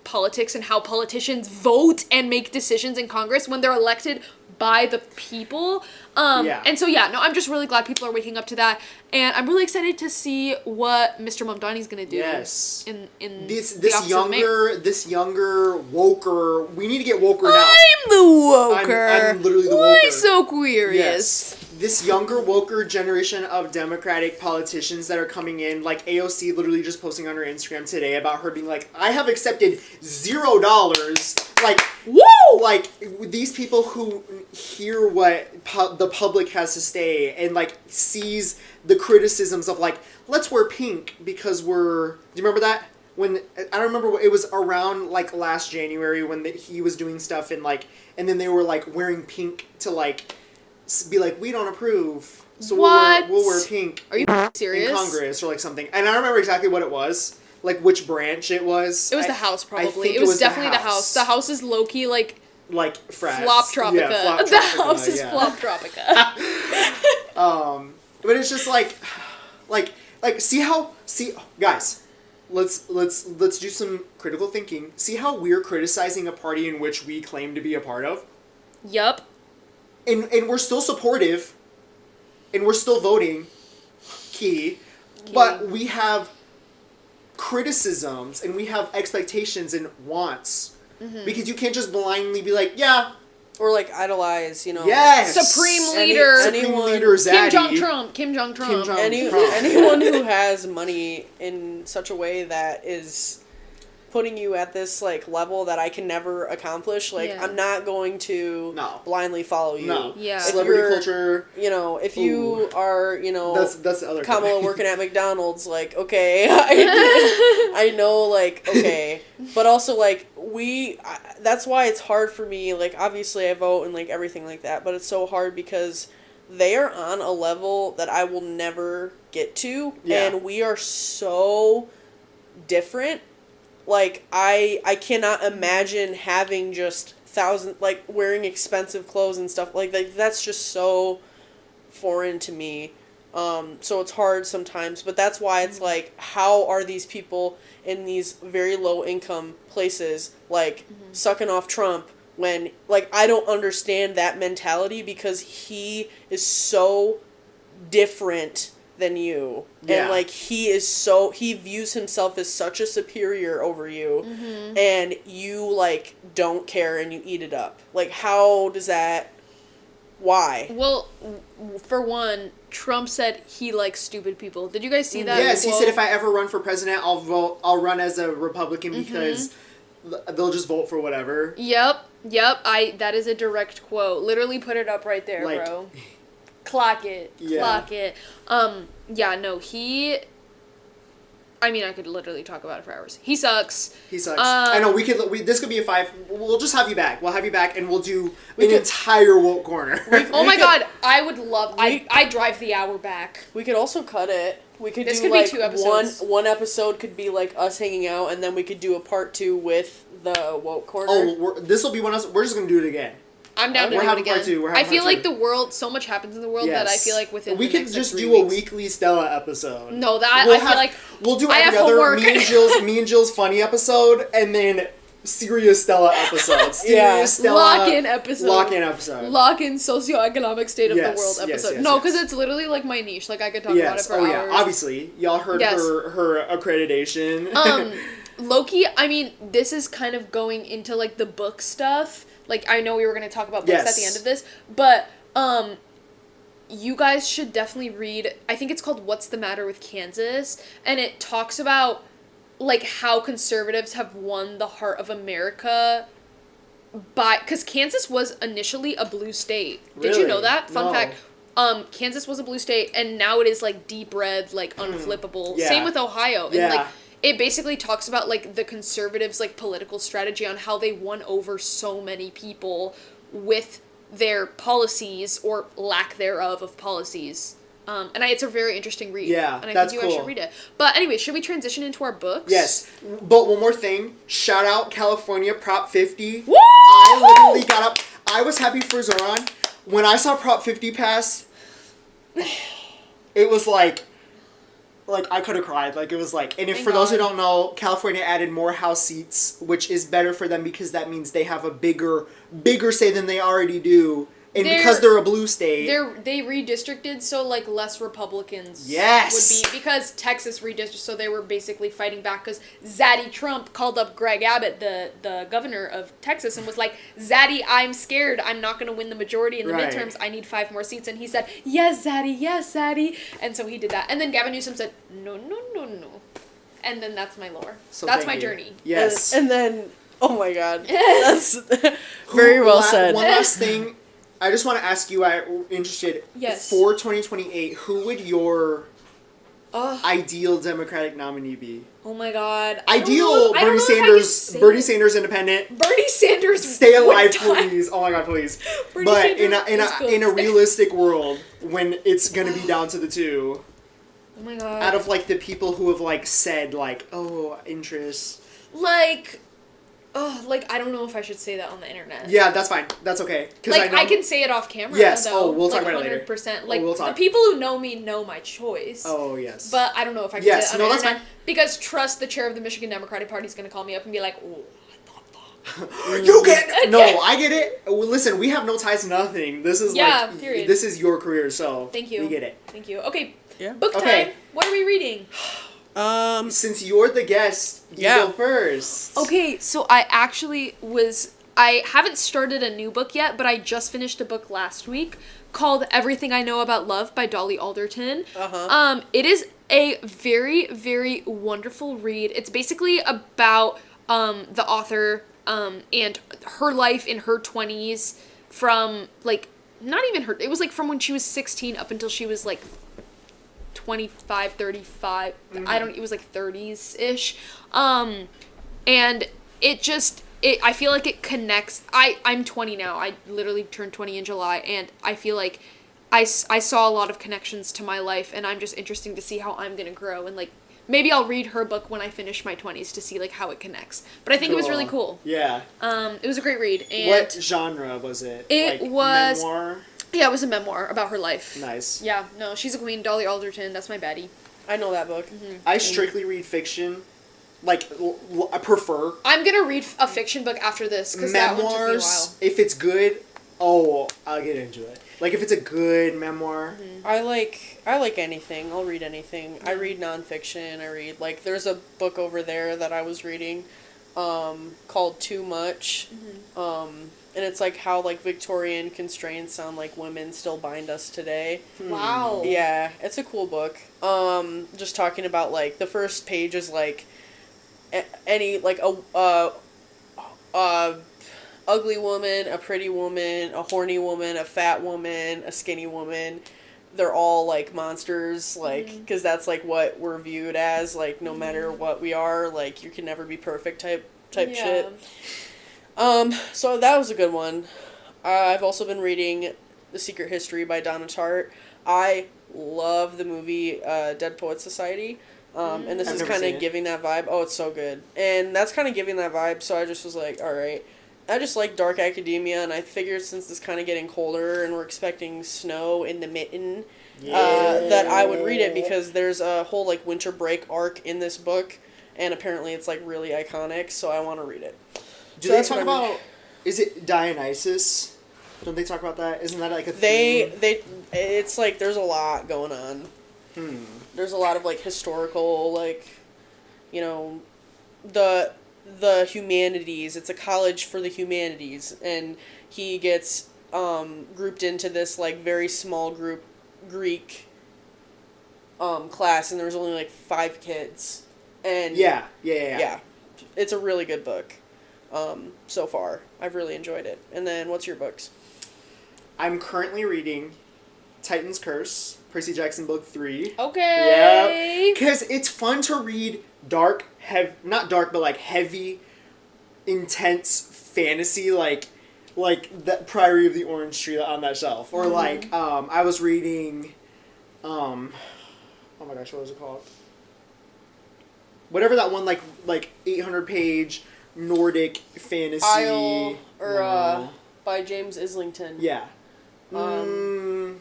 politics and how politicians vote and make decisions in Congress when they're elected by the people. And so, yeah, no, I'm just really glad people are waking up to that. And I'm really excited to see what Mr. Mamdani's going to do. Yes. In This the office of mayor. younger woker. We need to get woker now. I'm the woker. I'm literally the Why woker. so curious? Yes. This younger woker generation of Democratic politicians that are coming in, like AOC literally just posting on her Instagram today about her being like, I have accepted $0. Like, Woo! like these people who hear what the public has to say and like sees the criticisms of like, let's wear pink because we're, do you remember that? When, I don't remember, it was around like last January when he was doing stuff and like, and then they were like wearing pink to like be like, we don't approve, so What? we'll wear pink Are you serious? in Congress or like something. And I don't remember exactly what it was, like which branch it was. It was the House, I probably. think It was definitely the House. The House is low-key, like, like frats. Flop Tropica. Yeah, Flop The Tropica, House is yeah. Flop Tropica. But it's just like guys, let's do some critical thinking. See how we're criticizing a party in which we claim to be a part of? Yup. And we're still supportive, and we're still voting, but we have criticisms, and we have expectations and wants, because you can't just blindly be like, yeah, Or like idolize, you know. yes, Supreme leader. Supreme Anyone- leader Kim Zaddy. Jong-Trump. Kim Jong- Anyone who has money in such a way that is putting you at this like level that I can never accomplish, like Yeah. I'm not going to No. blindly follow you. No. Yeah. If Celebrity you're- culture. You know, if you are, you know, That's the other Kamala kind. working at McDonald's, like, okay, I know, like, okay, but also, like, that's why it's hard for me, like, obviously I vote and, like, everything like that, but it's so hard because they are on a level that I will never get to, Yeah. and we are so different. Like, I cannot imagine having just like, wearing expensive clothes and stuff, like that's just so foreign to me. So it's hard sometimes, but that's why it's like, how are these people in these very low income places, like, sucking off Trump when, like, I don't understand that mentality because he is so different than you. Yeah. And, like, he views himself as such a superior over you, and you, like, don't care and you eat it up. Like, how does that... Why? Well, for one, Trump said he likes stupid people. Did you guys see that? Yes, he quote? said if I ever run for president, I'll run as a Republican because they'll just vote for whatever. Yep. That is a direct quote. Literally put it up right there, Like, bro. Clock it. Yeah. Clock it. Yeah, no, I mean, I could literally talk about it for hours. He sucks. He sucks. I know, this could be a 5. We'll just have you back. We'll have you back and we'll do entire woke corner. Oh my god, I would love, I drive the hour back. We could also cut it. We could This do, could be like, 2 episodes. One episode could be, like, us hanging out, and then we could do a part 2 with the woke corner. Oh, this will be one of us. We're just going to do it again. I'm down to We're do it having again. part 2. I feel like the world, so much happens in the world that I feel like within we the could next, just like, 3 do a weeks. weekly Stella episode. No, that, I feel like we'll do I every have other homework. me and Jill's funny episode, and then serious Stella episode. Yeah. Stella Lock-in episode. Lock-in episode. Lock-in socioeconomic state of the Yes, world yes, episode. yes, No, yes. because it's literally like my niche. Like I could talk about it for hours. Yeah, obviously. Y'all heard Yes. her accreditation. Low-key, I mean, this is kind of going into like the book stuff. Like I know we were going to talk about books at the end of this, but you guys should definitely read, I think it's called What's the Matter with Kansas, and it talks about like, how conservatives have won the heart of America because Kansas was initially a blue state. Did you know Really? that? Fun No. fact. Kansas was a blue state, and now it is, like, deep red, like, unflippable. Yeah. Same with Ohio. And, Yeah. like, it basically talks about, like, the conservatives', like, political strategy on how they won over so many people with their policies, or lack thereof of policies. It's a very interesting read. Yeah, and I that's think you guys cool. should read it. But anyway, should we transition into our books? Yes, but one more thing. Shout out California Prop 50. Woo! I literally got up. I was happy for Zoran. When I saw Prop 50 pass, it was like I could have cried. Like, it was like, and if Thank for those who God. don't know, California added more House seats, which is better for them because that means they have a bigger say than they already do. And because they're a blue state. They redistricted so, like, less Republicans Yes! would be, because Texas redistricted, so they were basically fighting back, because Zaddy Trump called up Greg Abbott, the governor of Texas, and was like, Zaddy, I'm scared, I'm not going to win the majority in the Right. midterms, I need 5 more seats, and he said, yes, Zaddy, and so he did that, and then Gavin Newsom said, no, and then that's my lore. So that's thank my you. journey. Yes. And then, oh my god, that's very well said. One last thing. I just want to ask you, I'm interested, Yes. for 2028, who would your ideal Democratic nominee be? Oh my god. I don't know Ideal if- I don't Bernie know if I can Sanders, say Bernie it. Sanders independent. Bernie Sanders Stay alive, would die. please. Oh my god, please. Bernie But Sanders in is a good. realistic world, when it's gonna be down to the two, Oh my god. out of like the people who have like said like, oh, interest. Like, I don't know if I should say that on the internet. Yeah, that's fine. That's okay. 'Cause Like, know, I can say it off camera. Yes, Though, oh, we'll talk like, about it later. 100%. Like, we'll the talk. people who know me know my choice. Oh yes. But I don't know if I can Yes, say it no, on the that's internet. fine. Because trust, the chair of the Michigan Democratic Party is going to call me up and be like, oh, You get no, I get it. Well, listen, we have no ties to nothing. This is Yeah, like period. this is your career, so thank you. We get it. Thank you. Okay, Yeah. book time. Okay. What are we reading? Since you're the guest, you Yeah. go first. Okay, so I haven't started a new book yet, but I just finished a book last week called Everything I Know About Love by Dolly Alderton. Uh-huh. It is a very, very wonderful read. It's basically about the author and her life in her 20s from, like, not even her, it was like from when she was 16 up until she was like 25, 35. It was like 30s-ish. And it just, I feel like it connects. I'm 20 now. I literally turned 20 in July, and I feel like I saw a lot of connections to my life, and I'm just interested to see how I'm going to grow, and, like, maybe I'll read her book when I finish my 20s to see, like, how it connects. But I think it was really cool. Yeah. It was a great read. And What genre was it? It like, was- memoir. yeah, it was a memoir about her life. Nice. Yeah, no, she's a queen. Dolly Alderton, that's my baddie. I know that book. I strictly read fiction. Like, I prefer I'm gonna read a fiction book after this, because that one took me a while. memoirs. If it's good, I'll get into it. Like, if it's a good memoir. I like anything. I'll read anything. I read nonfiction. I read, like, there's a book over there that I was reading called Too Much. And it's like how, like, Victorian constraints on, like, women still bind us today. Wow. Yeah, it's a cool book. Just talking about, like, the first page is like any, like, a ugly woman, a pretty woman, a horny woman, a fat woman, a skinny woman. They're all, like, monsters, like, because that's, like, what we're viewed as, like, no matter what we are, like, you can never be perfect type shit. So that was a good one. I've also been reading The Secret History by Donna Tartt. I love the movie Dead Poets Society. And this I've is never kind seen of it. giving that vibe. Oh, it's so good. And that's kind of giving that vibe, so I just was like, alright. I just like dark academia, and I figured since it's kind of getting colder and we're expecting snow in the mitten, that I would read it because there's a whole, like, winter break arc in this book, and apparently it's, like, really iconic, so I want to read it. Do So they that's talk what I'm- about... Is it Dionysus? Don't they talk about that? Isn't that, like, a theme? It's, like, there's a lot going on. There's a lot of, like, historical, like, you know, the humanities. It's a college for the humanities, and he gets grouped into this, like, very small group Greek class, and there's only, like, 5 kids. And Yeah. it's a really good book. So far, I've really enjoyed it. And then, what's your books? I'm currently reading Titan's Curse, Percy Jackson book 3. Okay. Yeah. Because it's fun to read dark, not dark, but like heavy, intense fantasy, like the Priory of the Orange Tree on that shelf. Or like, I was reading, oh my gosh, what was it called? Whatever that one, like 800 page Nordic fantasy. Isle, or, by James Islington. Yeah. No.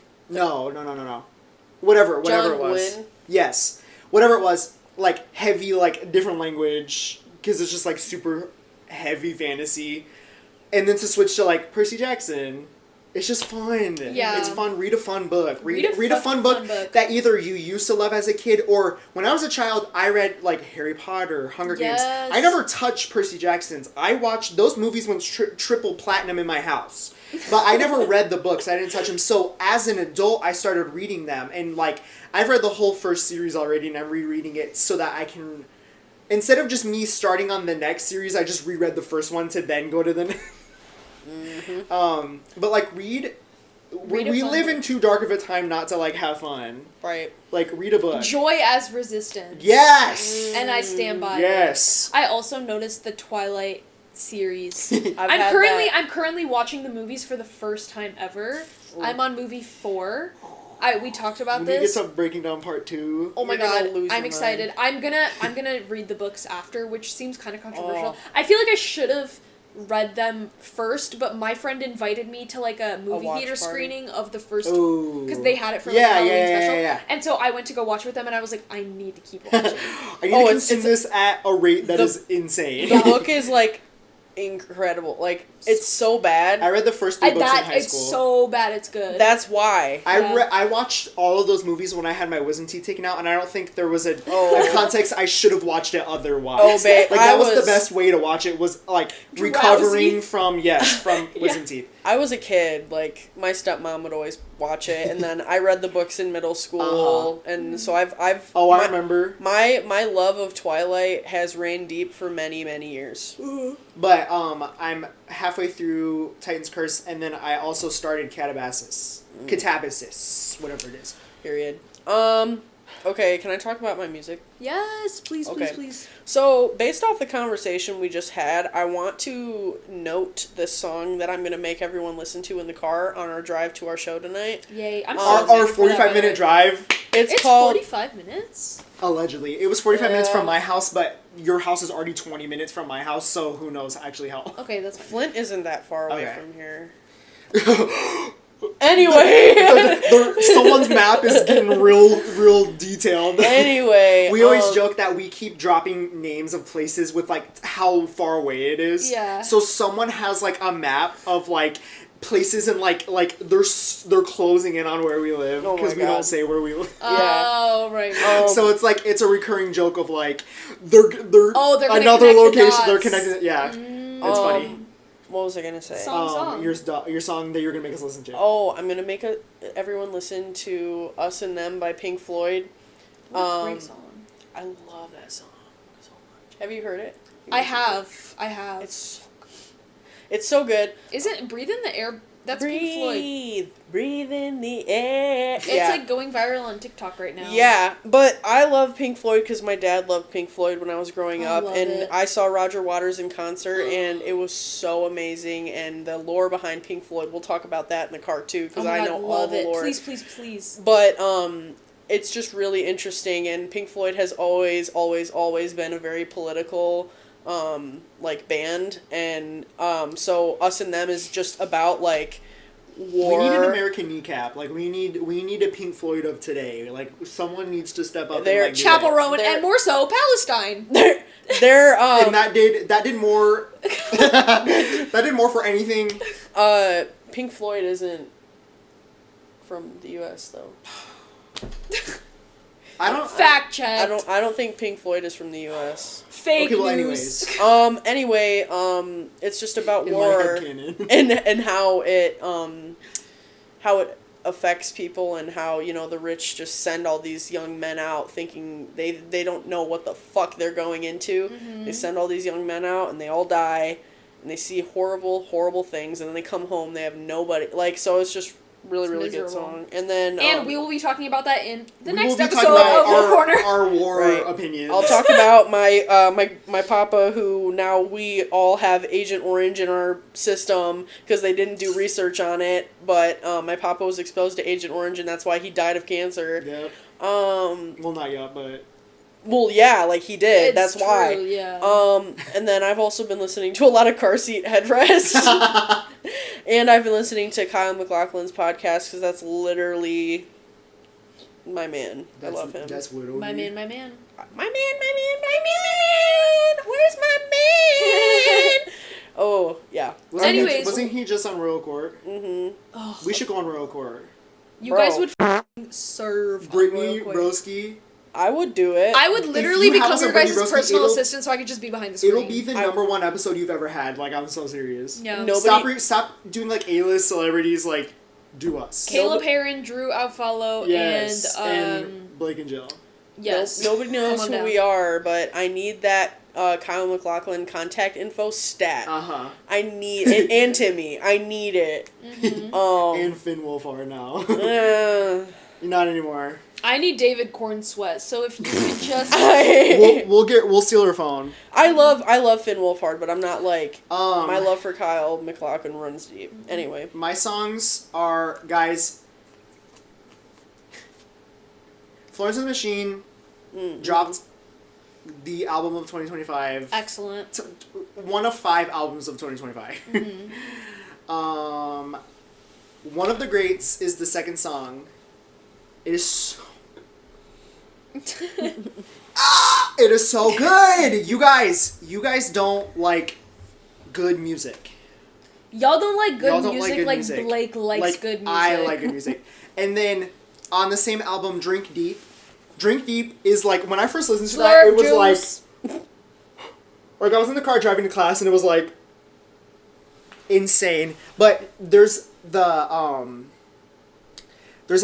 Whatever John it was. Gwynne? Yes. Whatever it was, like, heavy, like, different language, because it's just, like, super heavy fantasy. And then to switch to, like, Percy Jackson, it's just fun. Yeah. It's fun. Read a fun book. Read a fun fun book book that either you used to love as a kid, or when I was a child, I read, like, Harry Potter, Hunger Games. Yes. I never touched Percy Jackson's. I watched, those movies went triple platinum in my house. But I never read the books. I didn't touch them. So as an adult, I started reading them. And, like, I've read the whole first series already, and I'm rereading it so that I can... Instead of just me starting on the next series, I just reread the first one to then go to the next... But, like, we live in too dark of a time not to, like, have fun. Right. Like, read a book. Joy as resistance. Yes! And I stand by Yes. it. I also noticed the Twilight series. I've I'm currently watching the movies for the first time ever. I'm on movie 4. We talked about When we get this. to breaking down part 2. Oh my You're gonna god, lose I'm your excited. mind. I'm gonna read the books after, which seems kind of controversial. Oh. I feel like I should have read them first, but my friend invited me to like a movie watch theater party. screening of the first Ooh. because they had it for like, Halloween special. Yeah. And so I went to go watch with them, and I was like, I need to keep watching. I need to consume this at a rate that is insane. The book is, like, incredible. Like, it's so bad. I read the first 3 books in high It's school. so bad, it's good. That's why. I watched all of those movies when I had my wisdom teeth taken out, and I don't think there was a context I should have watched it otherwise. Oh, babe, like that was the best way to watch it, was like recovering from wisdom teeth. I was a kid. Like, my stepmom would always watch it, and then I read the books in middle school, and so I've. I remember. My love of Twilight has ran deep for many, many years. But I'm halfway through Titan's Curse, and then I also started Catabasis, whatever it is. Period. Okay, can I talk about my music? Yes, please, Okay. please. So, based off the conversation we just had, I want to note this song that I'm going to make everyone listen to in the car on our drive to our show tonight. Yay! I'm Our 45-minute drive. It's It's called 45 minutes. Allegedly. It was 45 minutes from my house, but your house is already 20 minutes from my house, so who knows actually how. Okay, that's fine. Flint isn't that far away Okay. from here. Anyway. Someone's map is getting real detailed. Anyway. We always joke that we keep dropping names of places with, like, how far away it is. Yeah. So someone has, like, a map of, like, places and, like they're closing in on where we live Oh my because we God. don't say where we live. Oh, right. So it's like, it's a recurring joke of, like, they're gonna another connect the location, dots. they're connected. Yeah. It's funny. What was I going to say? Song. Your song that you're gonna make us listen to. Oh, I'm going to make everyone listen to Us and Them by Pink Floyd. What a great song. I love that song so much. Have you heard it? I have. It's so good. Isn't Breathe in the Air? That's Pink Floyd. Breathe in the air. It's like going viral on TikTok right now. Yeah, but I love Pink Floyd because my dad loved Pink Floyd when I was growing up, love and it. I saw Roger Waters in concert, and it was so amazing. And the lore behind Pink Floyd, we'll talk about that in the car too, because I know all the lore. Please. But it's just really interesting, and Pink Floyd has always been a very political like band, and so Us and Them is just about like war. We need an American kneecap. Like we need a Pink Floyd of today. Like someone needs to step up. They're and, like, do Chapel that. Rowan, and more so Palestine. They're And that did more. That did more for anything. Pink Floyd isn't from the U.S. though. I don't. Fact check. I don't think Pink Floyd is from the U.S. Fake Okay, well, news. anyways. Anyway, it's just about In my war headcanon. and how it affects people and how, you know, the rich just send all these young men out thinking they don't know what the fuck they're going into. They send all these young men out and they all die and they see horrible, horrible things and then they come home, they have nobody. Like, so it's just really, really good song. And then... And we will be talking about that in the we next will be episode talking about of War Corner. our war Right. opinions. I'll talk about my papa, who now we all have Agent Orange in our system because they didn't do research on it, but my papa was exposed to Agent Orange and that's why he died of cancer. Yep. Well, not yet, but... Well, yeah, like he did. It's That's why. true, yeah. And then I've also been listening to a lot of car seat headrest. And I've been listening to Kyle MacLachlan's podcast because that's literally my man. I love him. That's literally... My man. My man. Where's my man? Oh, yeah. Wasn't he just on Royal Court? Mm-hmm. Oh, We should go on Royal Court. you Bro. guys would serve Brittany, on Royal Court. Broski. I would do it. I would literally you have become us your at Brittany guys' Broski, personal it'll- assistant so I could just be behind the screen. It'll be the number one episode you've ever had. Like, I'm so serious. Yeah. Nobody- Stop doing, like, A-list celebrities, like, do us. Caleb Heron, Drew Outfollow, Yes, and Blake and Jill. yes. Nobody knows Come on who down. we are, but I need that Kyle MacLachlan contact info stat. Uh-huh. I need it. And Timmy. I need it. And Finn Wolfhard now. Uh, Not anymore. I need David Corn Sweat, so if you could just... We'll steal her phone. I love Finn Wolfhard, but I'm not like my My love for Kyle MacLachlan runs deep. Anyway, My songs are, guys, Florence and the Machine dropped the album of 2025. Excellent. One of 5 albums of 2025. One of the Greats is the second song. It is so... It is so good! You guys don't like good music. Y'all don't like good Y'all don't music good like music. Blake likes Like, good music. I like good music. And then on the same album, Drink Deep. Drink Deep is like, when I first listened to that, it was like I was in the car driving to class and it was like insane. But there's an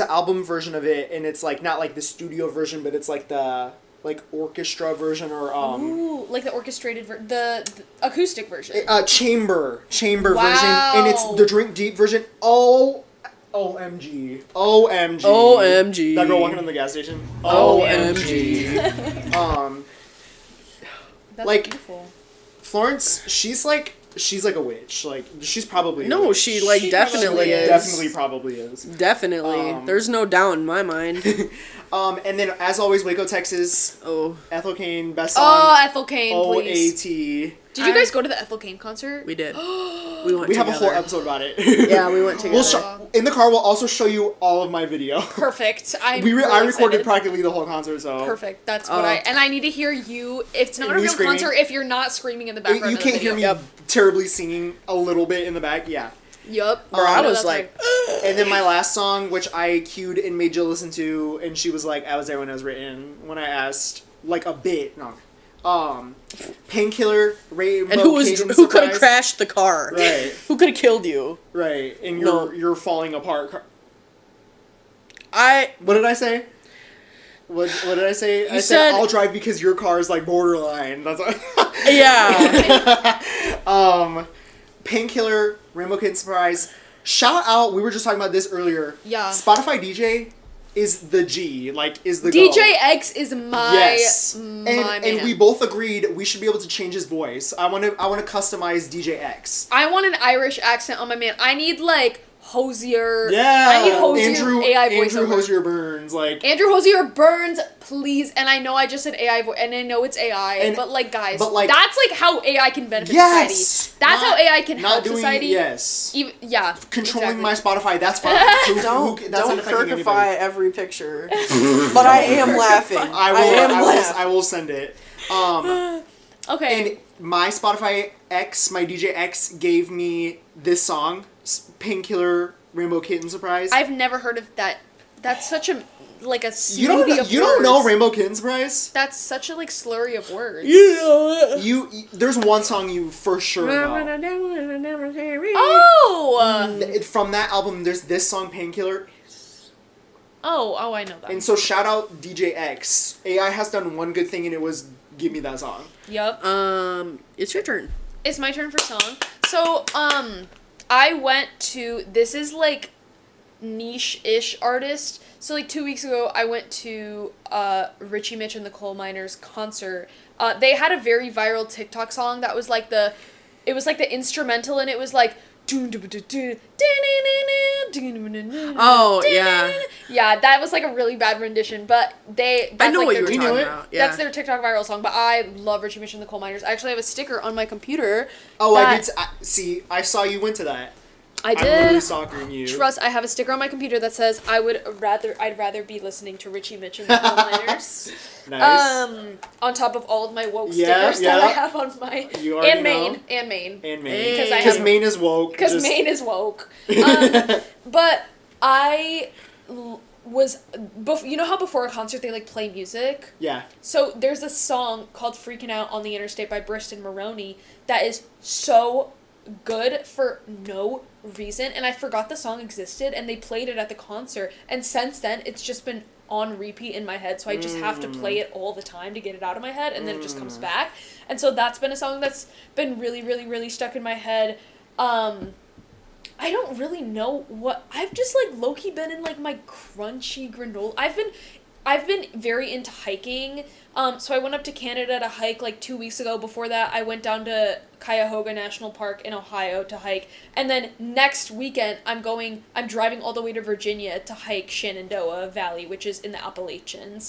album version of it and it's like not like the studio version, but it's like the like orchestra version or Ooh, like the orchestrated the acoustic version. chamber Wow. version, and it's the Drink Deep version. OMG. That girl walking in the gas station. OMG. That's like, beautiful. Florence, she's like a witch. Like, she's probably a No, witch. she like She definitely is. Definitely probably is. Definitely. There's no doubt in my mind. And then as always, Waco, Texas. Oh, Ethel Cain, best song. Oh, Ethel Cain, please. OAT. Did you guys go to the Ethel Cain concert? we did. We went. We have a together. whole episode about it. Yeah, we went together. In the car, we'll also show you all of my video. Perfect. I I recorded excited. practically the whole concert, so Perfect. That's what I need to hear you. It's not a Me real screaming. concert if you're not screaming in the background. You of the can't hear me video. terribly singing a little bit in the back. Yeah. Yup. Bro, I No, was that's like, right. And then my last song, which I cued and made Jill listen to, and she was like, "I was there when it was written." When I asked, like a bit, no, Painkiller, Rainbow and who Cajun could have Surprise. crashed the car? Right. Who could have killed you? Right, and No. you're falling apart. I What did I say? What did I say? I said- I'll drive because your car is like borderline. That's what yeah. Painkiller, Rainbow Kitten Surprise. Shout out, we were just talking about this earlier. Yeah. Spotify DJ is the G, like is the DJ go. X is my Yes. my And man. we both agreed we should be able to change his voice. I want to customize DJ X. I want an Irish accent on my man. I need like Hosier. Yeah. I need Hosier Andrew AI voiceover. Andrew Hosier Burns like Andrew Hosier Burns, please. And I know I just said AI voice, and I know it's AI, And- but like guys, but, like- that's like how AI can benefit yes. society. That's Not- how AI can not help doing, society. Yes. Even, yeah. Controlling exactly. my Spotify, that's fine. That's Don't not affecting Kirkify anybody. every picture. But I am laughing. I will send it. Okay. And my Spotify X, my DJ X gave me this song, Painkiller, Rainbow Kitten Surprise. I've never heard of that. That's such a like a you don't smoothie of you don't know words. Rainbow Kitten Surprise? That's such a like slurry of words. You there's one song you for sure know. Oh. From that album, there's this song, Painkiller. It's Oh, I know that. And so shout out DJ X. AI has done one good thing, and it was give me that song. Yep. It's your turn. It's my turn for song. So, I went to, this is like niche-ish artist. So like 2 weeks ago, I went to Richie Mitch and the Coal Miners concert. They had a very viral TikTok song that was like the instrumental, and it was like, oh yeah, yeah, that was like a really bad rendition, but I know like what their you were talking about. Yeah. That's their TikTok viral song. But I love Richie Mitch and the Coal Miners. I actually have a sticker on my computer. Oh, I did. See, I saw you went to that. I did. I'm literally stalking you. Trust, I have a sticker on my computer that says I'd rather be listening to Richie Mitch and the Coal Miners. Nice. On top of all of my woke stickers that I have on my and Maine. Because Maine is woke. Because Maine is woke. But I was you know how before a concert they like play music? Yeah. So there's a song called "Freaking Out on the Interstate" by Briston Maroney that is so good for no reason, and I forgot the song existed, and they played it at the concert, and since then it's just been on repeat in my head, so I just have to play it all the time to get it out of my head, and then it just comes back. And so that's been a song that's been really, really, really stuck in my head. I don't really know what I've just like low-key been in like my crunchy granola. I've been very into hiking. So I went up to Canada to hike like 2 weeks ago. Before that, I went down to Cuyahoga National Park in Ohio to hike. And then next weekend, I'm driving all the way to Virginia to hike Shenandoah Valley, which is in the Appalachian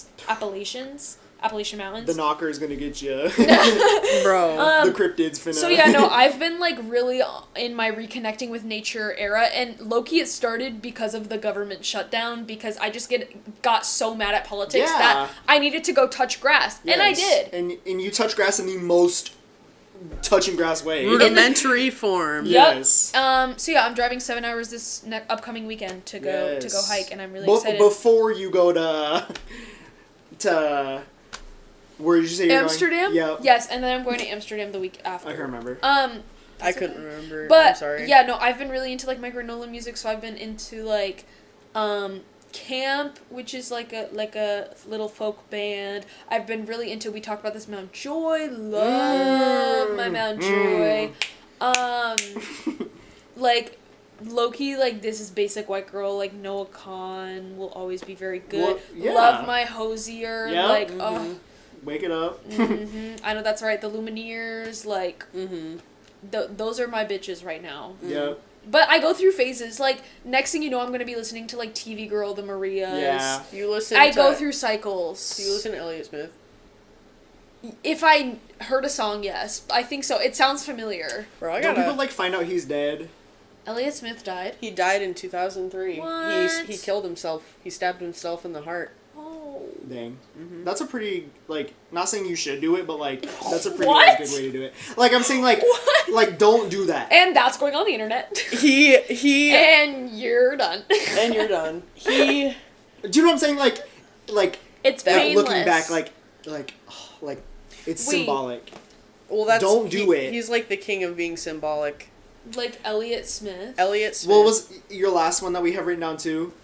Mountains. The knocker is gonna get you. Bro. The cryptids finna. So yeah, no, I've been like really in my reconnecting with nature era, and low-key it started because of the government shutdown, because I just got so mad at politics that I needed to go touch grass. Yes. And I did. And you touch grass in the most touching grass way. Rudimentary form. Yep. Yes. So yeah, I'm driving 7 hours this upcoming weekend to go hike, and I'm really excited. Before you go to where did you say you're Amsterdam? going? Yeah. Yes, and then I'm going to Amsterdam the week after. I can remember. I couldn't remember. But I'm sorry. yeah, no, I've been really into like my granola music, so I've been into like Camp, which is like a little folk band. I've been really into, we talked about this, Mount Joy. Love my Mount Joy. Like low-key, like This Is Basic White Girl, like Noah Kahn will always be very good. Well, yeah. Love My Hosier, Yep. like Wake it up. I know that's right. The Lumineers, like those are my bitches right now. Yeah. But I go through phases. Like next thing you know, I'm gonna be listening to like TV Girl, the Marias. Yeah. You listen. I go through cycles. Do you listen to Elliott Smith? If I heard a song, yes, I think so. It sounds familiar. Bro, I Don't gotta. people like find out he's dead? Elliott Smith died. He died in 2003. What? He killed himself. He stabbed himself in the heart. Oh. Dang. That's a pretty, like, not saying you should do it, but, like, that's a pretty What? good way to do it. Like, I'm saying, like, What? like, don't do that. And that's going on the internet. He And you're done. and you're done. Do you know what I'm saying? Like, It's like painless. looking back, like, it's Wait. symbolic. Well, that's Don't do it. He's like the king of being symbolic. Like Elliott Smith. Elliott Smith. What was your last one that we have written down too?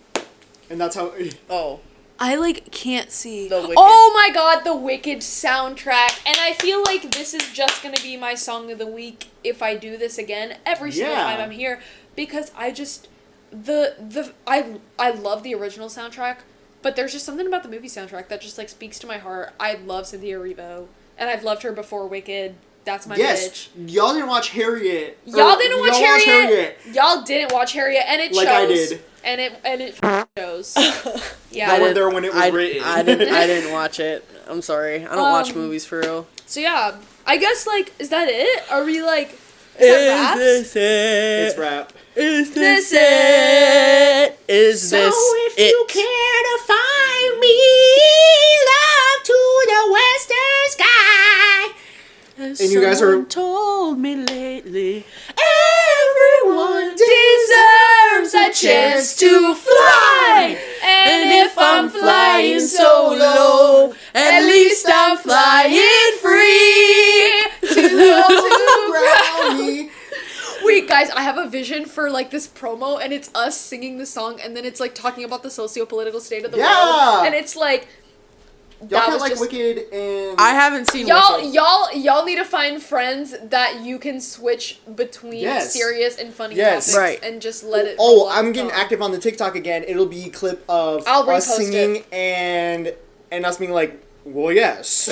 And that's how. Oh, I like can't see. The Wicked. Oh my god, the Wicked soundtrack. And I feel like this is just gonna be my song of the week if I do this again every single time I'm here, because I just I love the original soundtrack, but there's just something about the movie soundtrack that just like speaks to my heart. I love Cynthia Erivo, and I've loved her before Wicked. That's my bitch. Y'all didn't watch Harriet. Y'all didn't watch Harriet. Y'all didn't watch Harriet, and it like shows. I did. And it shows. Yeah. I weren't there when it was written. I didn't watch it. I'm sorry. I don't watch movies for real. So yeah, I guess like, is that it? Are we like? Is that raps? This it? It's rap. Is this it? Is So this if it? you care to find me, love to the western sky. And you guys are- told me lately. Everyone deserves a chance to fly. And if I'm flying solo, at least I'm flying free to go to Brownie. We got guys, I have a vision for like this promo, and it's us singing the song, and then it's like talking about the socio-political state of the world, and it's like. Y'all can't like Wicked and... I haven't seen Y'all, Wicked. y'all need to find friends that you can switch between serious and funny topics, right. and just let it. Oh, I'm getting active on the TikTok again. It'll be a clip of us singing and us being like, well, yes.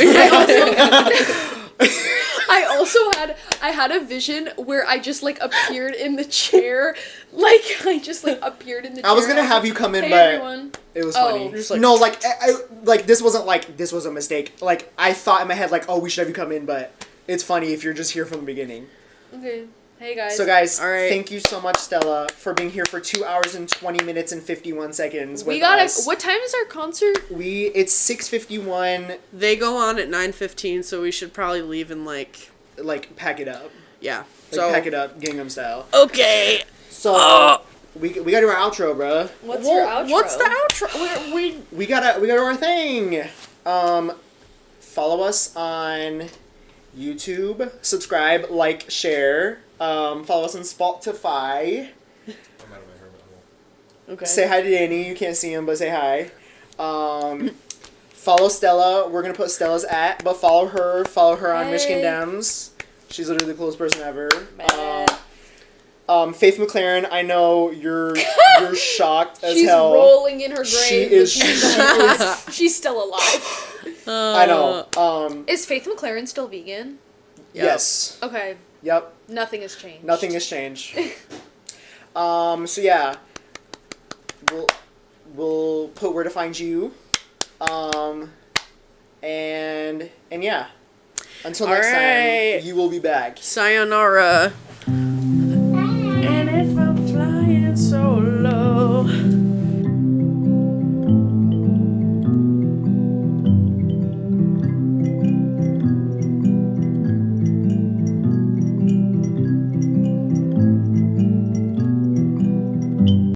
I had a vision where I just like appeared in the chair, like I just like appeared in the chair. I was gonna have you come in, hey, but everyone. It was funny. Just like, no, like I like this wasn't like this was a mistake. Like I thought in my head like, oh, we should have you come in, but it's funny if you're just here from the beginning. Okay. Hey guys. So guys, all right. Thank you so much, Stella, for being here for 2 hours and 20 minutes and 51 seconds. We gotta. What time is our concert? It's 6:51. They go on at 9:15, so we should probably leave in like pack it up. Yeah. Like so pack it up, Gangnam Style. Okay. So we gotta do our outro, bruh. What's your outro? What's the outro? We gotta do our thing. Follow us on YouTube. Subscribe, like, share. Follow us on Spotify. Okay. Say hi to Danny. You can't see him, but say hi. Follow Stella. We're gonna put Stella's but follow her. Follow her on Michigan Dems. She's literally the coolest person ever. Faith McLaren, I know you're shocked as hell. She's rolling in her grave. She is. She's still alive. I know. Is Faith McLaren still vegan? Yes. Okay. Yep. Nothing has changed. Nothing has changed. So yeah. We'll put where to find you. And yeah. Until next time, you will be back. Sayonara.